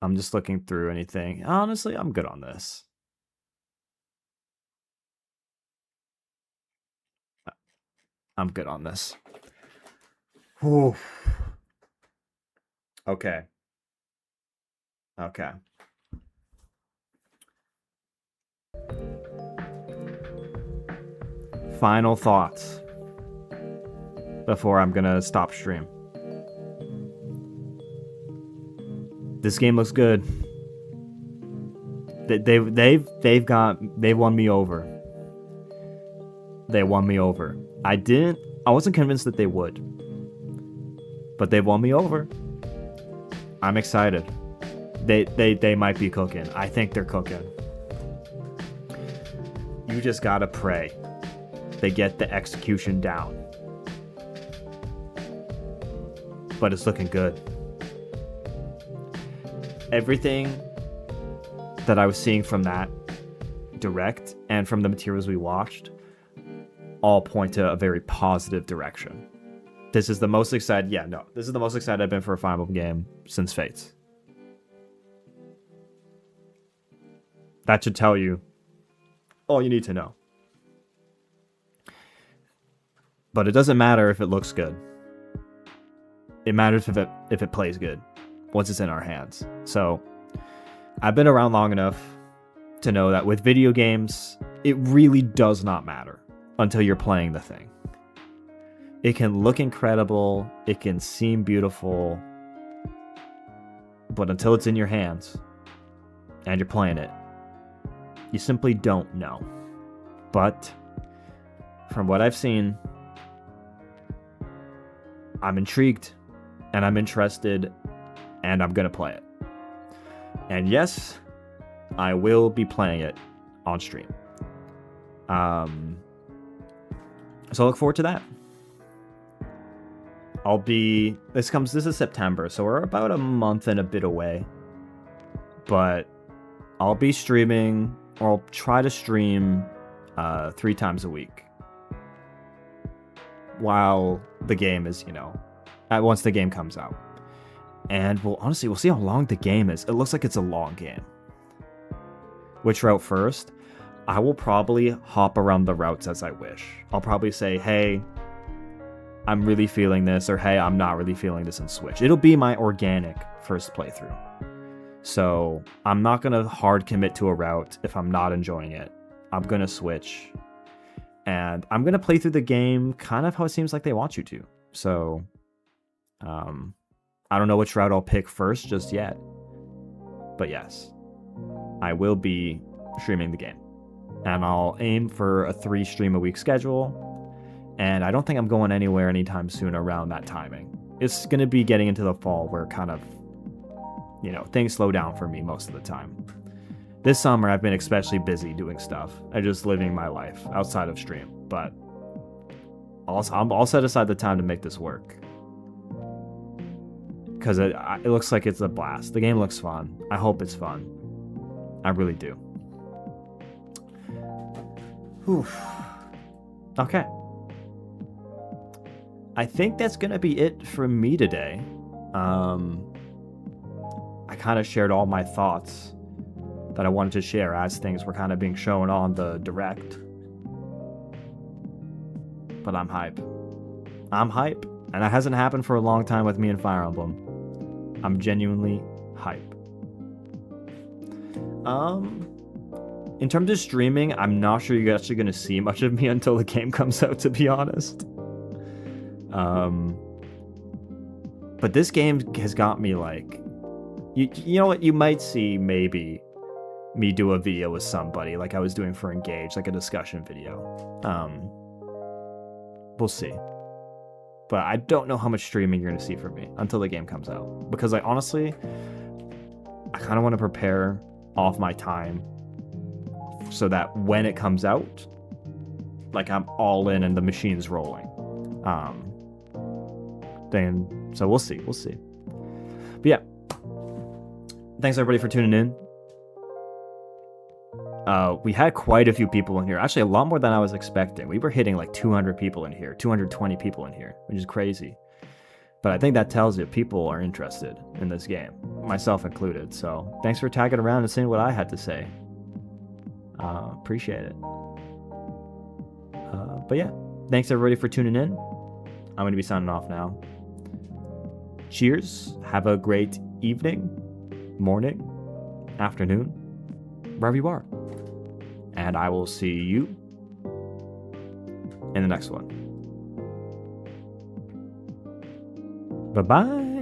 I'm just looking through anything. Honestly, I'm good on this. I'm good on this. Whew. Okay. Okay. Final thoughts before I'm gonna stop stream. This game looks good. They've won me over. They won me over. I wasn't convinced that they would, but they won me over. I'm excited. They might be cooking. I think they're cooking. You just gotta pray they get the execution down. But it's looking good. Everything that I was seeing from that direct and from the materials we watched all point to a very positive direction. This is the most excited. Yeah, no. This is the most excited I've been for a Fire Emblem game since Fates. That should tell you all you need to know. But it doesn't matter if it looks good. It matters if it plays good once it's in our hands. So I've been around long enough to know that with video games, it really does not matter until you're playing the thing. It can look incredible, it can seem beautiful, but until it's in your hands and you're playing it, you simply don't know. But from what I've seen, I'm intrigued and I'm interested and I'm gonna play it. And yes, I will be playing it on stream. So I look forward to that. This is September, so we're about a month and a bit away. But I'll be streaming, or I'll try to stream 3 times a week. While the game is, once the game comes out. And we'll see how long the game is. It looks like it's a long game. Which route first? I will probably hop around the routes as I wish. I'll probably say, hey, I'm really feeling this, or hey, I'm not really feeling this, and switch. It'll be my organic first playthrough. So I'm not going to hard commit to a route if I'm not enjoying it. I'm going to switch. And I'm going to play through the game kind of how it seems like they want you to. So I don't know which route I'll pick first just yet. But yes, I will be streaming the game. And I'll aim for a 3 stream a week schedule. And I don't think I'm going anywhere anytime soon around that timing. It's going to be getting into the fall where kind of, things slow down for me most of the time. This summer, I've been especially busy doing stuff. I'm just living my life outside of stream. But I'll set aside the time to make this work. Because it looks like it's a blast. The game looks fun. I hope it's fun. I really do. Whew. Okay. I think that's going to be it from me today. I kind of shared all my thoughts that I wanted to share as things were kind of being shown on the direct. But I'm hype. I'm hype. And that hasn't happened for a long time with me and Fire Emblem. I'm genuinely hype. In terms of streaming, I'm not sure you're actually going to see much of me until the game comes out, to be honest. But this game has got me like... You know what? You might see maybe me do a video with somebody like I was doing for Engage, like a discussion video. We'll see. But I don't know how much streaming you're going to see from me until the game comes out. Because I honestly kind of want to prepare off my time so that when it comes out, like I'm all in and the machine's rolling. So we'll see. But yeah. Thanks everybody for tuning in. We had quite a few people in here. Actually, a lot more than I was expecting. We were hitting like 200 people in here, 220 people in here, which is crazy. But I think that tells you people are interested in this game, myself included. So thanks for tagging around and seeing what I had to say. Appreciate it. But yeah, thanks everybody for tuning in. I'm going to be signing off now. Cheers. Have a great evening, morning, afternoon, wherever you are. And I will see you in the next one. Bye-bye.